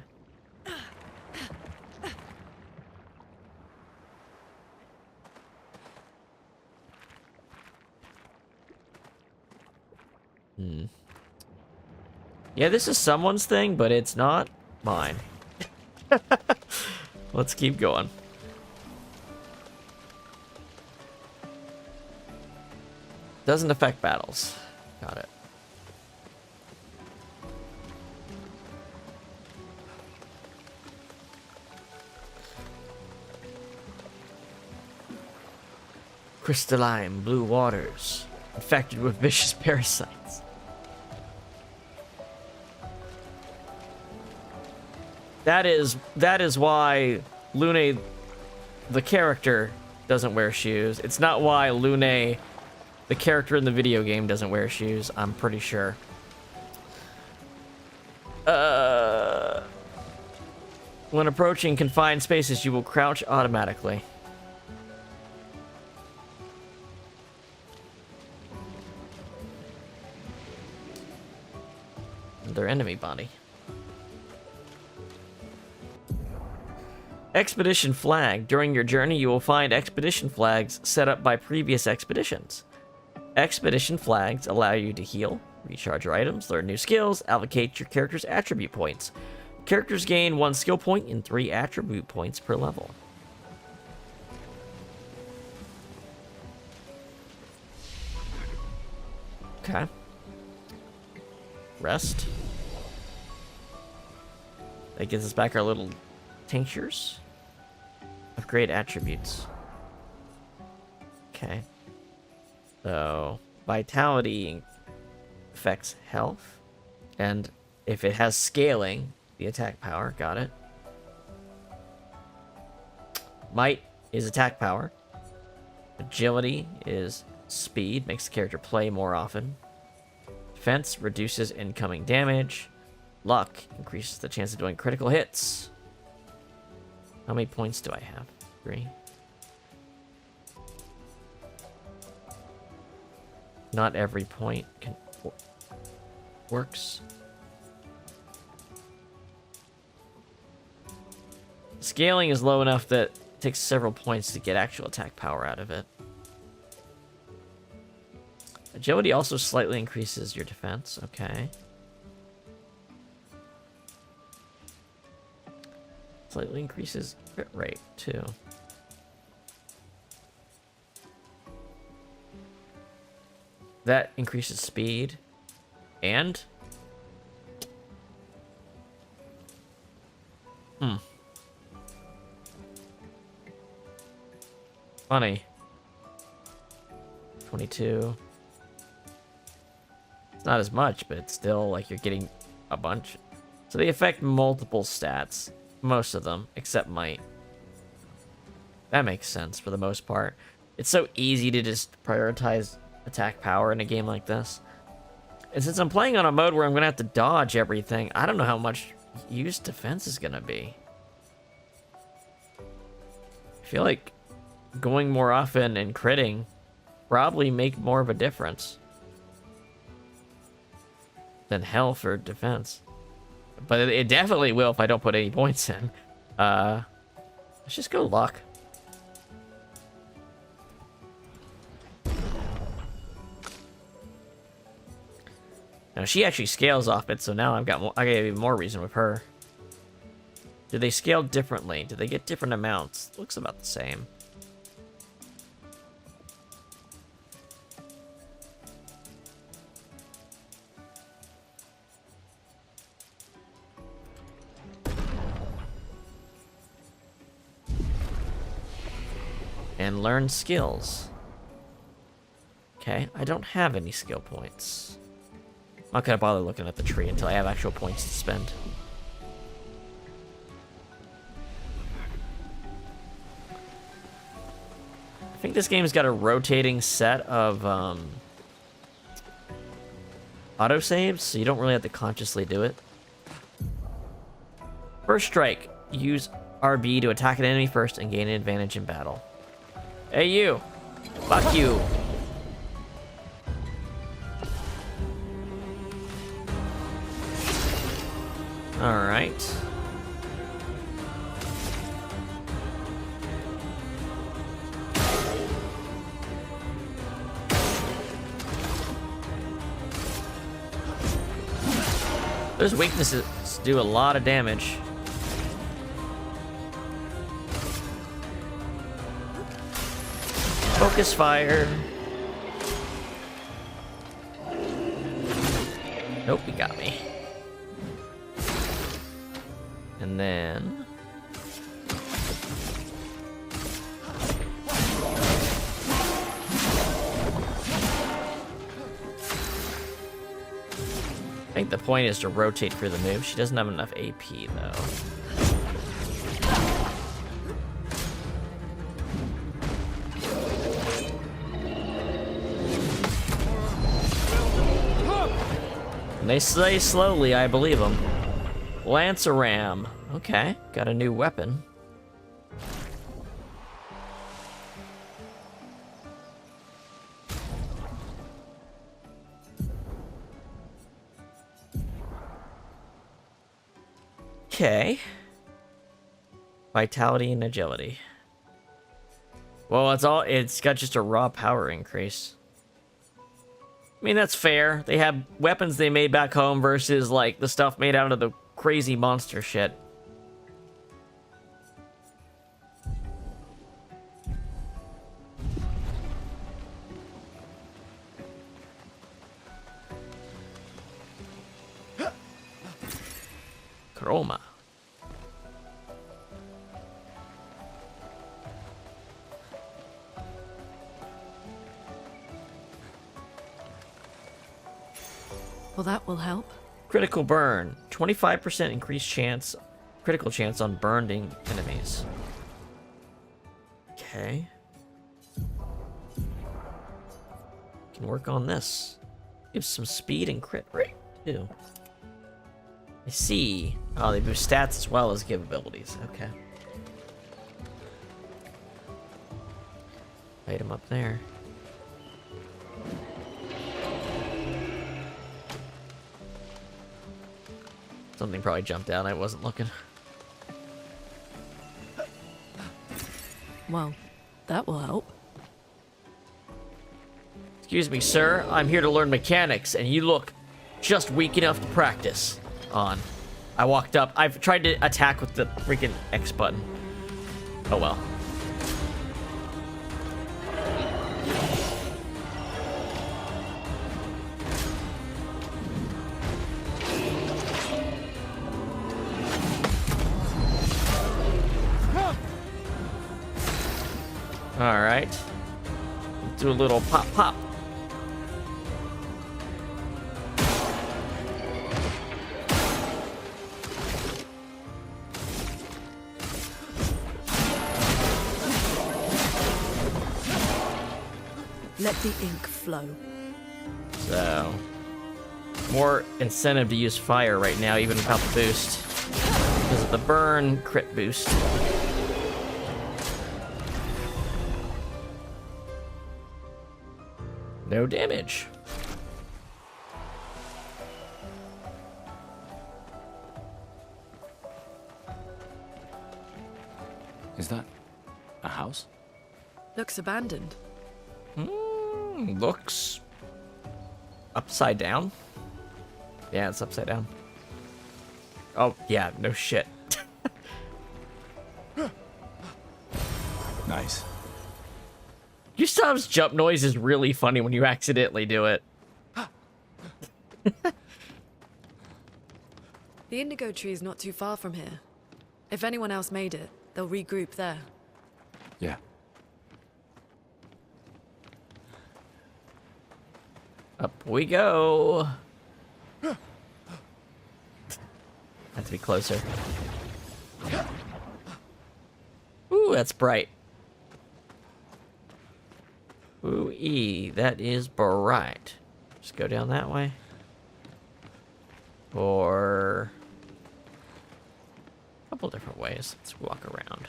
Yeah, this is someone's thing, but it's not mine. Let's keep going. Doesn't affect battles. Got it. Crystalline blue waters, infected with vicious parasites. That is why Lune, the character, doesn't wear shoes. It's not why Lune, the character in the video game, doesn't wear shoes. I'm pretty sure. When approaching confined spaces, you will crouch automatically. Their enemy body. Expedition flag. During your journey, you will find expedition flags set up by previous expeditions. Expedition flags allow you to heal, recharge your items, learn new skills, allocate your character's attribute points. Characters gain 1 skill point and 3 attribute points per level. Okay. Rest. That gives us back our little tinctures. Upgrade attributes. Okay. So, vitality affects health. And if it has scaling, the attack power, got it. Might is attack power. Agility is speed, makes the character play more often. Defense reduces incoming damage. Luck increases the chance of doing critical hits. How many points do I have? 3. Not every point works. Scaling is low enough that it takes several points to get actual attack power out of it. Agility also slightly increases your defense. Okay. Slightly increases crit rate, too. That increases speed. And? Funny. 22. It's not as much, but it's still like you're getting a bunch. So they affect multiple stats. Most of them, except might. That makes sense for the most part. It's so easy to just prioritize attack power in a game like this. And since I'm playing on a mode where I'm going to have to dodge everything, I don't know how much use defense is going to be. I feel like going more often and critting probably make more of a difference than health or defense. But it definitely will if I don't put any points in. Let's just go luck. Now she actually scales off it, so now I got even more reason with her. Do they scale differently? Do they get different amounts? Looks about the same. And learn skills. Okay, I don't have any skill points. I'm not gonna bother looking at the tree until I have actual points to spend. I think this game's got a rotating set of autosaves, so you don't really have to consciously do it. First strike. Use RB to attack an enemy first and gain an advantage in battle. Hey, you! Fuck you! Alright. Those weaknesses do a lot of damage. Focus fire. Nope, he got me. And then... I think the point is to rotate for the move. She doesn't have enough AP, though. And they slay slowly, I believe them. Lance-a-ram. Okay, got a new weapon. Okay. Vitality and agility. Well, it's got just a raw power increase. I mean, that's fair. They have weapons they made back home versus, like, the stuff made out of the crazy monster shit. Chroma. Well, that will help. Critical burn. 25% increased chance, critical chance on burning enemies. Okay. Can work on this. Gives some speed and crit rate, too. I see. Oh, they boost stats as well as give abilities. Okay. Item up there. Something probably jumped out. I wasn't looking. Well, that will help. Excuse me, sir. I'm here to learn mechanics, and you look just weak enough to practice on. I walked up. I've tried to attack with the freaking X button. Oh well. All right. Do a little pop pop. Let the ink flow. So, more incentive to use fire right now, even without the boost. Because of the burn crit boost. No damage. Is that a house? Looks abandoned. Looks upside down. Yeah, it's upside down. Oh, yeah, no shit. Nice. Gustav's jump noise is really funny when you accidentally do it. The indigo tree is not too far from here. If anyone else made it, they'll regroup there. Yeah. Up we go. Have to be closer. Ooh, that's bright. Ooh-ee, that is bright. Just go down that way. Or a couple different ways. Let's walk around.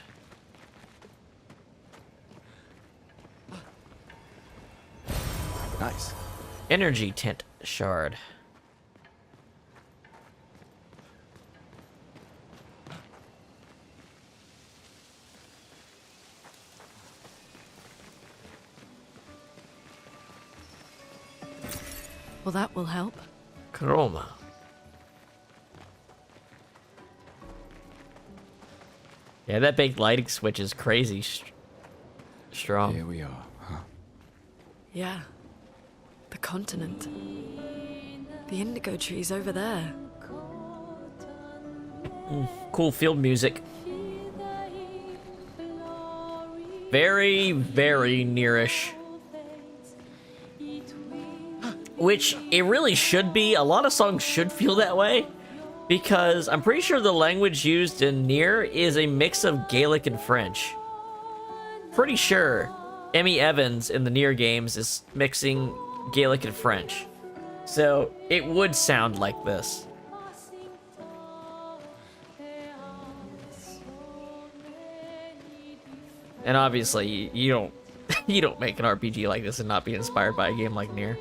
Nice. Energy tint shard. Well, that will help. Chroma. Yeah, that big lighting switch is crazy strong. Here we are, huh? Yeah. The continent. The indigo tree's over there. Cool field music. Very, very nearish. Which it really should be. A lot of songs should feel that way. Because I'm pretty sure the language used in Nier is a mix of Gaelic and French. Pretty sure Emmy Evans in the Nier games is mixing Gaelic and French. So it would sound like this. And obviously you don't you don't make an RPG like this and not be inspired by a game like Nier.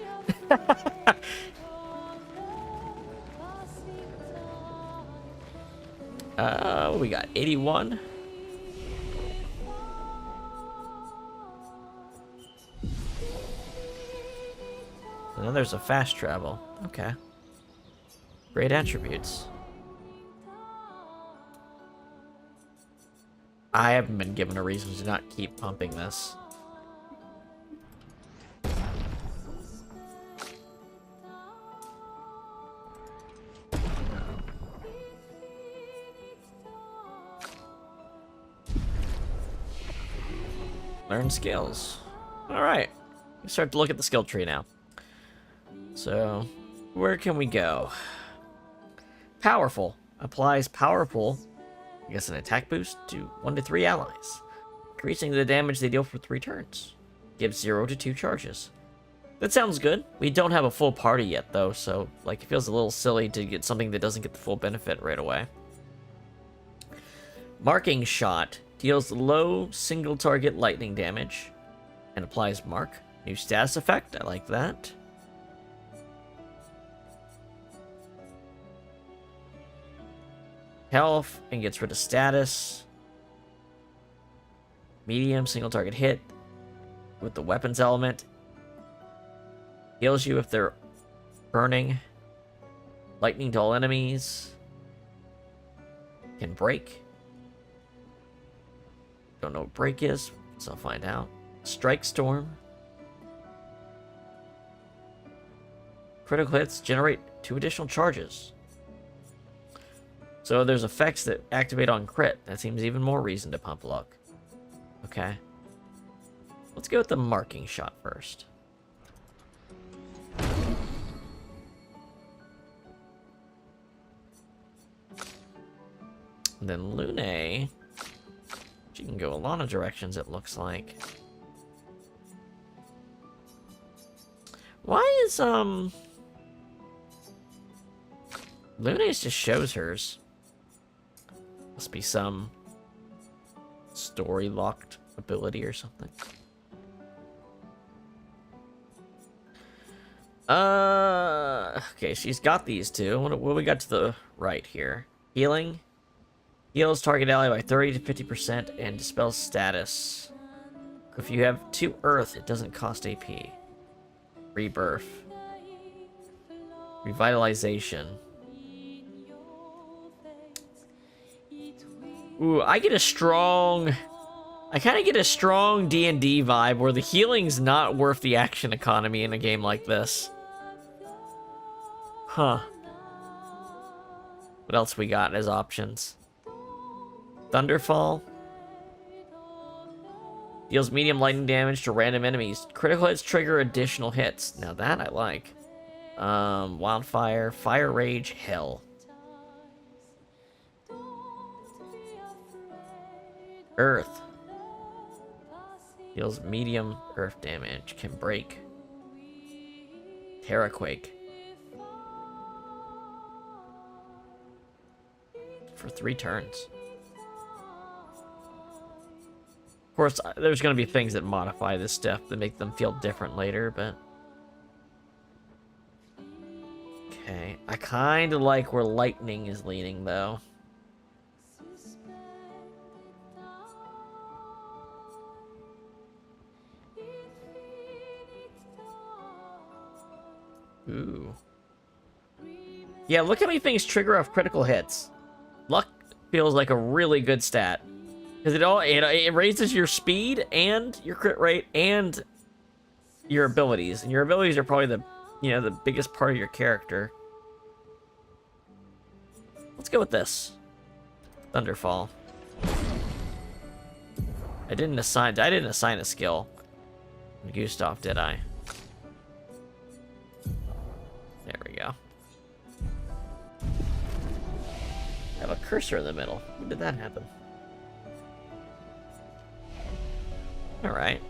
We got 81. And then there's a fast travel. Okay. Great attributes. I haven't been given a reason to not keep pumping this. Learn skills. Alright. Let's start to look at the skill tree now. So, Where can we go? Powerful. Applies powerful, I guess an attack boost, to 1 to 3 allies. Increasing the damage they deal for 3 turns. Gives 0 to 2 charges. That sounds good. We don't have a full party yet, though, so like it feels a little silly to get something that doesn't get the full benefit right away. Marking Shot deals low single target lightning damage and applies mark. New status effect, I like that. Health and gets rid of status. Medium single target hit with the weapons element. Heals you if they're burning. Lightning to all enemies. Can break. Don't know what break is, so I'll find out. Strike Storm. Critical hits generate 2 additional charges. So there's effects that activate on crit. That seems even more reason to pump luck. Okay. Let's go with the Marking Shot first. And then Lune. She can go a lot of directions, it looks like. Why is, Lune's just shows hers. Must be some story-locked ability or something. Okay, she's got these two. What we got to the right here? Healing. Heals target ally by 30 to 50% and dispels status. If you have 2 earth, it doesn't cost AP. Rebirth. Revitalization. Ooh, I get a strong... I kind of get a strong D&D vibe where the healing's not worth the action economy in a game like this. Huh. What else we got as options? Thunderfall. Deals medium lightning damage to random enemies. Critical hits trigger additional hits. Now that I like. Wildfire, Fire Rage, Hell. Earth. Deals medium earth damage. Can break. Terraquake. For 3 turns. Of course, there's going to be things that modify this stuff that make them feel different later, but... Okay. I kind of like where lightning is leaning, though. Ooh. Yeah, look how many things trigger off critical hits. Luck feels like a really good stat. Because it raises your speed and your crit rate and your abilities. And your abilities are probably the biggest part of your character. Let's go with this. Thunderfall. I didn't assign a skill. Gustav, did I? There we go. I have a cursor in the middle. When did that happen? Alright.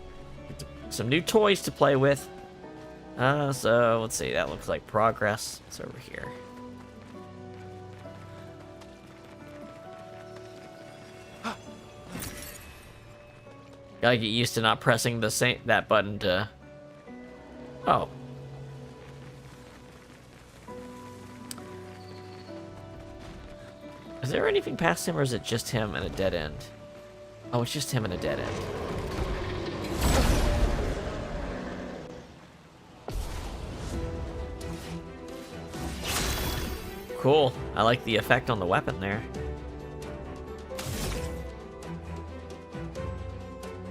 Some new toys to play with. So, let's see. That looks like progress. It's over here. Gotta get used to not pressing that button to... Oh. Is there anything past him, or is it just him and a dead end? Oh, it's just him and a dead end. Cool. I like the effect on the weapon there.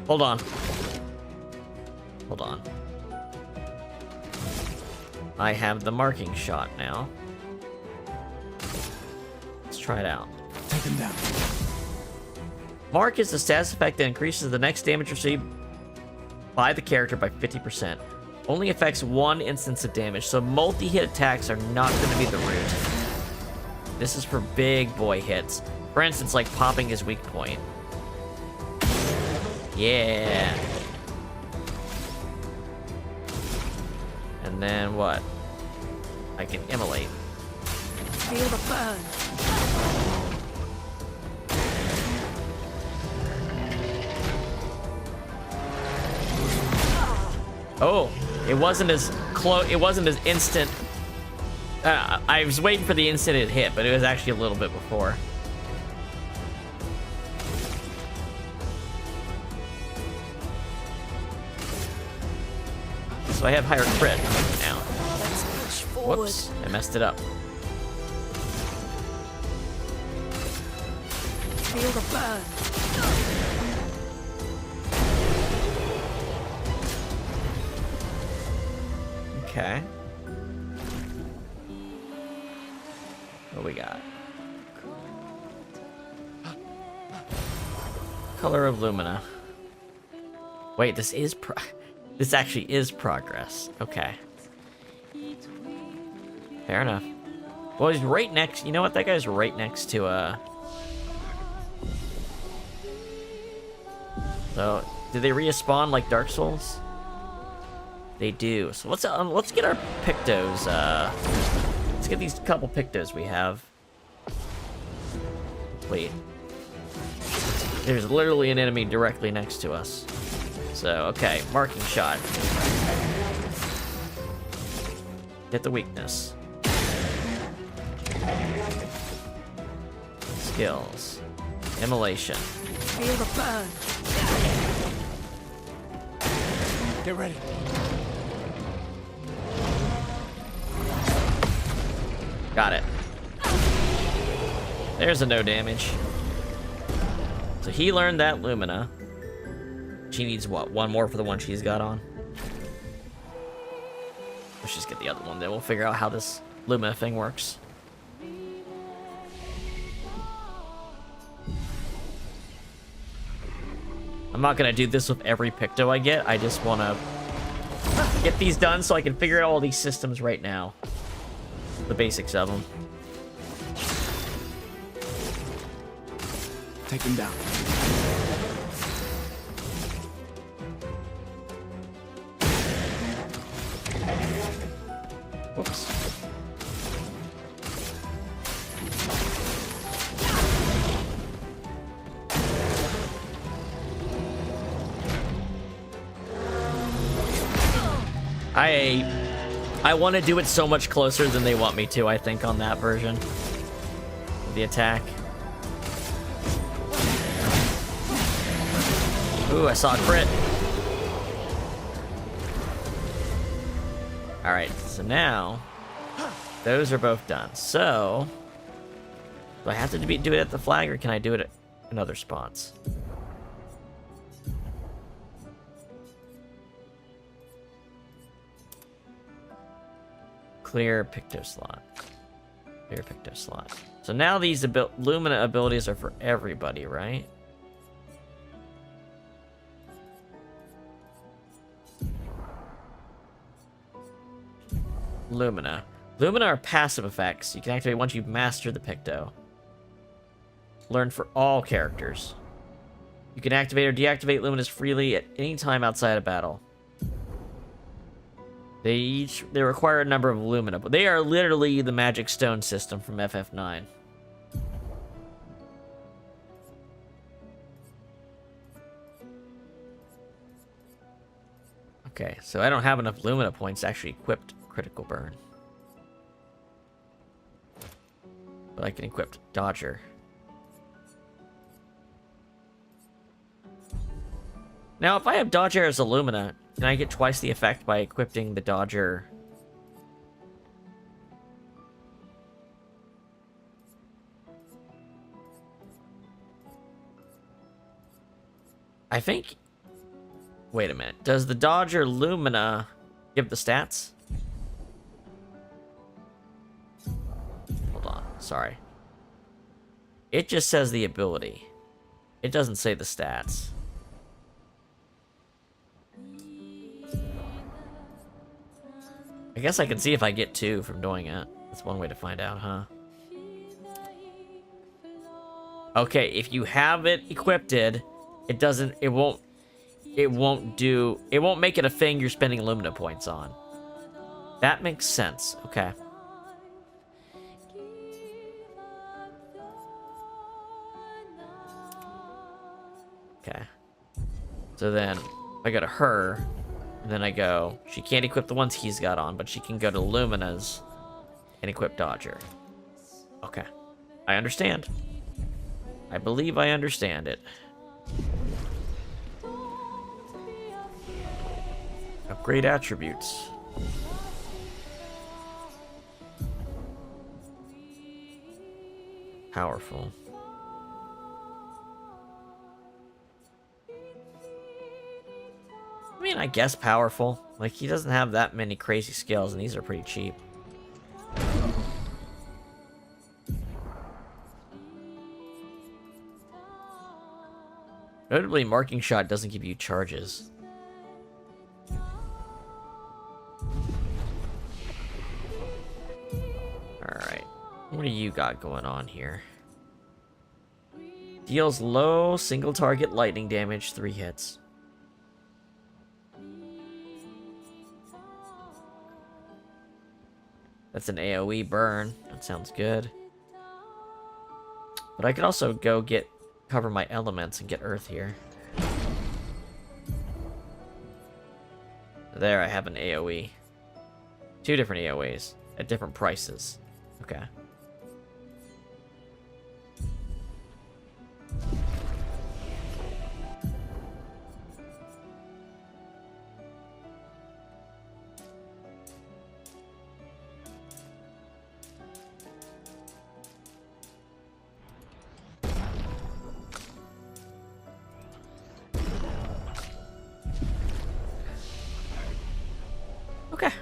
Hold on. Hold on. I have the Marking Shot now. Let's try it out. Take him down. Mark is the status effect that increases the next damage received by the character by 50%. Only affects one instance of damage, so multi-hit attacks are not going to be the route. This is for big boy hits. For instance, like popping his weak point. Yeah. And then what? I can immolate. Feel the burn. Oh, it wasn't as close. It wasn't as instant. I was waiting for the instant it hit, but it was actually a little bit before. So I have higher crit now. Let's push forward. Whoops, I messed it up. Feel the burn. Okay. What we got? Color of Lumina. Wait, this actually is progress. Okay. Fair enough. Well, he's right next. You know what? That guy's right next to So, do they respawn like Dark Souls? They do. So let's get our Pictos. Let's get these couple Pictos we have. Wait. There's literally an enemy directly next to us. So, okay, marking shot. Get the weakness. Skills. Immolation. Feel the burn. Get ready. Got it. There's a no damage. So he learned that Lumina. She needs what? One more for the one she's got on? Let's just get the other one, then we'll figure out how this Lumina thing works. I'm not gonna do this with every Picto I get. I just wanna get these done so I can figure out all these systems right now. The basics of them. Take them down. Whoops. I want to do it so much closer than they want me to, I think, on that version of the attack. Ooh, I saw a crit. Alright, so now those are both done. So, do I have to do it at the flag, or can I do it at in other spots? Clear Picto slot. Clear Picto slot. So now these Lumina abilities are for everybody, right? Lumina. Lumina are passive effects. You can activate once you've mastered the Picto. Learn for all characters. You can activate or deactivate Luminas freely at any time outside of battle. They require a number of Lumina, but they are literally the Magic Stone system from FF9. Okay, so I don't have enough Lumina points to actually equip Critical Burn. But I can equip Dodger. Now, if I have Dodger as a Lumina, can I get twice the effect by equipping the Dodger? I think... Wait a minute. Does the Dodger Lumina give the stats? Hold on. Sorry. It just says the ability. It doesn't say the stats. I guess I can see if I get 2 from doing it. That's one way to find out, huh? Okay, if you have it equipped, it won't make it a thing you're spending Lumina points on. That makes sense. Okay. Okay. So then I go to her, and then I go, she can't equip the ones he's got on, but she can go to Lumina's and equip Dodger. Okay. I understand. I believe I understand it. Upgrade attributes. Powerful. I mean, I guess powerful. Like, he doesn't have that many crazy skills, and these are pretty cheap. Notably, marking shot doesn't give you charges. Alright. What do you got going on here? Deals low single target lightning damage, 3 hits. That's an AoE burn. That sounds good. But I could also go cover my elements and get Earth here. There, I have an AoE. 2 different AoEs at different prices. Okay. Okay.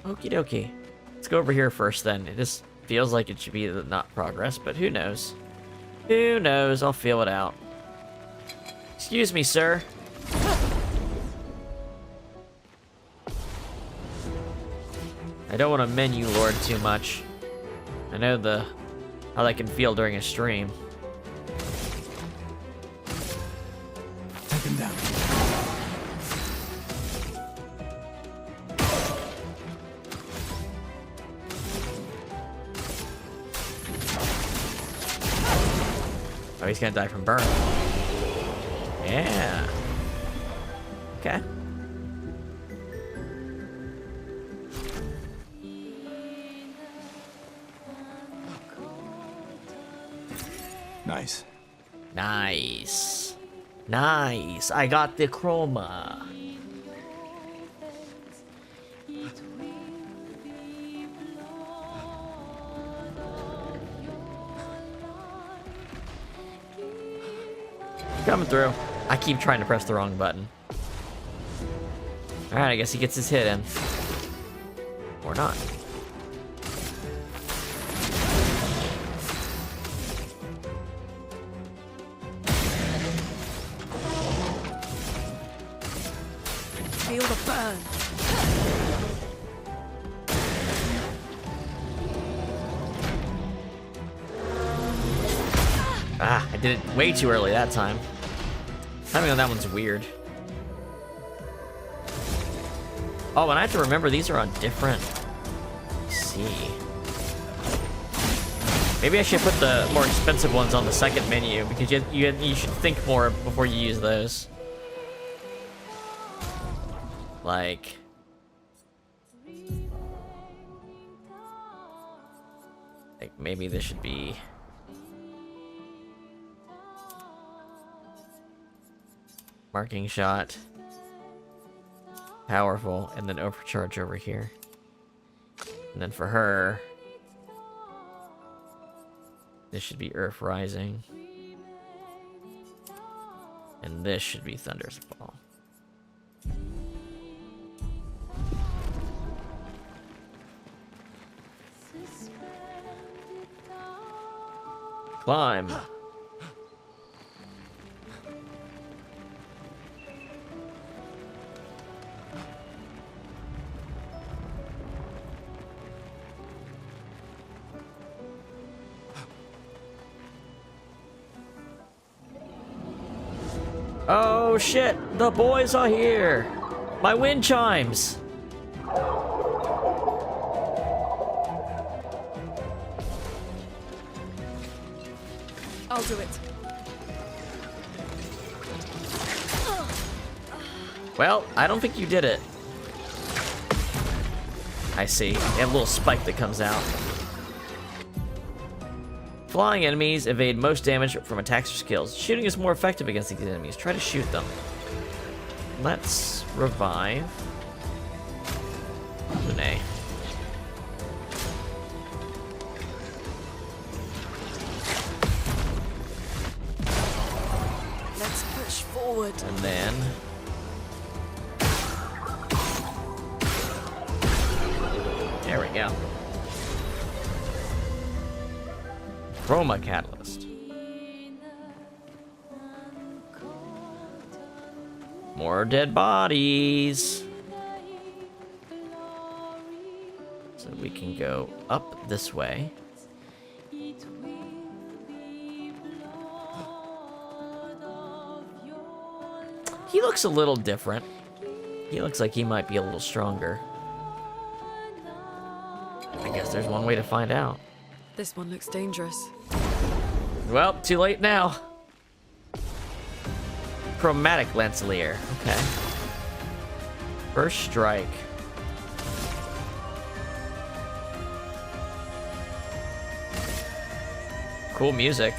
Okie dokie. Let's go over here first then. It just feels like it should be the not progress, but who knows? Who knows? I'll feel it out. Excuse me, sir. I don't want to menu lord too much. I know how that can feel during a stream. Take him down. Oh, he's gonna die from burn. Yeah. Okay. Nice. Nice. Nice. I got the chroma. Coming through. I keep trying to press the wrong button. Alright, I guess he gets his hit in. Or not. Feel the burn. Ah, I did it way too early that time. Timing on that one's weird. Oh, and I have to remember these are on different... Let's see. Maybe I should put the more expensive ones on the second menu, because you should think more before you use those. Like... maybe this should be... Marking shot. Powerful, and then overcharge over here. And then for her... this should be Earth Rising. And this should be Thunder's Fall. Climb. Oh shit, the boys are here. My wind chimes. I'll do it. Well, I don't think you did it. I see. And a little spike that comes out. Flying enemies evade most damage from attacks or skills. Shooting is more effective against these enemies. Try to shoot them. Let's revive Lune. Let's push forward. And then there we go. Chroma Catalyst. More dead bodies. So we can go up this way. He looks a little different. He looks like he might be a little stronger. I guess there's one way to find out. This one looks dangerous. Well, too late now. Chromatic Lancelier. Okay. First strike. Cool music.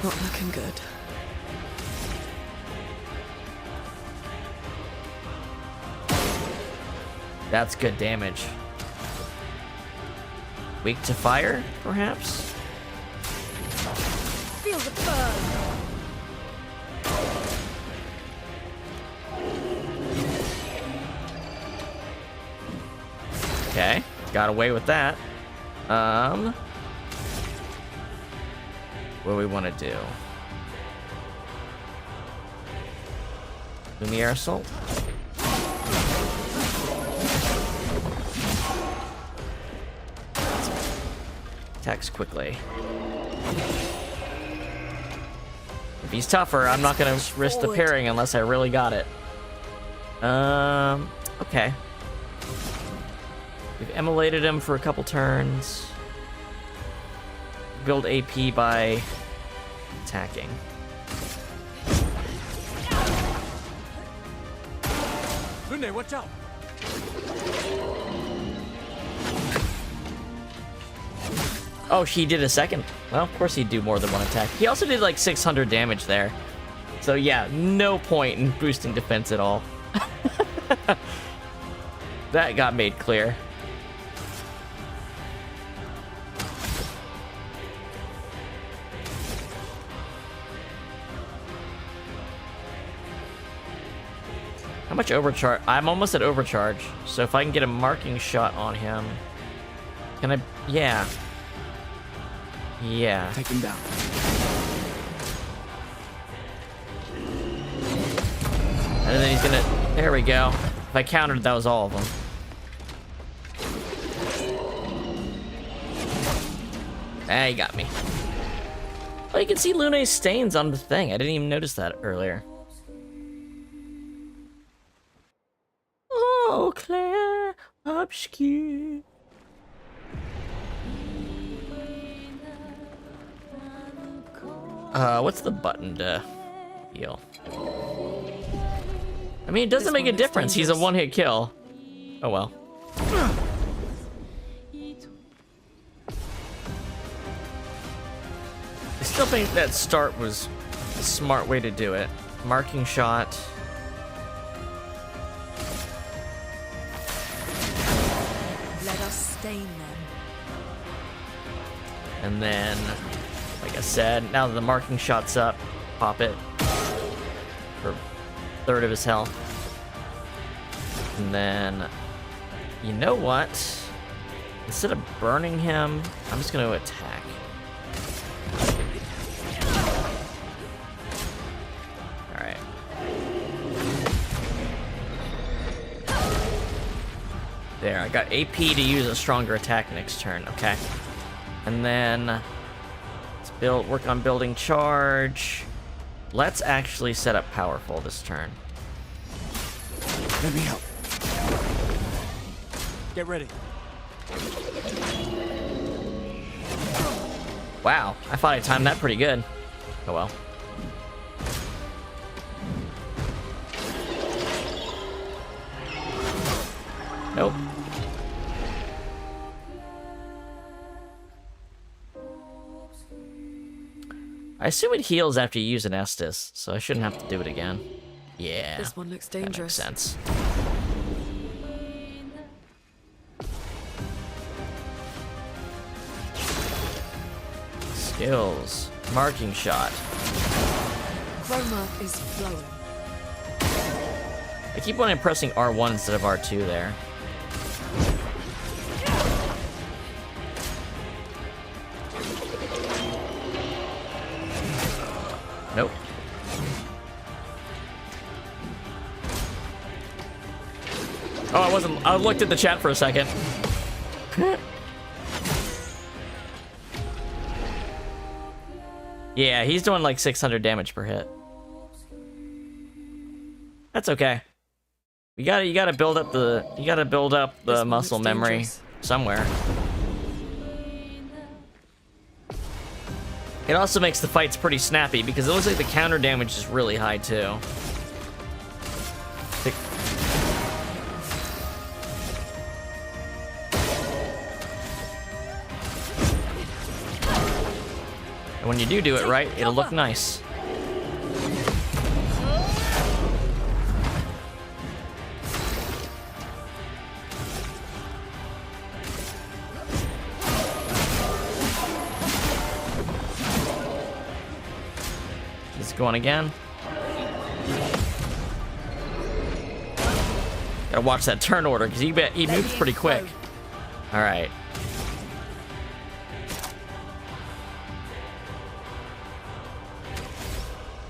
Not looking good. That's good damage. Weak to fire, perhaps? Feel the burn. Okay, got away with that. What do we want to do? Lumiere Assault? Attacks quickly. If he's tougher, I'm not gonna risk the parrying unless I really got it. Okay. We've emulated him for a couple turns. Build AP by attacking. Lune, watch out! Oh, he did a second. Well, of course he'd do more than one attack. He also did like 600 damage there. So yeah, no point in boosting defense at all. That got made clear. How much overcharge? I'm almost at overcharge. So if I can get a marking shot on him, can I? Yeah. Yeah. Take him down. And then he's gonna. There we go. If I counted, that was all of them. Ah, he got me. Oh, you can see Lune's stains on the thing. I didn't even notice that earlier. Oh, Clair Obscur. What's the button to heal? I mean, it doesn't make a difference. He's a one-hit kill. Oh well. I still think that start was a smart way to do it. Marking shot. Let us stain them. And then, like I said, now that the marking shot's up, pop it for a third of his health. And then, you know what? Instead of burning him, I'm just gonna attack. Alright. There, I got AP to use a stronger attack next turn, okay? And then let's work on building charge. let's actually set up powerful this turn. Let me help. Get ready. Wow, I thought I timed that pretty good. Oh well. Nope. I assume it heals after you use an Estus, so I shouldn't have to do it again. Yeah. This one looks That dangerous. makes sense. Skills. Marking shot. Chroma is flowing. I keep on pressing R1 instead of R2 there. Nope. Oh, I wasn't. I looked at the chat for a second. Yeah, he's doing like 600 damage per hit. That's okay. You gotta build up the muscle memory somewhere. It also makes the fights pretty snappy because it looks like the counter damage is really high too. And when you do it right, it'll look nice. It's going again. Gotta watch that turn order because he moves pretty quick. All right.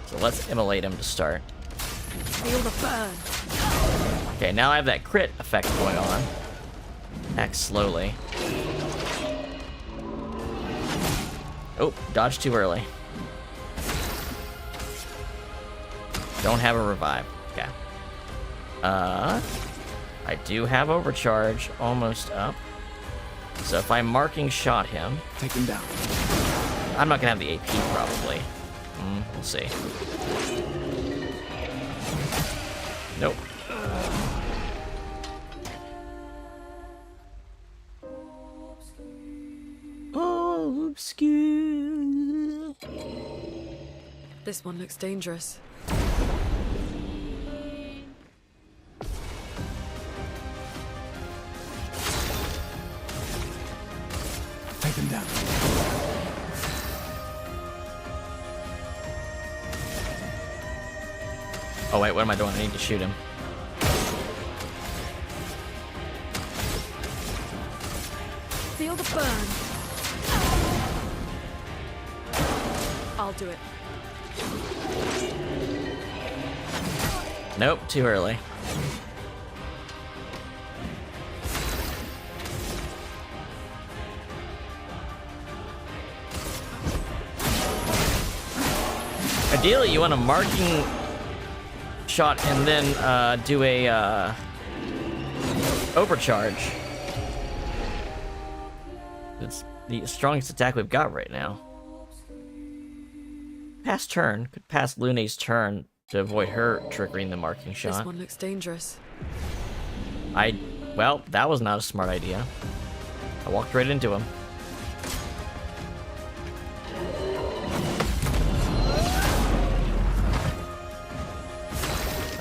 So let's immolate him to start. Feel the burn. Okay, now I have that crit effect going on. Act slowly. Oh, dodge too early. Don't have a revive. Okay. I do have overcharge almost up. So if I marking shot him, take him down. I'm not gonna have the AP probably. We'll see. Nope. Obscur. This one looks dangerous. Take him down. Oh wait, what am I doing? I need to shoot him. Feel the burn. I'll do it. Nope, too early. Ideally, you want a marking shot and then do a overcharge. It's the strongest attack we've got right now. Pass turn. Could pass Lune's turn to avoid her triggering the marking shot. This one looks dangerous. Well, that was not a smart idea. I walked right into him.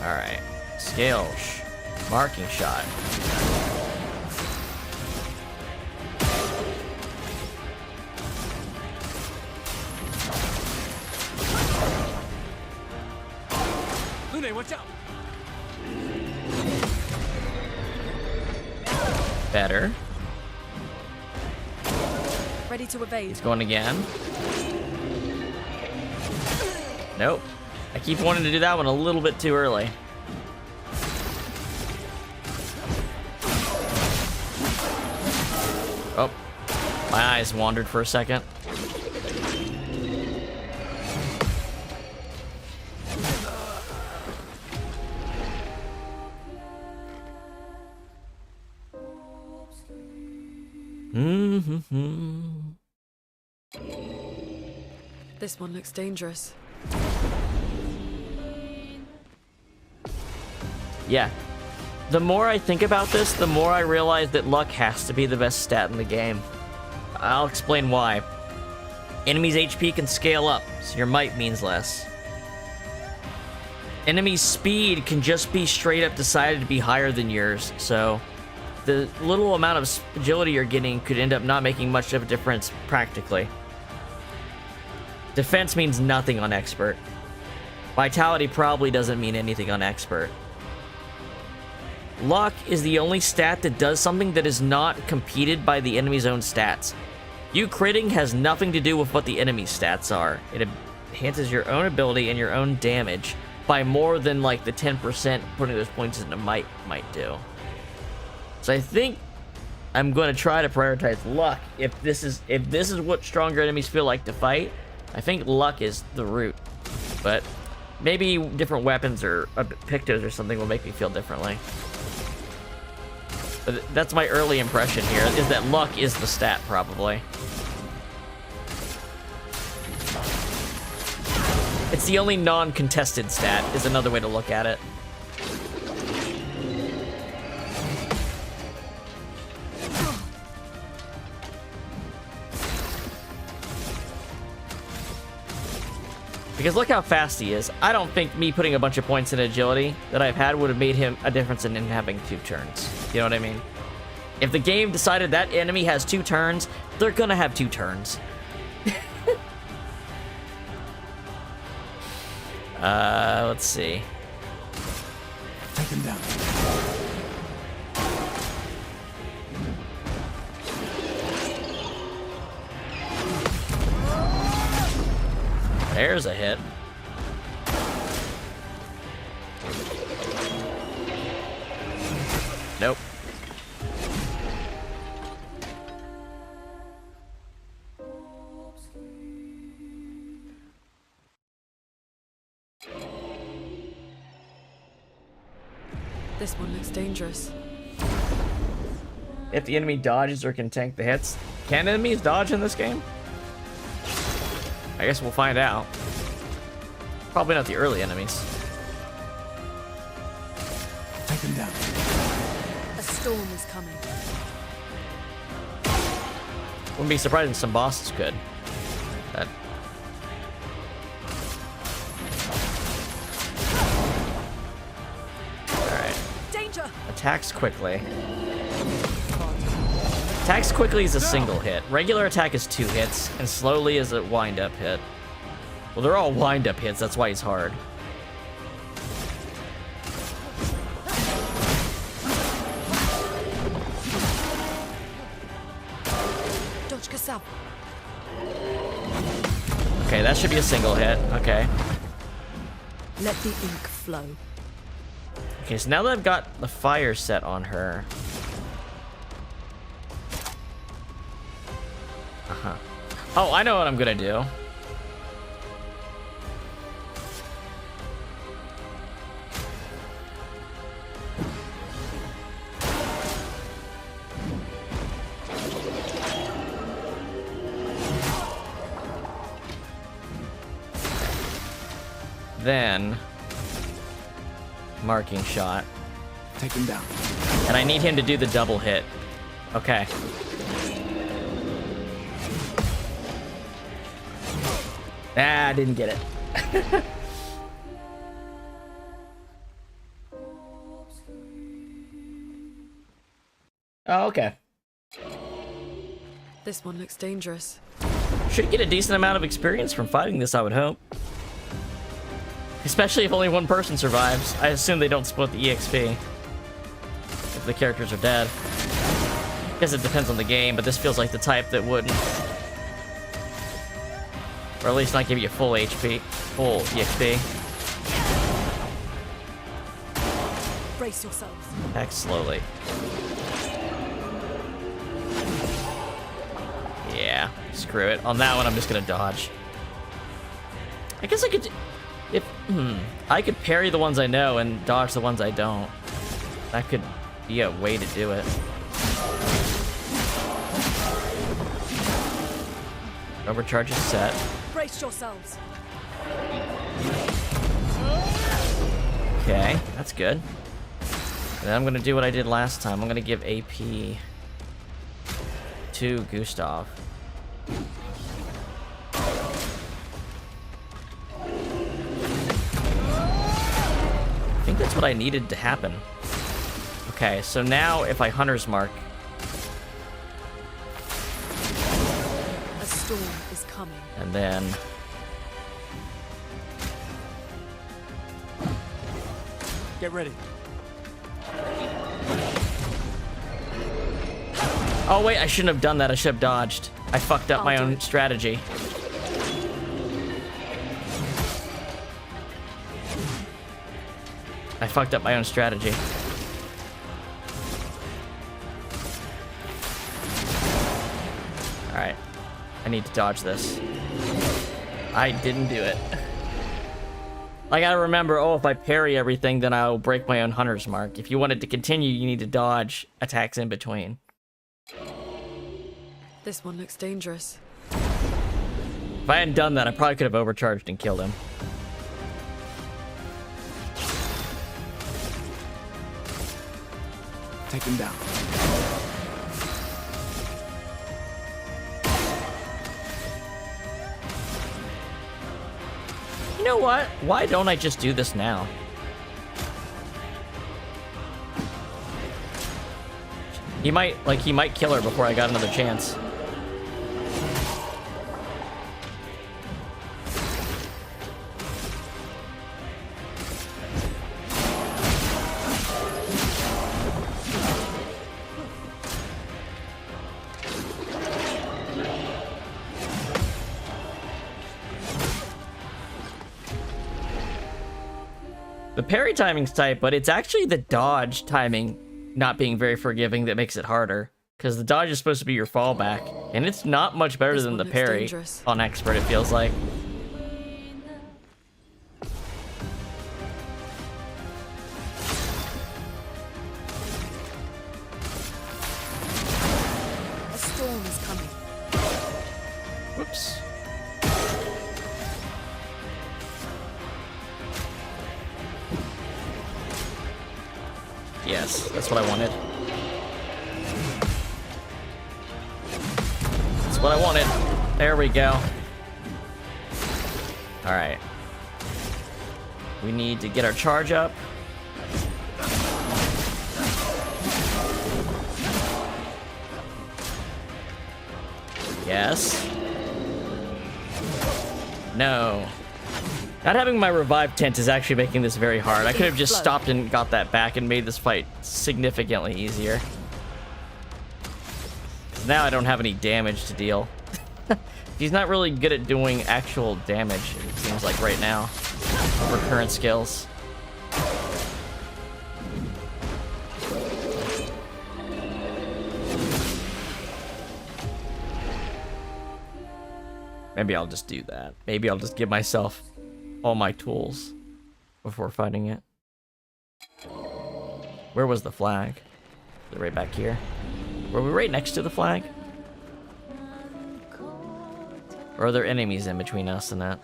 Alright. Scales. Marking shot. Lune, watch out! Better. Ready to evade. He's going again. Nope. I keep wanting to do that one a little bit too early. Oh. My eyes wandered for a second. This one looks dangerous. Yeah. The more I think about this, the more I realize that luck has to be the best stat in the game. I'll explain why. Enemies' HP can scale up, so your might means less. Enemies' speed can just be straight up decided to be higher than yours, so the little amount of agility you're getting could end up not making much of a difference practically. Defense means nothing on expert. Vitality probably doesn't mean anything on expert. Luck is the only stat that does something that is not competed by the enemy's own stats. You critting has nothing to do with what the enemy's stats are. It enhances your own ability and your own damage by more than like the 10% putting those points into might do. So I think I'm going to try to prioritize luck. If this is what stronger enemies feel like to fight, I think luck is the route. But maybe different weapons or pictos or something will make me feel differently. But that's my early impression here, is that luck is the stat, probably. It's the only non-contested stat, is another way to look at it. Because look how fast he is. I don't think me putting a bunch of points in agility that I've had would have made him a difference in him having 2 turns. You know what I mean? If the game decided that enemy has 2 turns, they're gonna have 2 turns. Let's see. Take him down. There's a hit. Nope. This one looks dangerous. If the enemy dodges or can tank the hits. Can enemies dodge in this game? I guess we'll find out. Probably not the early enemies. Take him down. A storm is coming. Wouldn't be surprised if some bosses could. That. Alright. Danger! Attacks quickly. Attacks quickly is a single hit. Regular attack is 2 hits, and slowly is a wind-up hit. Well, they're all wind-up hits, that's why he's hard. Dodge Kasab. Okay, that should be a single hit. Okay. Let the ink flow. Okay, so now that I've got the fire set on her. Oh, I know what I'm gonna do. Then marking shot. Take him down. And I need him to do the double hit. Okay. Ah, I didn't get it. Oh, okay. This one looks dangerous. Should get a decent amount of experience from fighting this, I would hope. Especially if only one person survives. I assume they don't split the EXP if the characters are dead. I guess it depends on the game, but this feels like the type that wouldn't. Or at least not give you full HP, full EXP. Brace yourselves. Attack slowly. Yeah, screw it. On that one, I'm just gonna dodge. I guess I could, I could parry the ones I know and dodge the ones I don't. That could be a way to do it. Overcharge is set. Brace yourselves. Okay, that's good. And then I'm gonna do what I did last time. I'm gonna give AP to Gustav. I think that's what I needed to happen. Okay, so now if I Hunter's Mark... A storm is coming. And then... Get ready. Oh wait, I shouldn't have done that. I should have dodged. I fucked up my own strategy. I fucked up my own strategy. Alright. I need to dodge this. I didn't do it. I gotta remember, oh, if I parry everything, then I'll break my own Hunter's Mark. If you want it to continue, you need to dodge attacks in between. This one looks dangerous. If I hadn't done that, I probably could have overcharged and killed him. Take him down. You know what? Why don't I just do this now? He might kill her before I got another chance. The parry timing's tight, but it's actually the dodge timing not being very forgiving that makes it harder. Because the dodge is supposed to be your fallback, and it's not much better than the parry dangerous. on Expert, it feels like. A storm is coming. Whoops. Yes, that's what I wanted. That's what I wanted. There we go. Alright. We need to get our charge up. Yes. No. Not having my revive tent is actually making this very hard. I could have just stopped and got that back and made this fight significantly easier. Now I don't have any damage to deal. He's not really good at doing actual damage, it seems like right now. Over current skills. Maybe I'll just do that. Maybe I'll just give myself all my tools before fighting it. Where was the flag? Is it right back here? Were we right next to the flag? Or are there enemies in between us and that?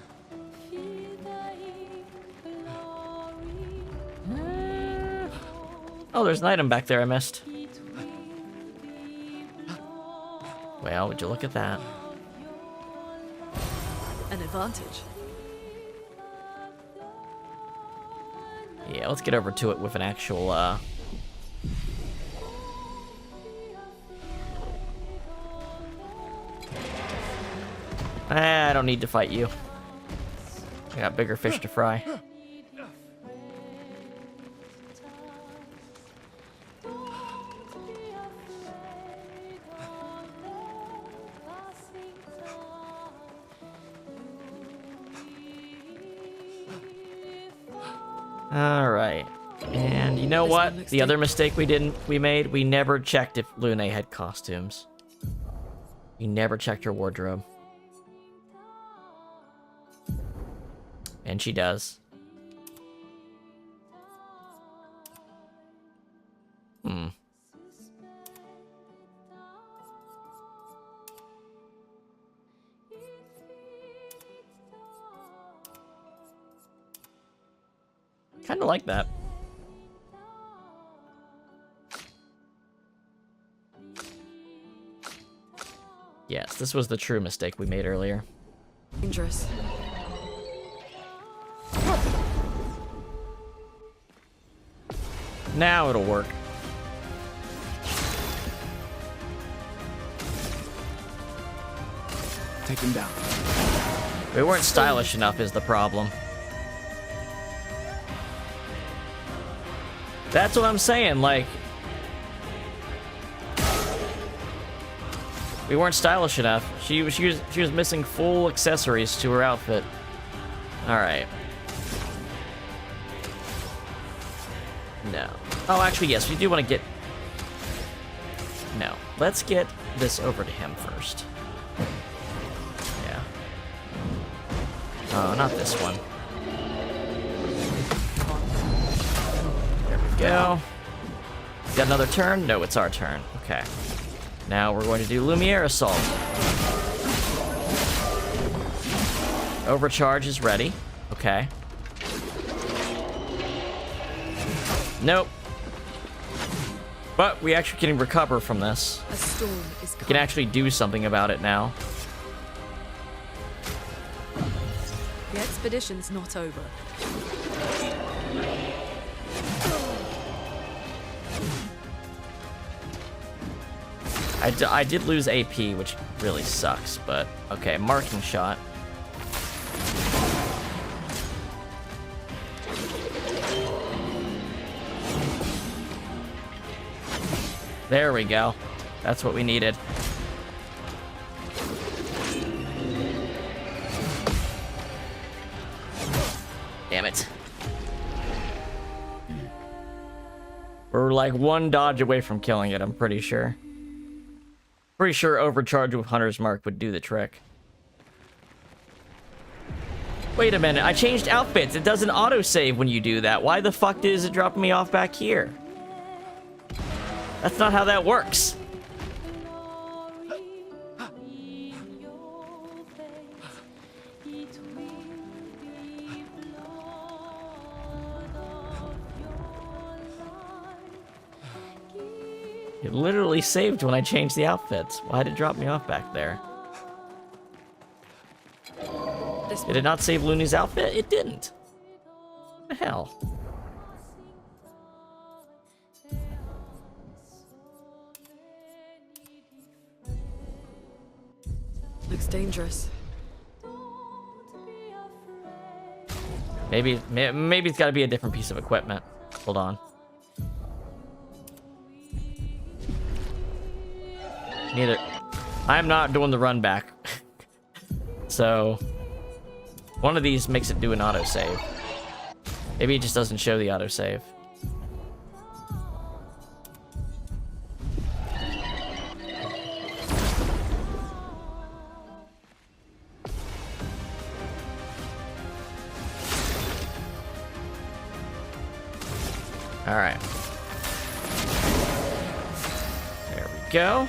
Oh, there's an item back there I missed. Well, would you look at that? An advantage. Yeah, let's get over to it with an actual, I don't need to fight you. I got bigger fish to fry. Alright. And you know what? The other mistake we made, we never checked if Lune had costumes. We never checked her wardrobe. And she does. Hmm. kind of like that. Yes, this was the true mistake we made earlier. Dangerous. Now it'll work. Take him down. We weren't stylish enough is the problem. That's what I'm saying, like... We weren't stylish enough. She was missing full accessories to her outfit. Alright. No. Oh, actually, yes, we do want to get... No. Let's get this over to him first. Yeah. Oh, not this one. There we go. Got another turn? No, it's our turn. Okay. Now we're going to do Lumiere Assault. Overcharge is ready. Okay. Nope. But we actually can recover from this. A storm is We can actually do something about it now. The expedition's not over. I did lose AP, which really sucks, but okay, marking shot. There we go. That's what we needed. Damn it. We're like one dodge away from killing it, I'm pretty sure. Pretty sure overcharge with Hunter's Mark would do the trick. Wait a minute, I changed outfits. It doesn't autosave when you do that. Why the fuck is it dropping me off back here? That's not how that works. It literally saved when I changed the outfits. Why did it drop me off back there? Did it not save Looney's outfit? It didn't. What the hell? Looks dangerous. Maybe it's got to be a different piece of equipment. Hold on. Neither. I'm not doing the run back. So, one of these makes it do an autosave. Maybe it just doesn't show the autosave. All right. There we go.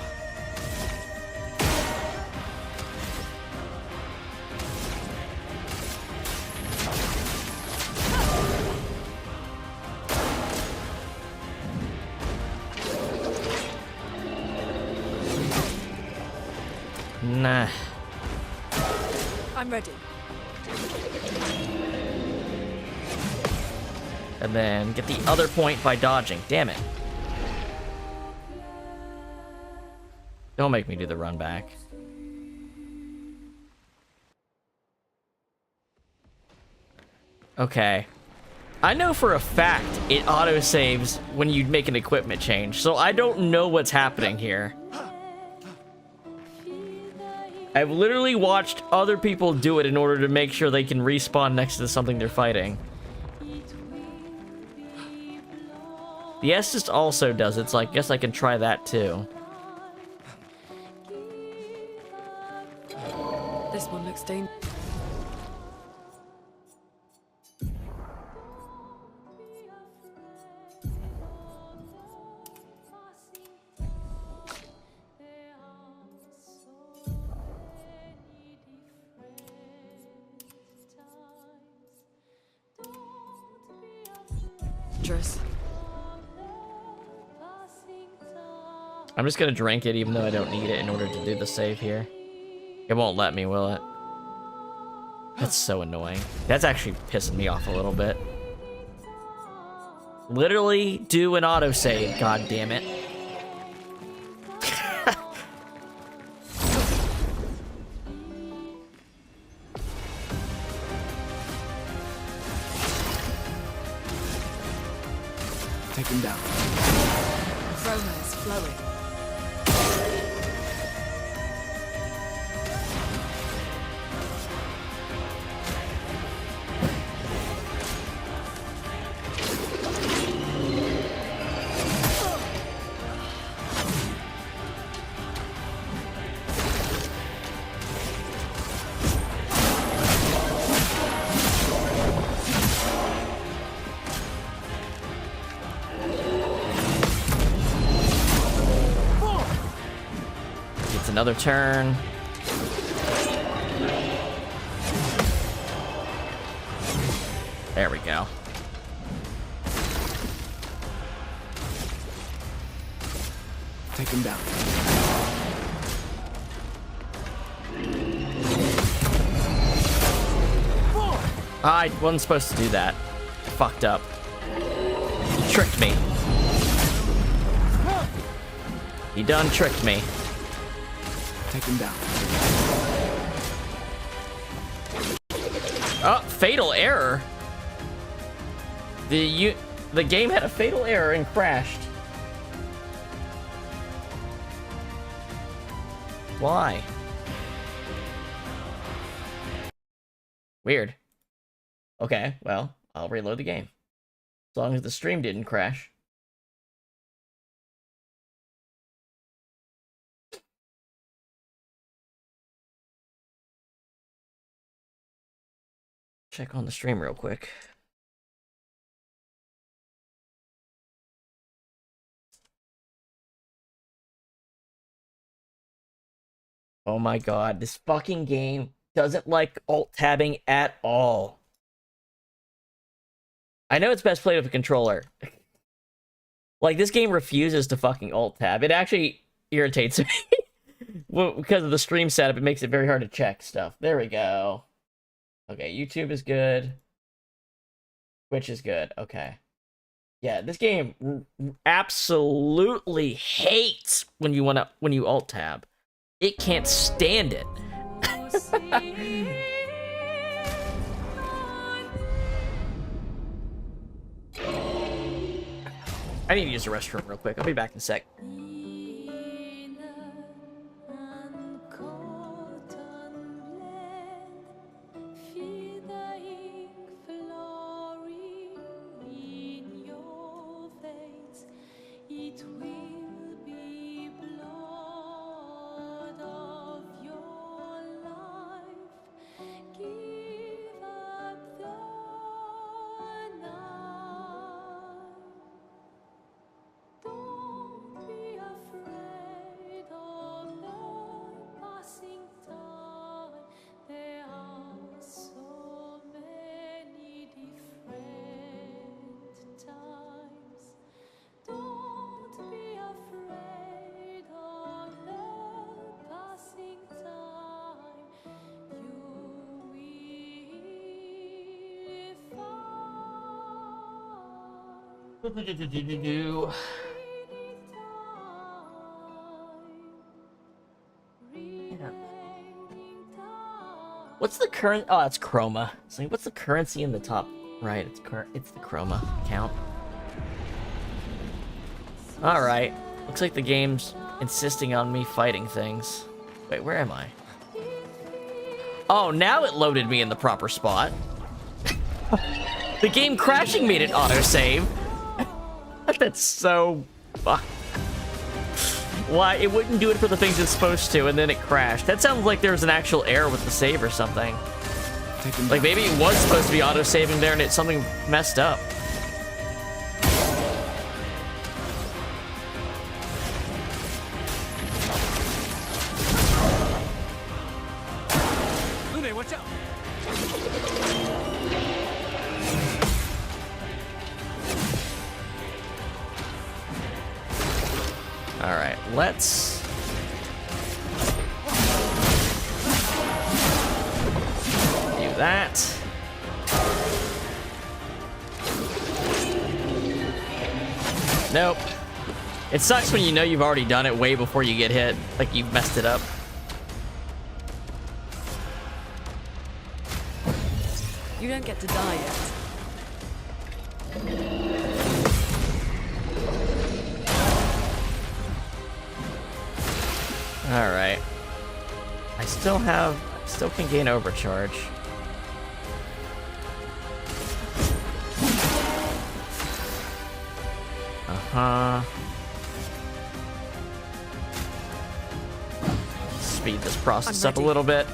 Nah. I'm ready. And then get the other point by dodging. Damn it. Don't make me do the run back. Okay. I know for a fact it autosaves when you make an equipment change, so I don't know what's happening here. I've literally watched other people do it in order to make sure they can respawn next to something they're fighting. The Estes also does it, so I guess I can try that too. This one looks dangerous. dangerous. I'm just gonna drink it even though I don't need it in order to do the save here. It won't let me, will it? That's so annoying. That's actually pissing me off a little bit. Literally do an autosave, god damn it. Take him down. Chroma is flowing. Another turn. There we go. Take him down. I wasn't supposed to do that. Fucked up. He tricked me. He done tricked me. Take him down. Oh, fatal error. The game had a fatal error and crashed. Why? Weird. Okay, well, I'll reload the game. As long as the stream didn't crash. Check on the stream real quick. Oh my god, this fucking game doesn't like alt-tabbing at all. I know it's best played with a controller. Like, this game refuses to fucking alt-tab. It actually irritates me. Well, because of the stream setup, it makes it very hard to check stuff. There we go. Okay, YouTube is good. Twitch is good. Okay. Yeah, this game absolutely hates when you alt tab. It can't stand it. I need to use the restroom real quick. I'll be back in a sec. What's the current? Oh, it's chroma. So what's the currency in the top right? It's the chroma count. All right. Looks like the game's insisting on me fighting things. Wait, where am I? Oh, now it loaded me in the proper spot. The game crashing made it autosave. That's so... Why? It wouldn't do it for the things it's supposed to, and then it crashed. That sounds like there was an actual error with the save or something. Like, maybe it was supposed to be auto-saving there, and it's something messed up. Lune, watch out! let's... do that. Nope. It sucks when you know you've already done it way before you get hit. Like you've messed it up. You don't get to die yet. Alright. I still can gain overcharge. Speed this process up a little bit.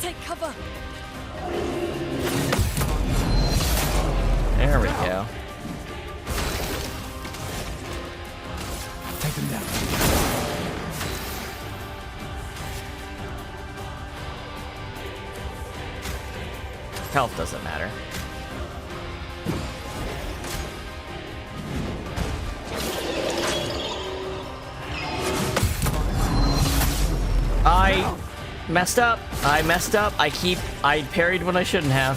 Take cover. There we go. Take him down. Health doesn't matter. I messed up. I parried when I shouldn't have.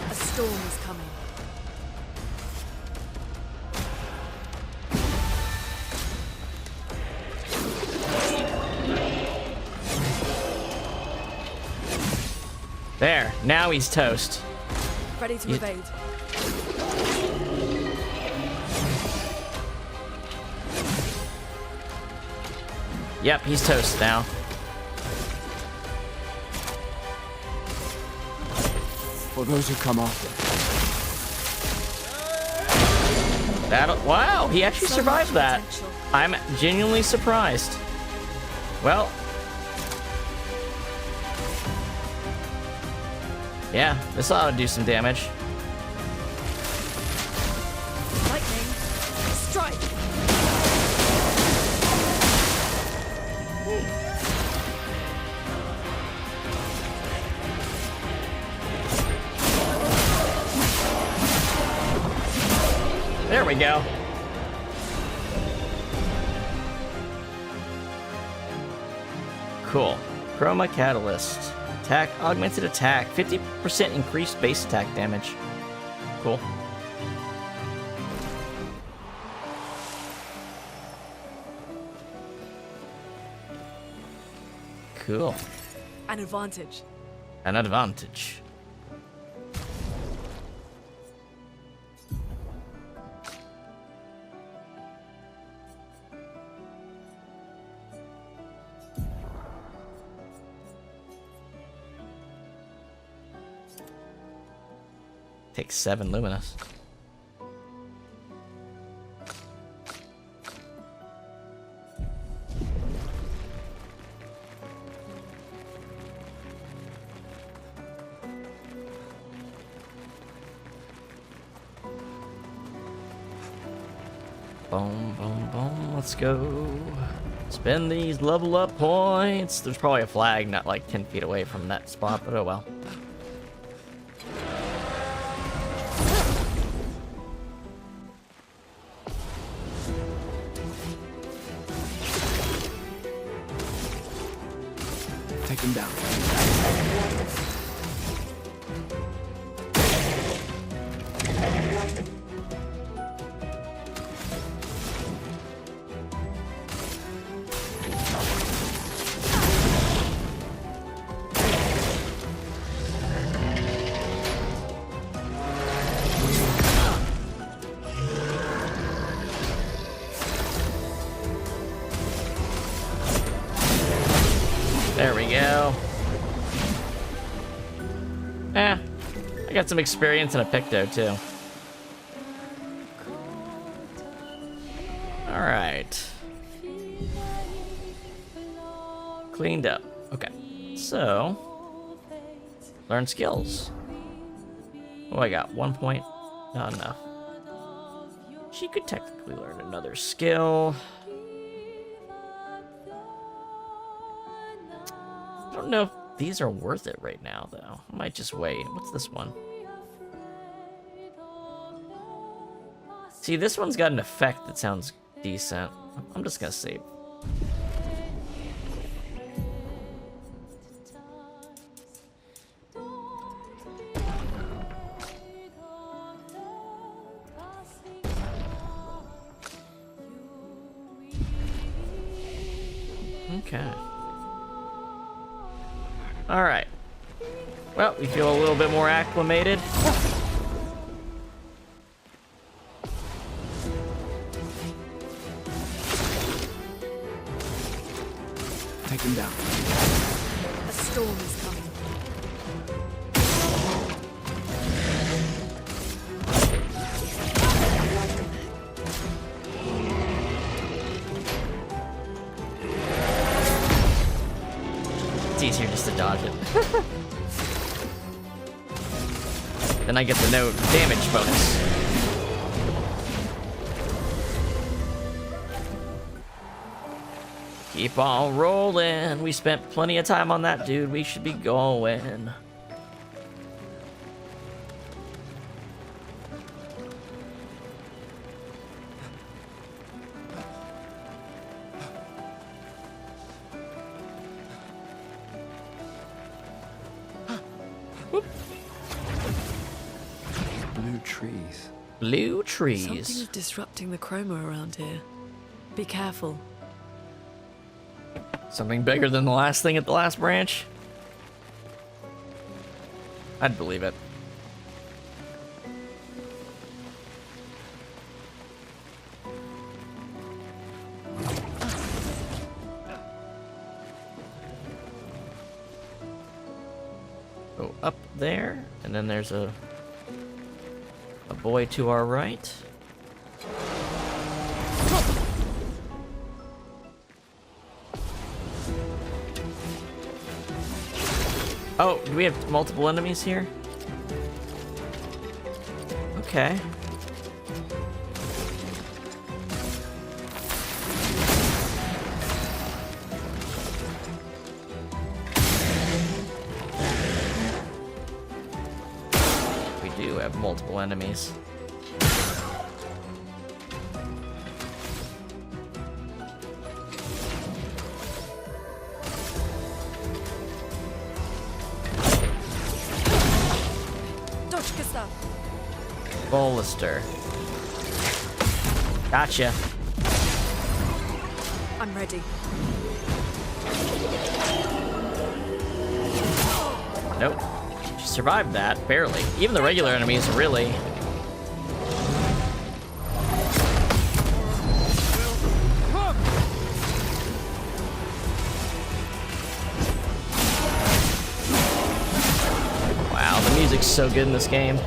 A storm is coming. There. Now he's toast. Ready to evade. Yep, he's toast now. For those who come after. Wow, he actually survived that. I'm genuinely surprised. Well. Yeah, this ought to do some damage. Lightning. Strike. There we go. Cool. Chroma Catalyst. Attack, augmented attack. 50% increased base attack damage. Cool. Cool. An advantage. An advantage. Takes 7 luminous. Boom, boom, boom. Let's go. Spend these level up points. There's probably a flag not like 10 feet away from that spot, but oh well. Take him down. There we go. I got some experience in a Picto too. Alright. Cleaned up. Okay. So, learn skills. Oh, I got 1 point. Not enough. She could technically learn another skill. I don't know if these are worth it right now, though. I might just wait. What's this one? See, this one's got an effect that sounds decent. I'm just gonna save. Okay. All right. Well, we feel a little bit more acclimated. Take him down. A storm is coming. It's easier just to dodge it. Then I get the no damage bonus. Keep on rolling. We spent plenty of time on that, dude. We should be going. Blue trees. Blue trees. Something's disrupting the chroma around here. Be careful. Something bigger than the last thing at the last branch? I'd believe it. Go up there, and then there's a boy to our right. Oh, do we have multiple enemies here? Okay. We do have multiple enemies. Bolster. Gotcha. I'm ready. Nope. She survived that, barely. Even the regular enemies really. Wow, the music's so good in this game.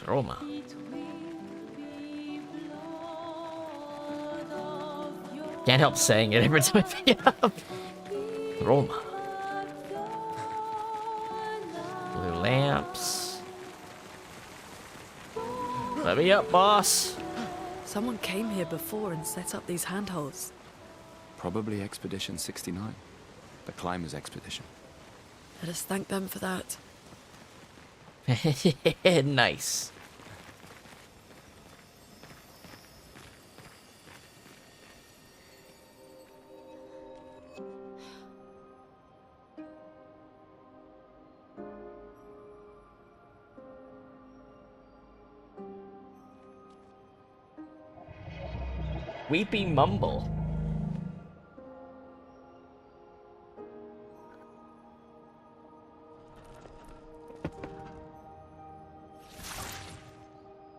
Roma. Can't help saying it every time I pick it up. Roma. Blue lamps. Let me up, boss. Someone came here before and set up these handholds. Probably Expedition 69. The Climbers Expedition. Let us thank them for that. Nice. Weepy Mumble.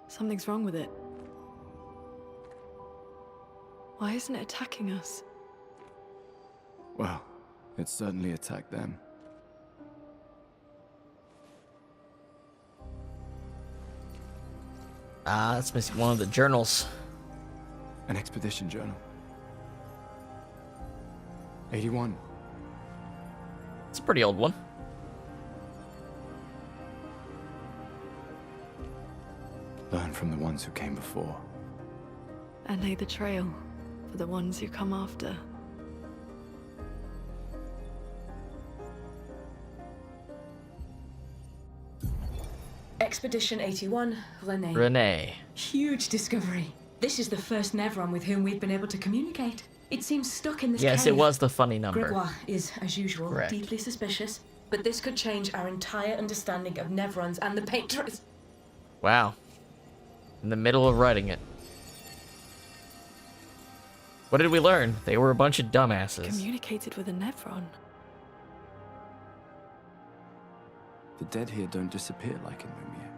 Something's wrong with it. Why isn't it attacking us? Well, it certainly attacked them. Ah, that's missing one of the journals. An expedition journal. 81. It's a pretty old one. Learn from the ones who came before. And lay the trail for the ones who come after. Expedition 81, Renee. Renee. Huge discovery. This is the first Nevron with whom we've been able to communicate. It seems stuck in this Yes, cave. it was the funny number. Gregoire is, as usual, Correct. deeply suspicious, but this could change our entire understanding of Nevrons and the Paintress. Wow. In the middle of writing it. What did we learn? They were a bunch of dumbasses. Communicated with a Nevron. The dead here don't disappear like in Lumiere.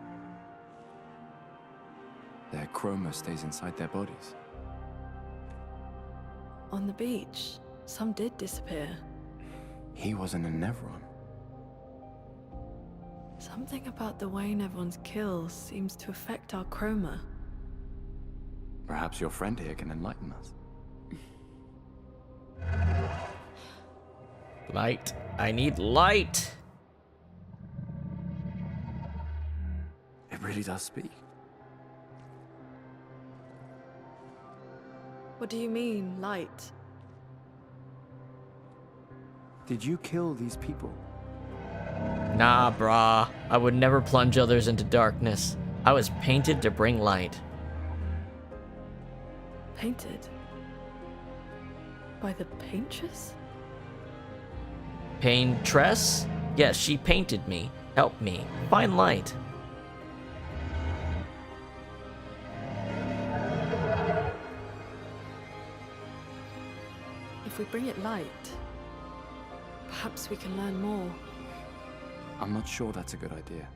Their chroma stays inside their bodies. On the beach, some did disappear. He wasn't a Nevron. Something about the way Nevrons kill seems to affect our chroma. Perhaps your friend here can enlighten us. Light. I need light. It really does speak. What do you mean, light? Did you kill these people? Nah, brah. I would never plunge others into darkness. I was painted to bring light. Painted? By the Paintress? Paintress? Yes, she painted me. Helped me. Find light. If we bring it light, perhaps we can learn more. I'm not sure that's a good idea.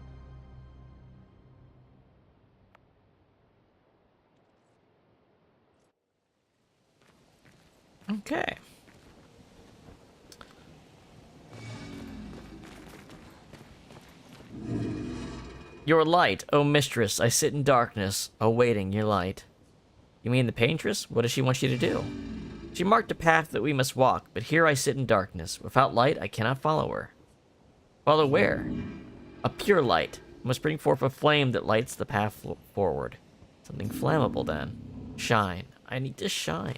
Okay. Your light, O mistress, I sit in darkness, awaiting your light. You mean the paintress? What does she want you to do? She marked a path that we must walk, but here I sit in darkness. Without light, I cannot follow her. Follow where? A pure light. Must bring forth a flame that lights the path forward. Something flammable, then. Shine. I need to shine.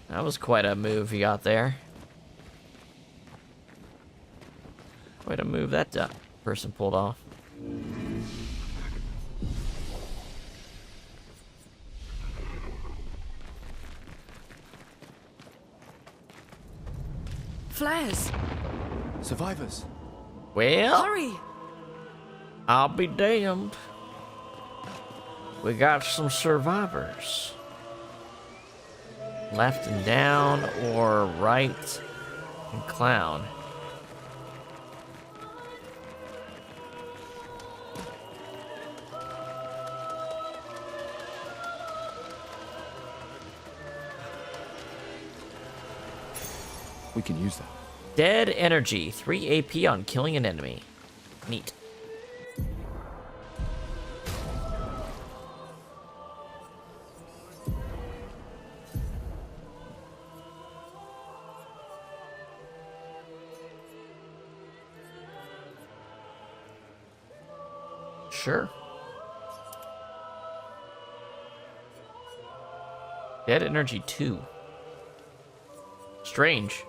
That was quite a move you got there. Quite a move that person pulled off. Flares! Survivors! Well, hurry! I'll be damned. We got some survivors. Left and down, or right and clown. We can use that. Dead energy, 3 AP on killing an enemy. Neat. Sure. Dead energy 2. Strange.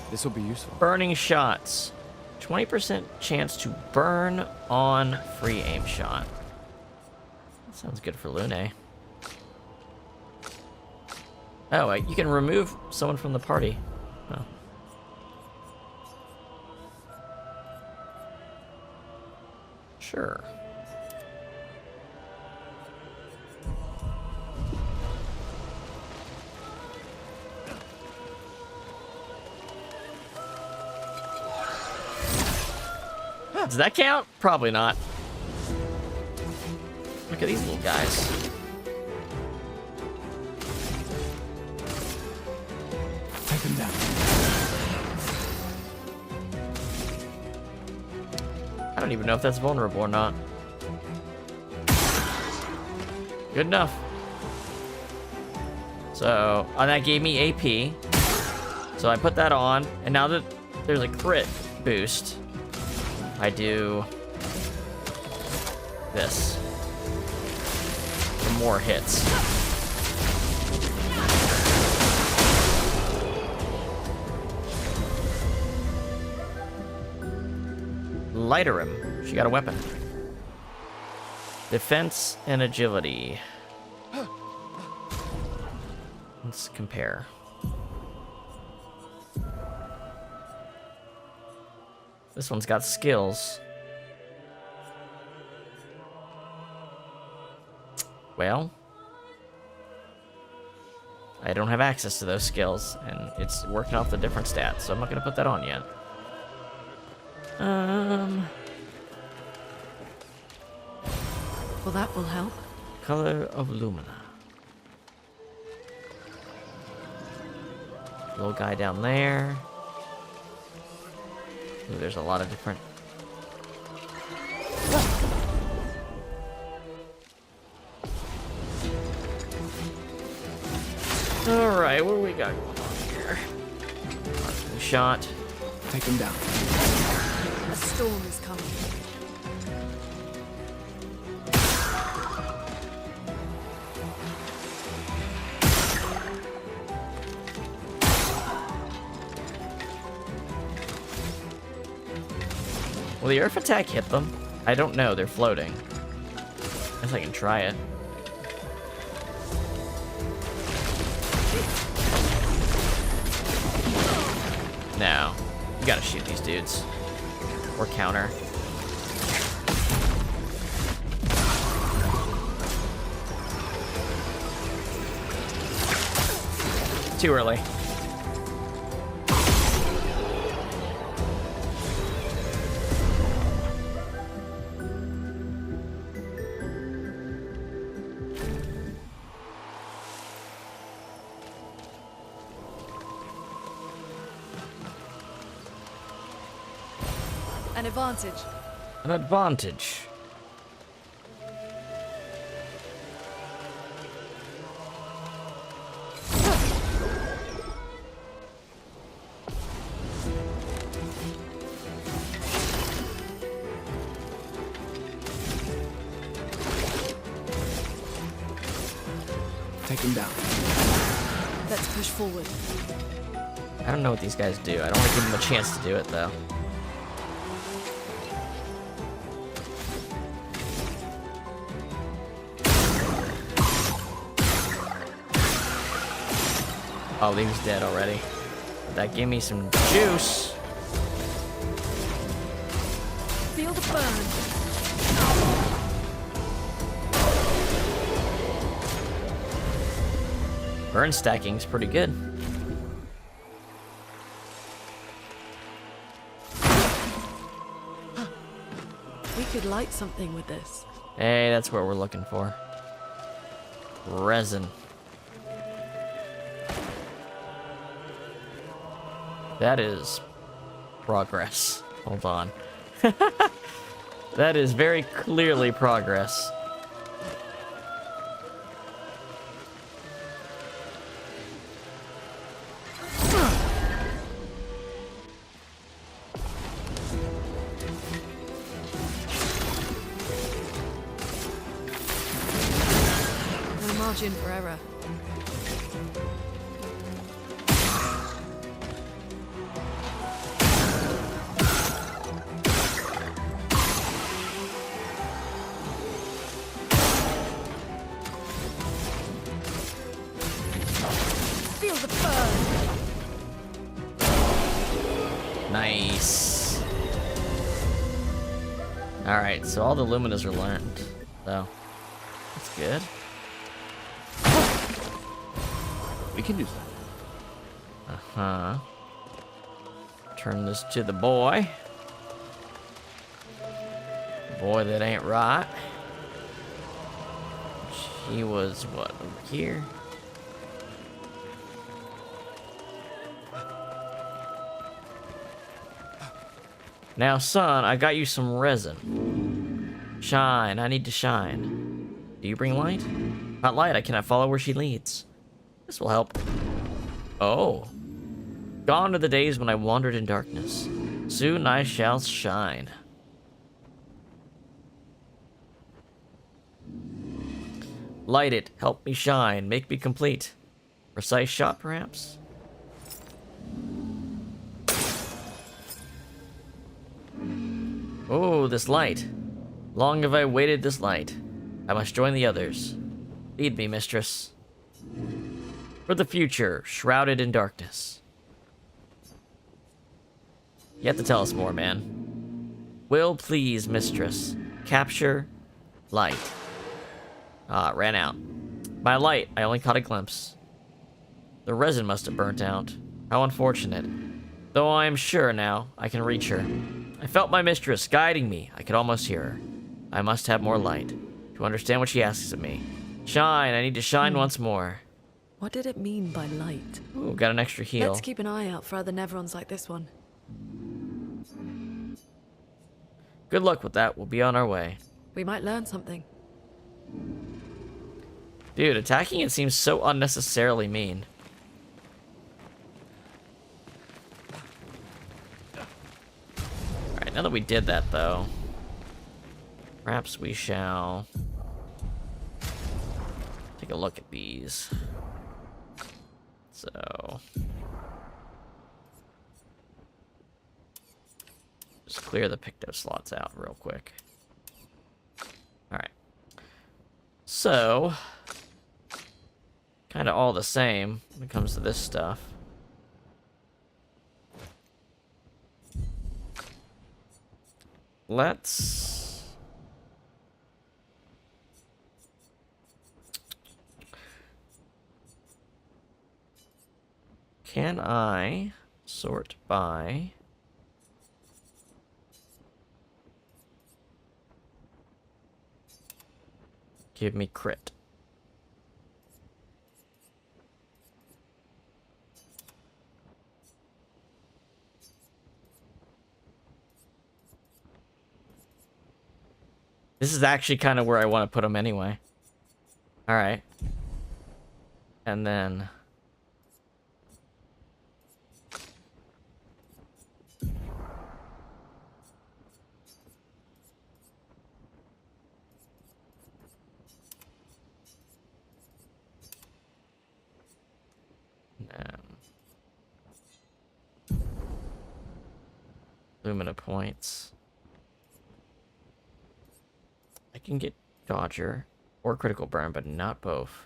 This will be useful. Burning shots. 20% chance to burn on free aim shot. That sounds good for Lune. Oh, you can remove someone from the party. Oh. Sure. Does that count? Probably not. Look at these little guys. Take them down. I don't even know if that's vulnerable or not. Good enough. So, that gave me AP. So I put that on, and now that there's a crit boost, I do this for more hits. Lighter him. She got a weapon. Defense and agility. Let's compare. This one's got skills. Well, I don't have access to those skills, and it's working off the different stats, so I'm not gonna put that on yet. Well, that will help. Color of Lumina. Little guy down there. Ooh, there's a lot of different... Alright, what do we got going on here? Archery shot. Take him down. A storm is coming. Will the earth attack hit them? I don't know, they're floating. Guess I can try it. No. You gotta shoot these dudes. Or counter. Too early. An advantage. An advantage. Take him down. Let's push forward. I don't know what these guys do. I don't want to give them a chance to do it, though. Oh, he was dead already. That gave me some juice. Feel the burn. Burn stacking's pretty good. We could light something with this. Hey, that's what we're looking for. Resin. That is progress. Hold on. That is very clearly progress. No margin for error. Feel the burn. Nice. Alright, so all the Luminas are learned. So, that's good. We can use that. Uh-huh. Turn this to the boy. Boy that ain't right. He was, what, over here? Now, son, I got you some resin. Shine, I need to shine. Do you bring light? Without light, I cannot follow where she leads. This will help. Oh. Gone are the days when I wandered in darkness. Soon I shall shine. Light it, help me shine, make me complete. Precise shot, perhaps? Oh, this light. Long have I waited this light. I must join the others. Lead me, mistress. For the future, shrouded in darkness. You have to tell us more, man. Will please, mistress. Capture light. Ah, it ran out. My light, I only caught a glimpse. The resin must have burnt out. How unfortunate. Though I am sure now I can reach her. I felt my mistress guiding me. I could almost hear her. I must have more light to understand what she asks of me. Shine, I need to shine once more. What did it mean by light? Ooh, got an extra heal. Let's keep an eye out for other Nevrons like this one. Good luck with that. We'll be on our way. We might learn something. Dude, attacking it seems so unnecessarily mean. Alright, now that we did that, though, perhaps we shall take a look at these. So, just clear the picto slots out real quick. Alright. So, kind of all the same when it comes to this stuff. Let's... Can I sort by... Give me crit. This is actually kind of where I want to put them anyway. Alright. And then... Lumina points. I can get Dodger or Critical Burn, but not both.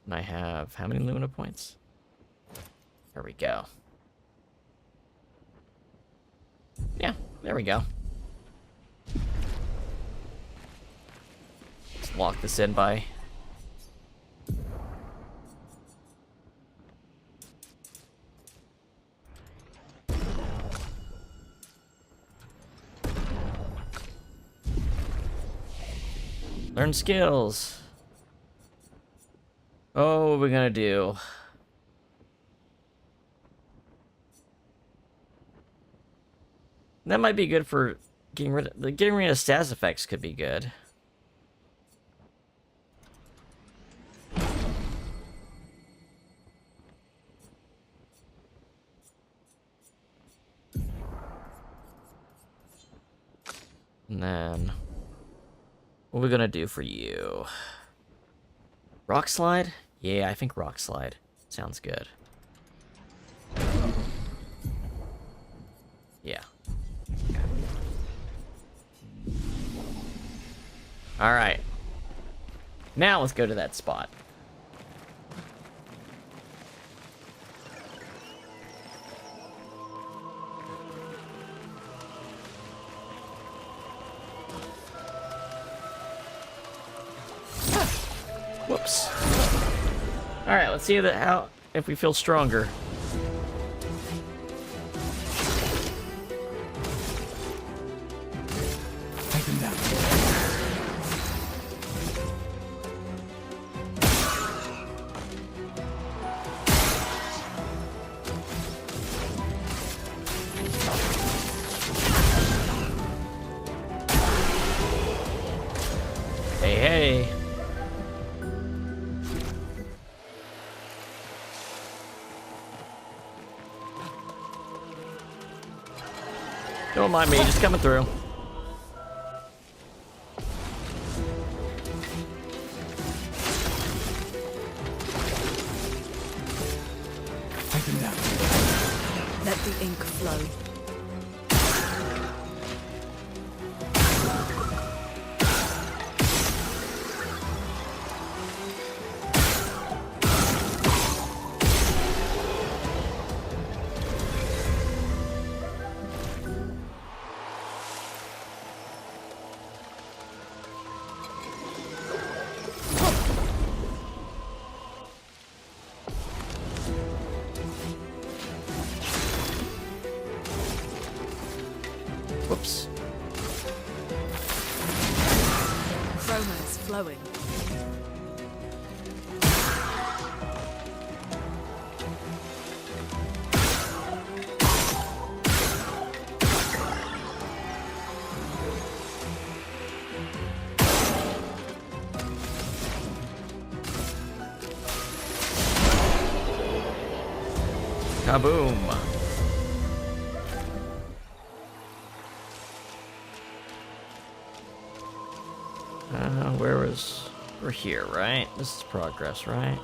And I have how many Lumina points? There we go. Yeah, there we go. Let's lock this in by... Learn skills. Oh, what are we gonna do? That might be good for getting rid of status effects could be good. And then what are we gonna do for you? Rock slide? Yeah, I think rock slide sounds good. Yeah. All right. Now let's go to that spot. Whoops. All right, let's see if we feel stronger. Don't mind me, just coming through. Take him down. Let the ink flow. Whoops. Chroma is flowing. Kaboom. We're here, right? This is progress, right?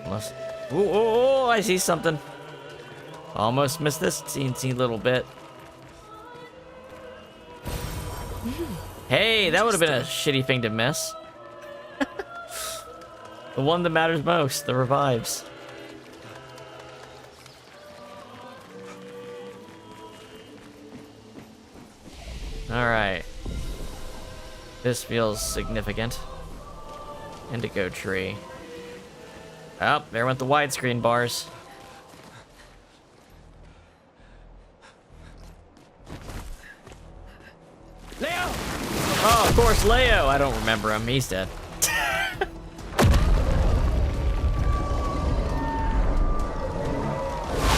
Unless... Oh, I see something. Almost missed this teensy little bit. Hey, that would have been a shitty thing to miss. The one that matters most, the revives. Alright. This feels significant. Indigo tree. Oh, there went the widescreen bars. Leo! Oh, of course, Leo! I don't remember him. He's dead.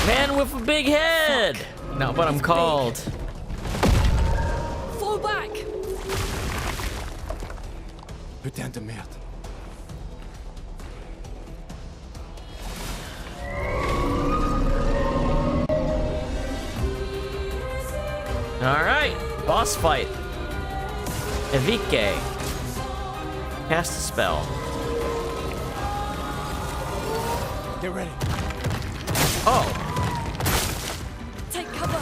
Man with a big head! Not what I'm called. Fall back! Putain de merde. Alright, boss fight. Evike. Cast a spell. Get ready. Oh. Take cover.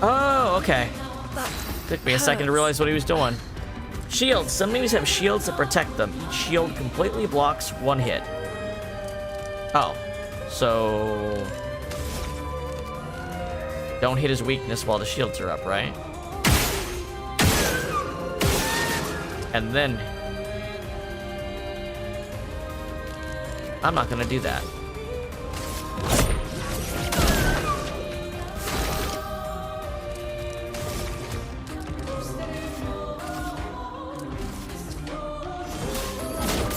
Oh, okay. Took me a second to realize what he was doing. Shields. Some enemies have shields that protect them. Each shield completely blocks one hit. Oh. So... don't hit his weakness while the shields are up, right? And then... I'm not gonna do that.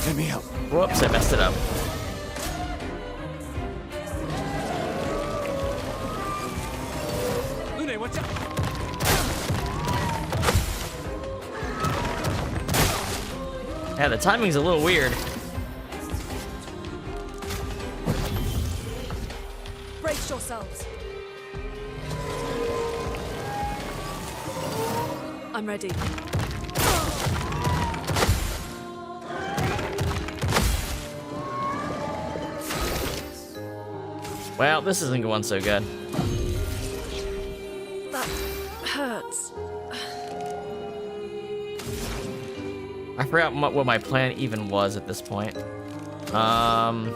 Let me help. Whoops, I messed it up. Lune, watch out! Yeah, the timing's a little weird. Brace yourselves. I'm ready. Well, this isn't going so good. That hurts. I forgot what my plan even was at this point. I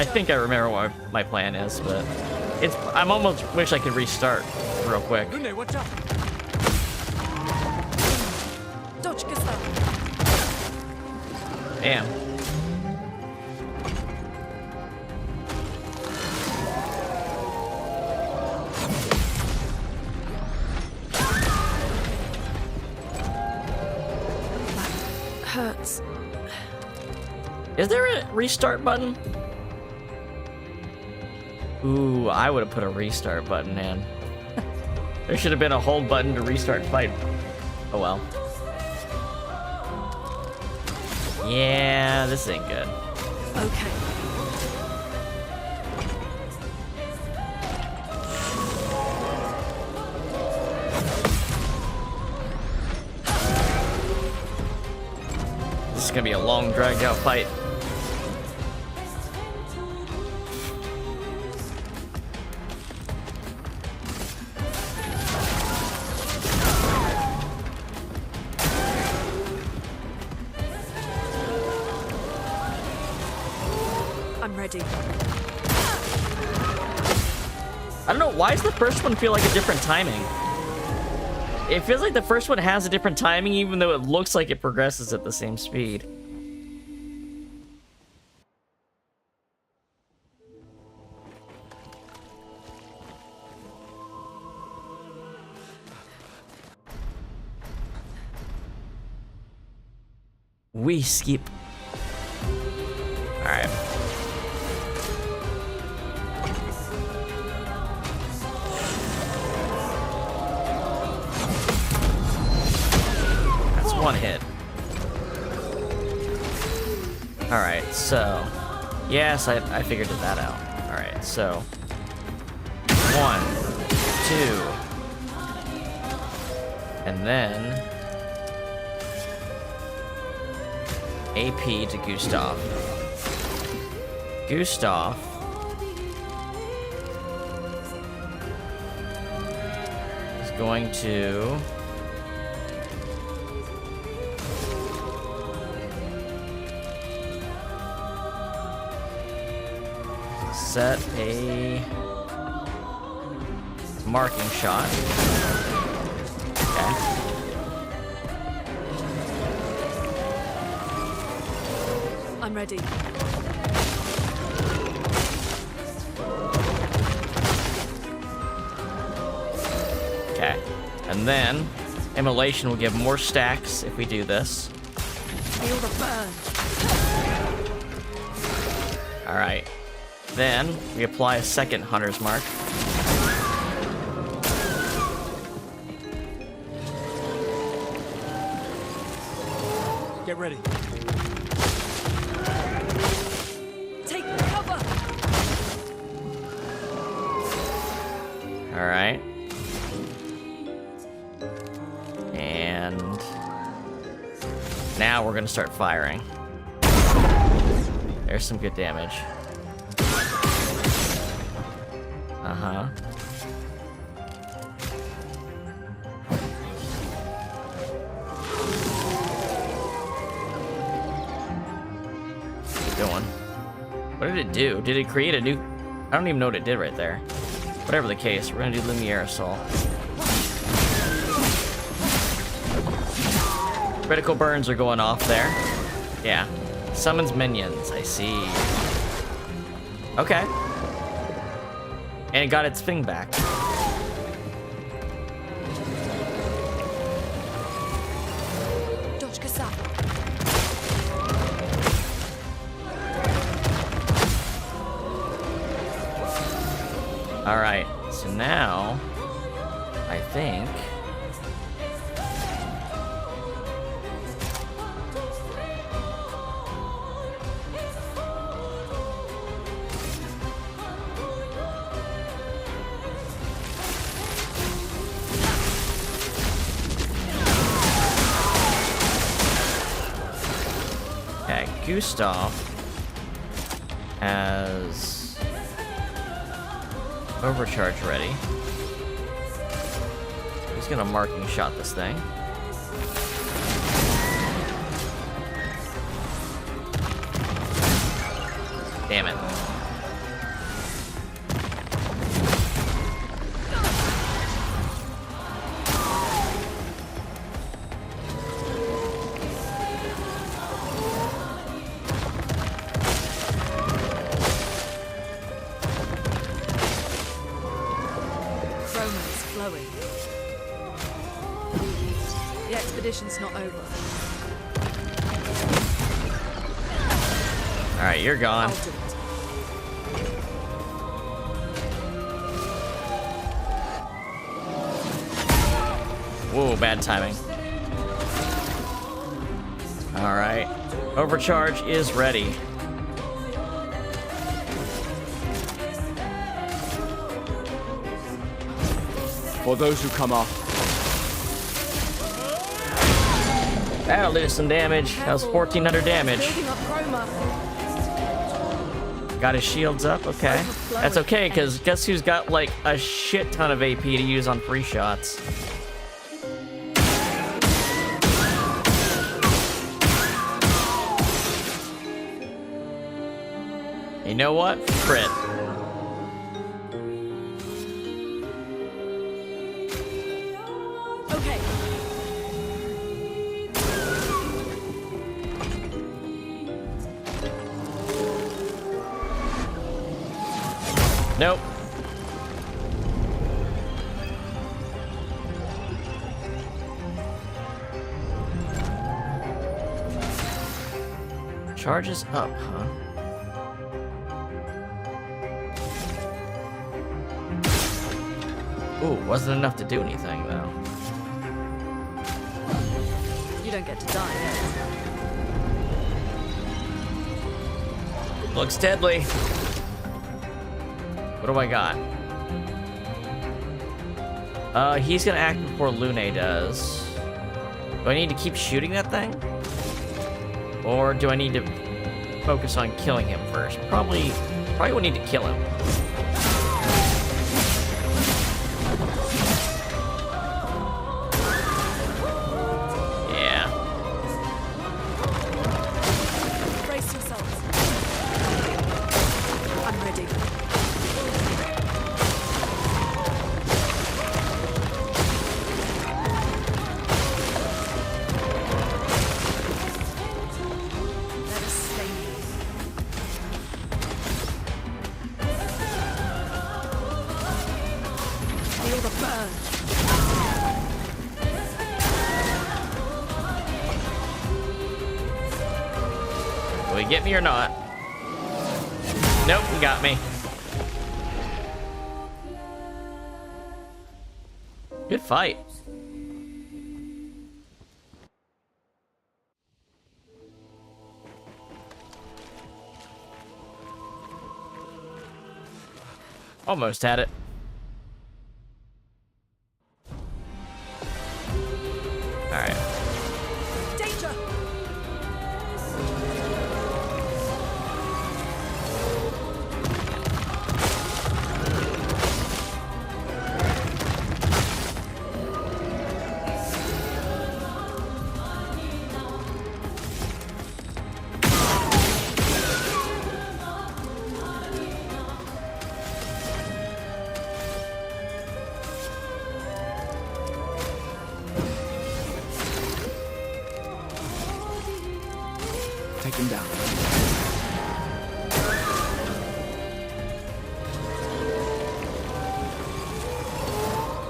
think I remember what my plan is, but I'm almost wish I could restart real quick. Lune, watch out! Damn. Hurts. Is there a restart button? Ooh, I would have put a restart button in. There should have been a hold button to restart fight. Oh well. Yeah, this ain't good. Okay. This is gonna be a long, dragged out fight. I'm ready. I don't know, why does the first one feel like a different timing? It feels like the first one has a different timing, even though it looks like it progresses at the same speed. We skip. Alright. That's one hit. Alright, so... Yes, I figured that out. Alright, so... 1, 2... And then... AP to Gustav. Gustav is going to set a marking shot. Okay. I'm ready. Okay. And then immolation will give more stacks if we do this. Feel the burn. Alright. Then we apply a second hunter's mark. Get ready. Take cover. Alright. And now we're gonna start firing. There's some good damage. Uh-huh. Going. What did it do? Did it create a new... I don't even know what it did right there. Whatever the case, we're gonna do Lumiere Assault. Critical burns are going off there. Yeah. Summons minions, I see. Okay. And it got its thing back. Alright, so now, I think... Okay, Gustav has overcharge ready. He's gonna marking shot this thing. Damn it. The expedition's not over. Alright, you're gone. Oh, bad timing. Alright. Overcharge is ready. For those who come off. That'll do some damage. That was 1,400 damage. Got his shields up. Okay. That's okay, because guess who's got, like, a shit ton of AP to use on free shots? You know what? Crit. Okay. Nope. Charges up, huh? Ooh, wasn't enough to do anything, though. You don't get to die yet. Looks deadly. What do I got? He's gonna act before Lune does. Do I need to keep shooting that thing? Or do I need to focus on killing him first? Probably will need to kill him. Yeah. Brace yourselves. I'm ready. Let us stay here. Feel the burn. Will he get me or not? Nope, he got me. Good fight. Almost had it. Alright. Danger! Take him down.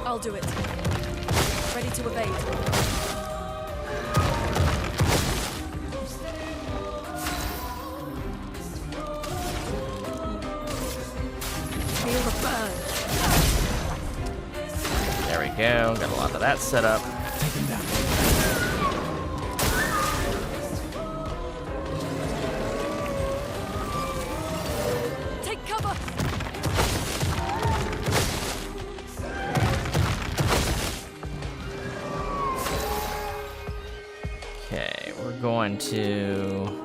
I'll do it. Ready to evade. Feel the burn. There we go. Got a lot of that set up. Take him down. Take cover. Okay, we're going to...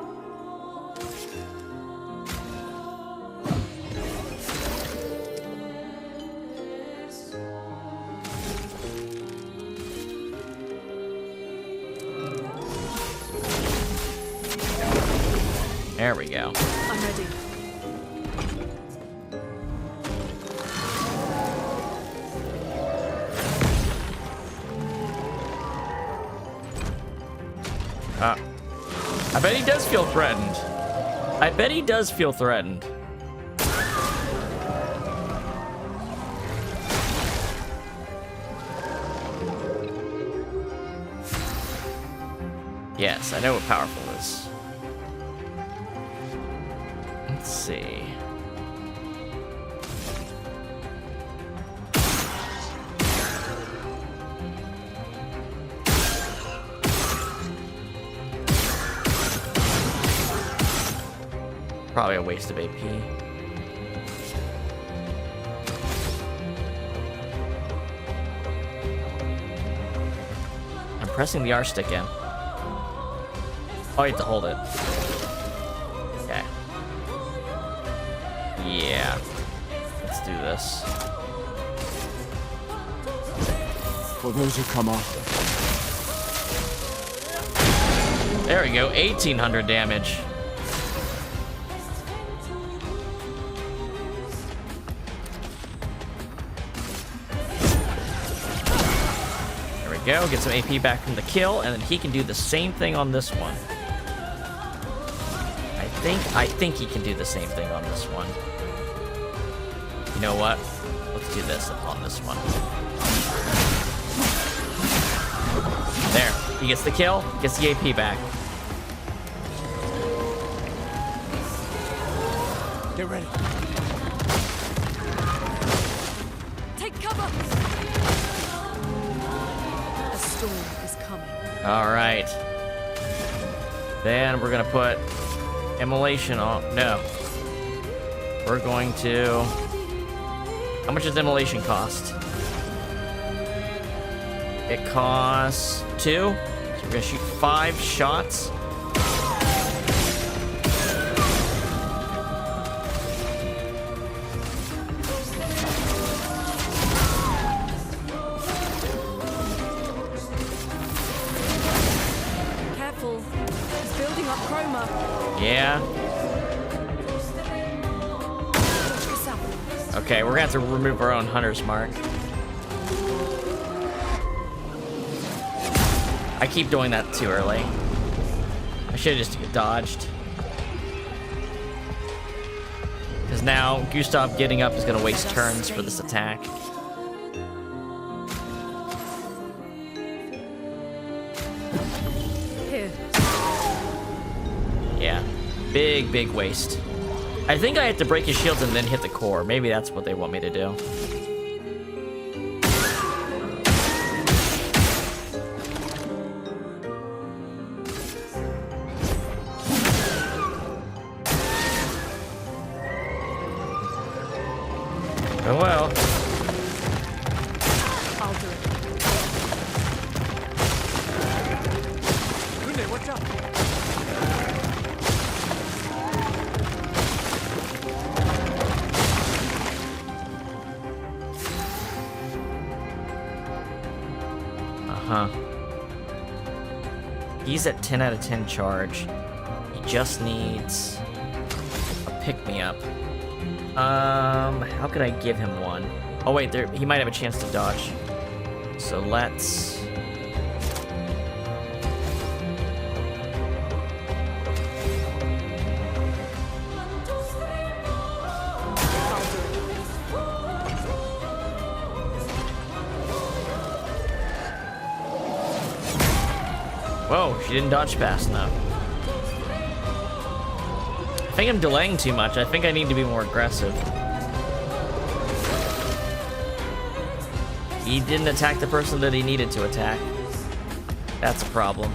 There we go. I'm ready. I bet he does feel threatened. I bet he does feel threatened. Yes, I know what powerful is. Let's see. probably a waste of AP. I'm pressing the R stick in. Oh, you have to hold it. Okay. Yeah. Let's do this. For those who come after. There we go, 1800 damage. There we go, get some AP back from the kill, and then he can do the same thing on this one. I think he can do the same thing on this one. You know what? Let's do this on this one. There, he gets the kill, gets the AP back. Get ready. Take cover. A storm is coming. All right. Then we're gonna put immolation on. No. We're going to. How much does immolation cost? It costs 2. So we're gonna shoot 5 shots. Careful. He's building up chroma. Yeah. Okay, we're gonna have to remove our own hunter's mark. I keep doing that too early. I should have just dodged. Because now Gustav getting up is gonna waste turns for this attack. Here. Yeah. Big waste. I think I have to break his shields and then hit the core. Maybe that's what they want me to do. Oh well. I'll do it. Rune, watch out. Uh-huh. He's at 10 out of 10 charge. He just needs a pick-me-up. How could I give him one? Oh wait, there he might have a chance to dodge. So let's... Whoa, she didn't dodge fast enough. I think I'm delaying too much. I think I need to be more aggressive. He didn't attack the person that he needed to attack. That's a problem.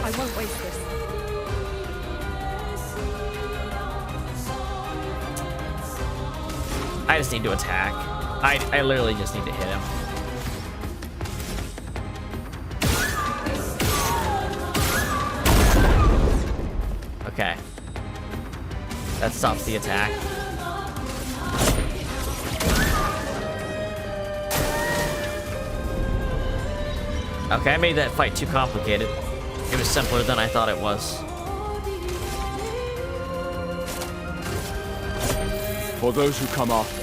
I won't waste this. I just need to attack. I literally just need to hit him. Okay. That stops the attack. Okay, I made that fight too complicated. It was simpler than I thought it was. For those who come after.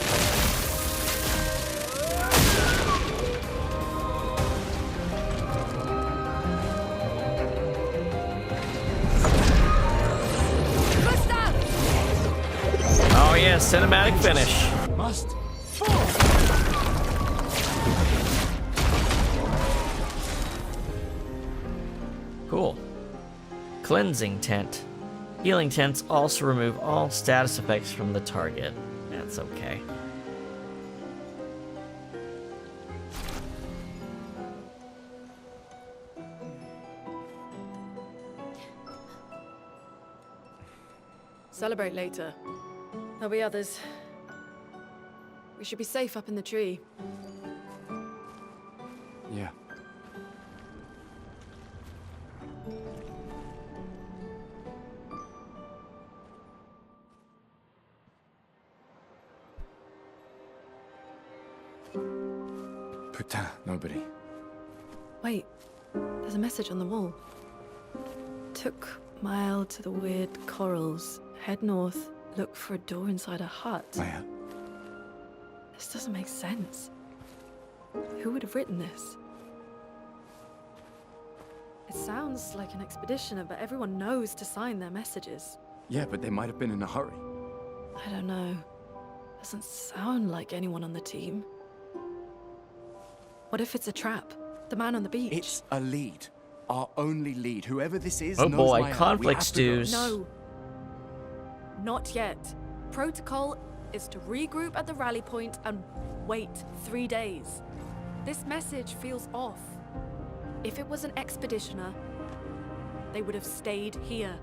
Oh yeah, cinematic finish. Must. Cool. Cleansing tent. Healing tents also remove all status effects from the target. That's okay. Celebrate later. There'll be others. We should be safe up in the tree. Yeah. Putain, nobody. Wait, there's a message on the wall. Took mile to the weird corals. Head north, look for a door inside a hut. Maya. This doesn't make sense. Who would have written this? It sounds like an expeditioner, but everyone knows to sign their messages. Yeah, but they might have been in a hurry. I don't know. Doesn't sound like anyone on the team. What if it's a trap? The man on the beach? It's a lead. Our only lead. Whoever this is Oh knows boy, Maya. conflict stews. No. Not yet. Protocol is to regroup at the rally point and wait 3 days. This message feels off. If it was an expeditioner, they would have stayed here.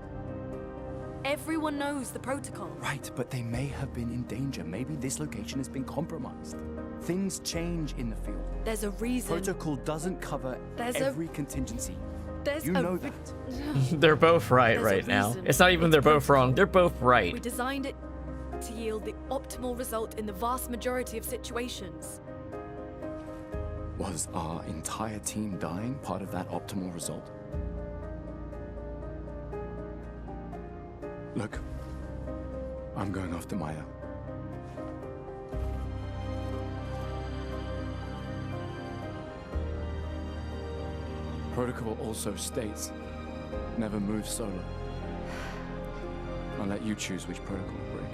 Everyone knows the protocol. Right, but they may have been in danger. Maybe this location has been compromised. Things change in the field. There's a reason. Protocol doesn't cover every contingency. You know that. They're both right There's a now. reason. It's not even they're both wrong. They're both right. We designed it to yield the optimal result in the vast majority of situations. Was our entire team dying part of that optimal result? Look, I'm going after Maya. Protocol also states, never move solo. I'll let you choose which protocol to break.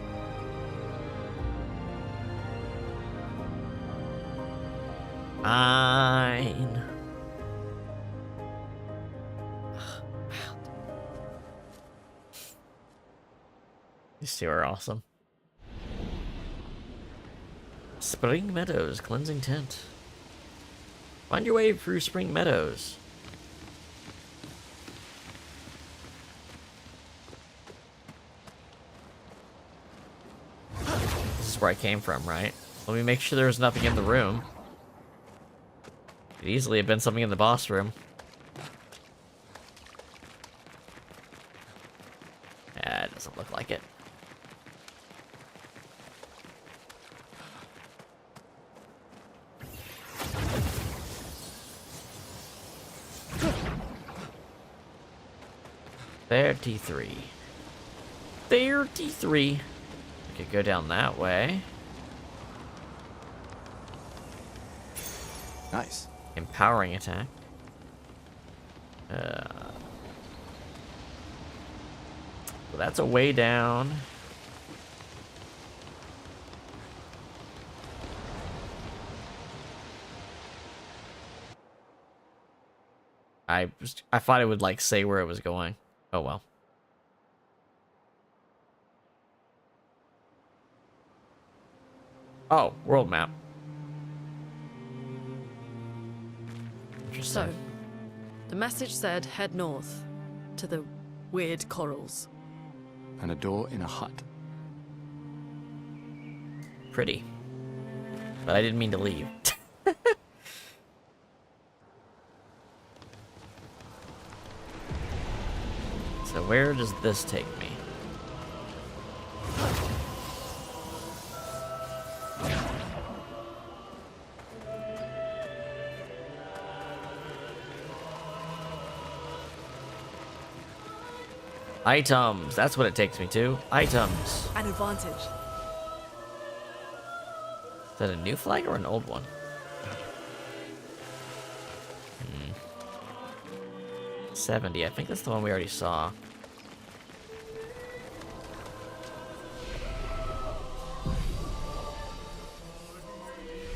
Fine. These two are awesome. Spring Meadows, cleansing tent. Find your way through Spring Meadows. This is where I came from, right? Let me make sure there's nothing in the room. Could easily have been something in the boss room. Yeah, it doesn't look like it. There, T3. There, T3. I could go down that way. Nice. Empowering attack. Well, that's a way down. I thought it would like say where it was going. Oh well. Oh, world map. So, the message said head north to the weird corals. And a door in a hut. Pretty. But I didn't mean to leave. So where does this take me? Items. That's what it takes me to. Items. An advantage. Is that a new flag or an old one? 70. I think that's the one we already saw.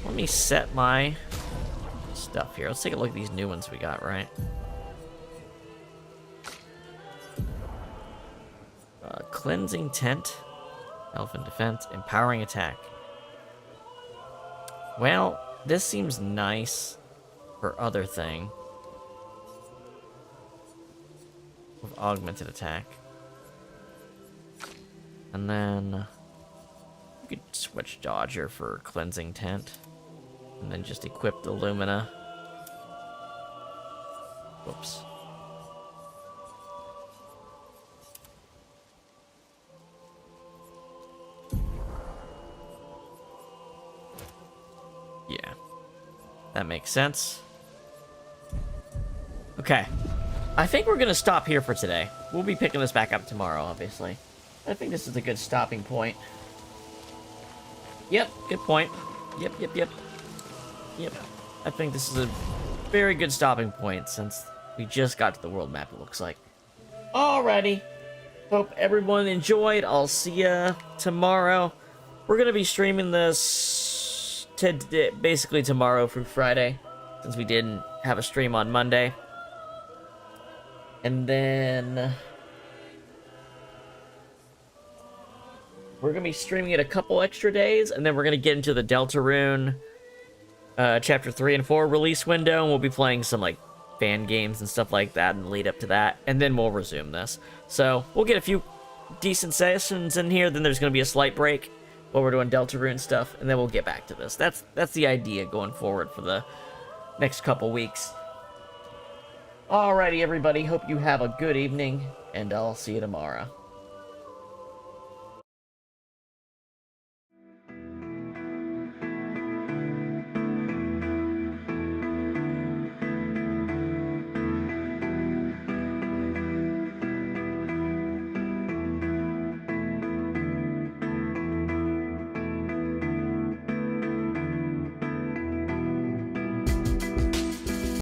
Let me set my stuff here. Let's take a look at these new ones we got, right? Cleansing tent, elfin defense, empowering attack. Well, this seems nice for other thing. With augmented attack. And then we could switch Dodger for Cleansing Tent. And then just equip the Lumina. Whoops. Yeah. That makes sense. Okay. I think we're going to stop here for today. We'll be picking this back up tomorrow, obviously. I think this is a good stopping point. Yep, good point. Yep. Yep. I think this is a very good stopping point since we just got to the world map, it looks like. Alrighty. Hope everyone enjoyed. I'll see ya tomorrow. We're going to be streaming this basically tomorrow through Friday, since we didn't have a stream on Monday. And then we're going to be streaming it a couple extra days, and then we're going to get into the Deltarune Chapter 3 and 4 release window, and we'll be playing some, like, fan games and stuff like that and lead up to that, and then we'll resume this. So, we'll get a few decent sessions in here, then there's going to be a slight break while we're doing Deltarune stuff, and then we'll get back to this. That's the idea going forward for the next couple weeks. Alrighty, everybody. Hope you have a good evening, and I'll see you tomorrow.